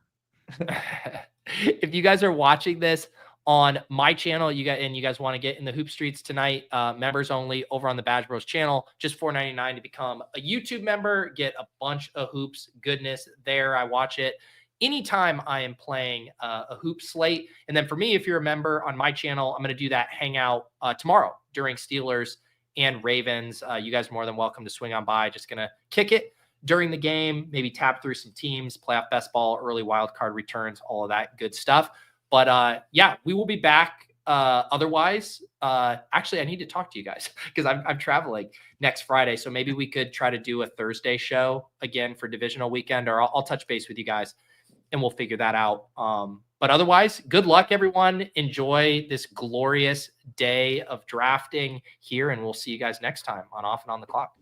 [SPEAKER 1] If you guys are watching this on my channel, you guys want to get in the hoop streets tonight, members only over on the Badge Bros channel, just $4.99 to become a YouTube member, get a bunch of hoops goodness there. I watch it anytime I am playing a hoop slate. And then for me, if you're a member on my channel, I'm going to do that hangout tomorrow during Steelers and Ravens. You guys are more than welcome to swing on by. Just going to kick it during the game, maybe tap through some teams, playoff best ball, early wild card returns, all of that good stuff. But yeah, we will be back. Otherwise, actually, I need to talk to you guys because I'm traveling next Friday. So maybe we could try to do a Thursday show again for divisional weekend, or I'll touch base with you guys and we'll figure that out. But otherwise, good luck, everyone. Enjoy this glorious day of drafting here, and we'll see you guys next time on Off and On the Clock.